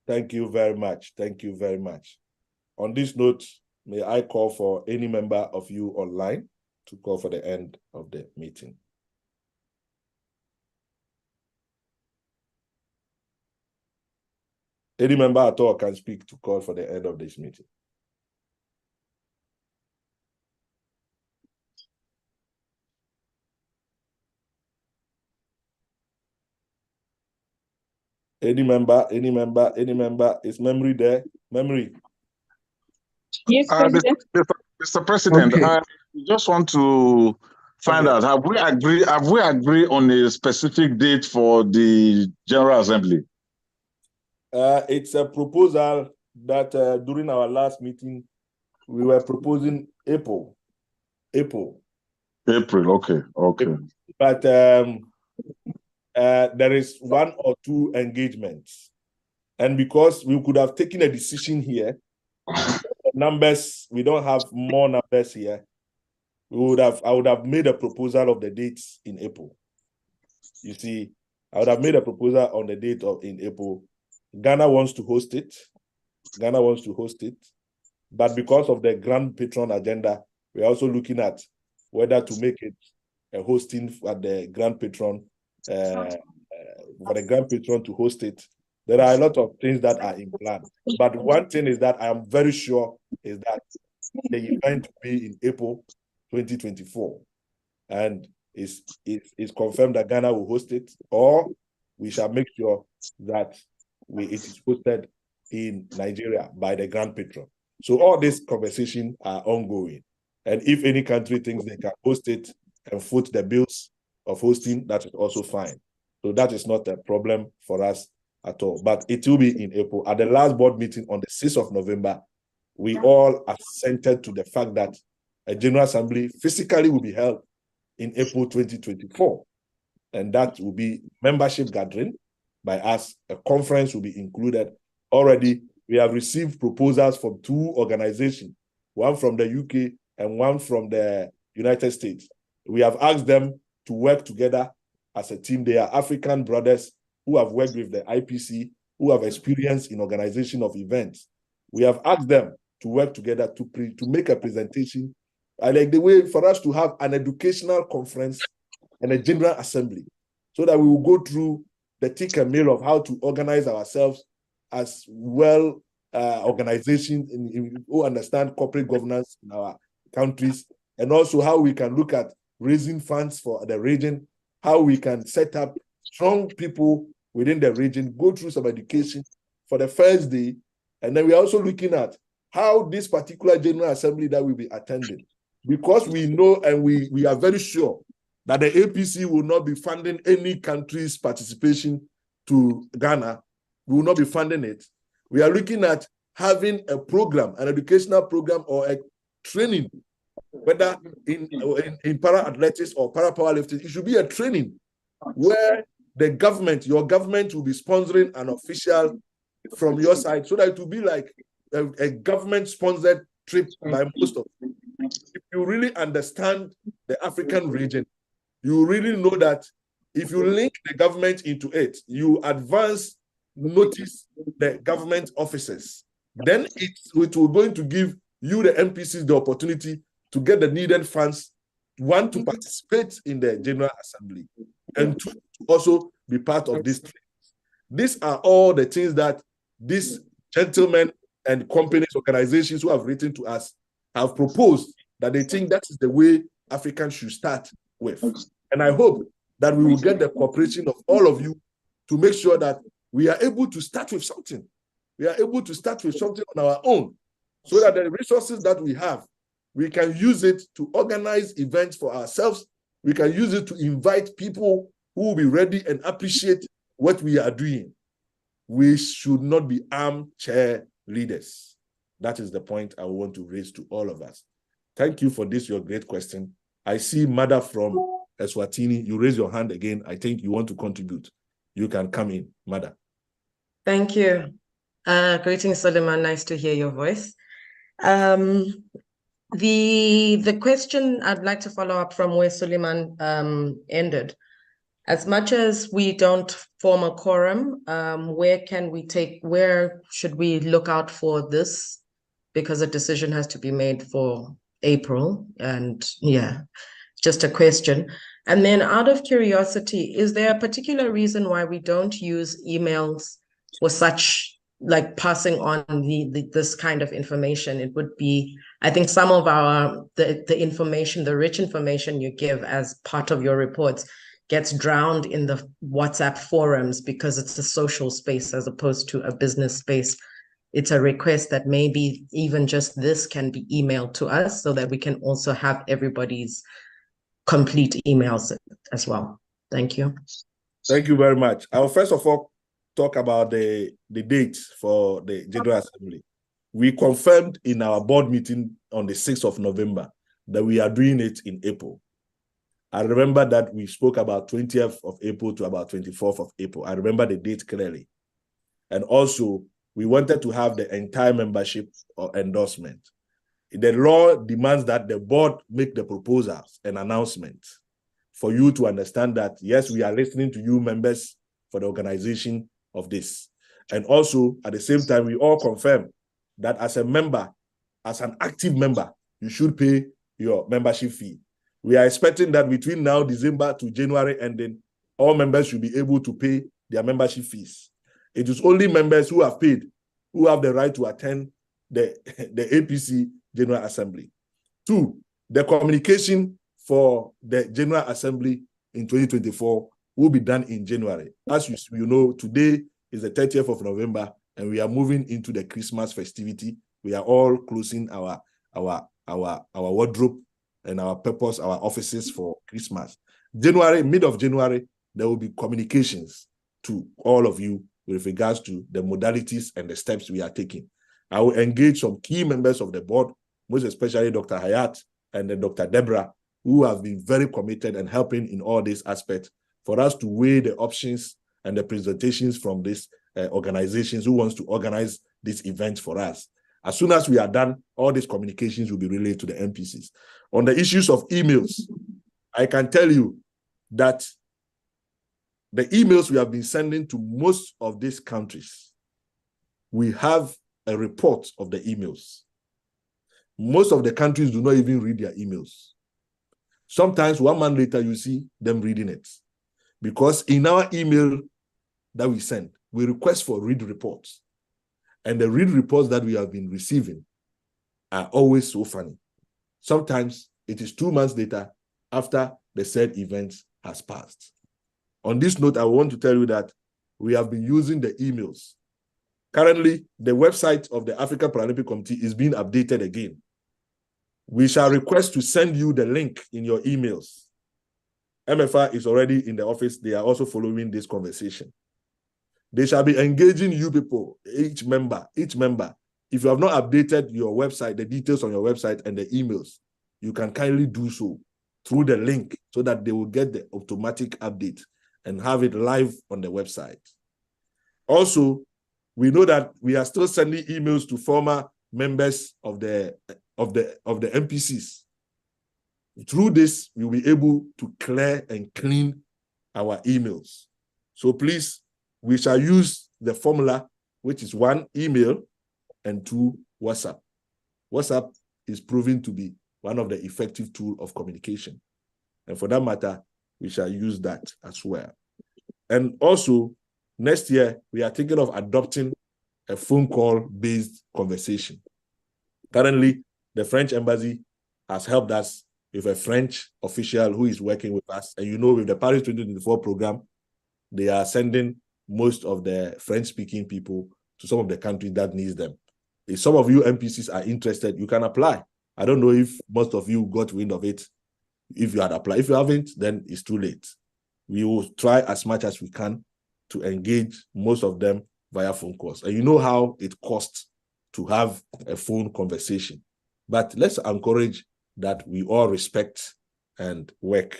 Thank you very much. Thank you very much. On this note, may I call for any member of you online to call for the end of the meeting. Any member at all can speak to call for the end of this meeting. Any member? Is Memory there? Memory. Yes, President. Mr. President, Okay. I just want to find out, have we agreed on a specific date for the General Assembly? It's a proposal that during our last meeting, we were proposing April. April, okay. But there is one or two engagements. And because we could have taken a decision here, numbers, we don't have more numbers here. I would have made a proposal of the dates in April. You see, I would have made a proposal on the date in April. Ghana wants to host it. But because of the Grand Patron agenda, we're also looking at whether to make it a hosting at the Grand Patron, for the Grand Patron to host it. There are a lot of things that are in plan. But one thing is that I am very sure is that the event will be in April 2024. And it's confirmed that Ghana will host it, or we shall make sure that it is hosted in Nigeria by the Grand Patron. So all these conversations are ongoing. And if any country thinks they can host it and foot the bills of hosting, that is also fine. So that is not a problem for us at all. But it will be in April. At the last board meeting on the 6th of November, we all assented to the fact that a General Assembly physically will be held in April 2024. And that will be membership gathering by us. A conference will be included. Already, we have received proposals from two organizations, one from the UK and one from the United States. We have asked them to work together as a team. They are African brothers who have worked with the IPC, who have experience in organization of events. We have asked them to work together to make a presentation. I like the way for us to have an educational conference and a General Assembly, so that we will go through the thick and mill of how to organize ourselves as well organizations who understand corporate governance in our countries, and also how we can look at raising funds for the region, how we can set up strong people within the region, go through some education for the first day. And then we're also looking at how this particular General Assembly that we'll be attending, because we know and we are very sure that the APC will not be funding any country's participation to Ghana. We will not be funding it. We are looking at having a program, an educational program or a training, whether in para-athletics or para-powerlifting. It should be a training where the government, your government will be sponsoring an official from your side, so that it will be like a government-sponsored trip by most of them. If you really understand the African region, you really know that if you link the government into it, you advance notice the government officers, then it will going to give you, the MPCs, the opportunity to get the needed funds, one, to participate in the General Assembly, and two, to also be part of this. These are all the things that these gentlemen and companies, organizations who have written to us have proposed, that they think that is the way Africans should start with. And I hope that we will get the cooperation of all of you to make sure that we are able to start with something. We are able to start with something on our own, so that the resources that we have, we can use it to organize events for ourselves. We can use it to invite people who will be ready and appreciate what we are doing. We should not be armchair leaders. That is the point I want to raise to all of us. Thank you for this, your great question. I see Mada from Eswatini. You raise your hand again. I think you want to contribute. You can come in, Mada. Thank you. Greetings, Suleiman. Nice to hear your voice. The question I'd like to follow up from where Suleiman ended. As much as we don't form a quorum, where should we look out for this? Because a decision has to be made for April. And yeah, just a question. And then out of curiosity, is there a particular reason why we don't use emails for such, like passing on this kind of information? It would be, I think some of the information, the rich information you give as part of your reports gets drowned in the WhatsApp forums because it's a social space as opposed to a business space. It's a request that maybe even just this can be emailed to us so that we can also have everybody's complete emails as well. Thank you. Thank you very much. I will first of all talk about the date for the General Assembly. We confirmed in our board meeting on the 6th of November that we are doing it in April. I remember that we spoke about 20th of April to about 24th of April. I remember the date clearly. And also, we wanted to have the entire membership or endorsement. The law demands that the board make the proposals and announcements for you to understand that, yes, we are listening to you members for the organization of this. And also, at the same time, we all confirm that as a member, as an active member, you should pay your membership fee. We are expecting that between now, December to January ending, all members should be able to pay their membership fees. It is only members who have paid who have the right to attend the APC General Assembly. 2, the communication for the General Assembly in 2024 will be done in January. As you know, today is the 30th of November, and we are moving into the Christmas festivity. We are all closing our wardrobe and our purpose, our offices for Christmas. January, mid of January, there will be communications to all of you with regards to the modalities and the steps we are taking. I will engage some key members of the board, most especially Dr. Hayat and then Dr. Deborah, who have been very committed and helping in all these aspects for us to weigh the options and the presentations from these organizations who wants to organize this event for us. As soon as we are done, all these communications will be relayed to the MPCs. On the issues of emails, I can tell you that the emails we have been sending to most of these countries, we have a report of the emails. Most of the countries do not even read their emails. Sometimes 1 month later, you see them reading it. Because in our email that we send, we request for read reports. And the read reports that we have been receiving are always so funny. Sometimes it is 2 months later after the said event has passed. On this note, I want to tell you that we have been using the emails. Currently, the website of the Africa Paralympic Committee is being updated again. We shall request to send you the link in your emails. MFR is already in the office. They are also following this conversation. They shall be engaging you people, each member. If you have not updated your website, the details on your website and the emails, you can kindly do so through the link so that they will get the automatic update and have it live on the website. Also, we know that we are still sending emails to former members of the MPCs. Through this, we will be able to clear and clean our emails. So please, we shall use the formula, which is 1, email, and 2, WhatsApp. WhatsApp is proving to be one of the effective tools of communication. And for that matter, we shall use that as well. And also, next year, we are thinking of adopting a phone call-based conversation. Currently, the French embassy has helped us with a French official who is working with us. And you know, with the Paris 2024 program, they are sending most of the French-speaking people to some of the countries that needs them. If some of you NPCs are interested, you can apply. I don't know if most of you got wind of it. If you had applied, if you haven't, then it's too late. We will try as much as we can to engage most of them via phone calls. And you know how it costs to have a phone conversation. But let's encourage that we all respect and work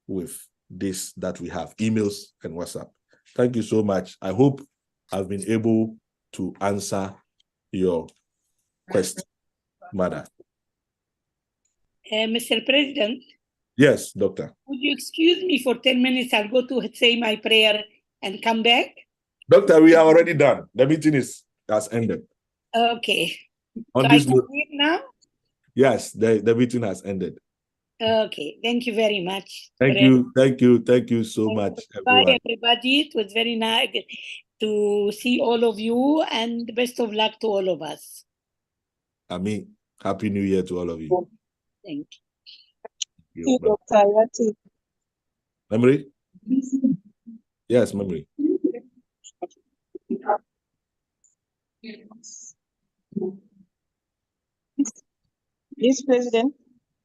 with this that we have, emails and WhatsApp. Thank you so much. I hope I've been able to answer your question, Madam. Mr. President? Yes, Doctor. Would you excuse me for 10 minutes? I'll go to say my prayer and come back. Doctor, we are already done. The meeting has ended. Okay. On so this I can leave now? Yes, the meeting has ended. Okay. Thank you very much. Thank you so much, everyone. Bye, everybody. It was very nice to see all of you, and best of luck to all of us. Amin. Happy New Year to all of you. Thank you. Dr. Yati. Memory? Yes, Memory. Yes, President.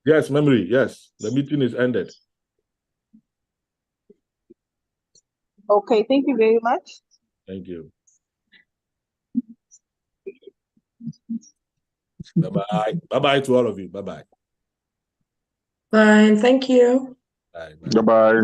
Yes, Memory. Yes, the meeting is ended. Okay, thank you very much. Thank you. Bye-bye. Bye-bye to all of you. Bye-bye. Fine, thank you. Bye. Bye-bye.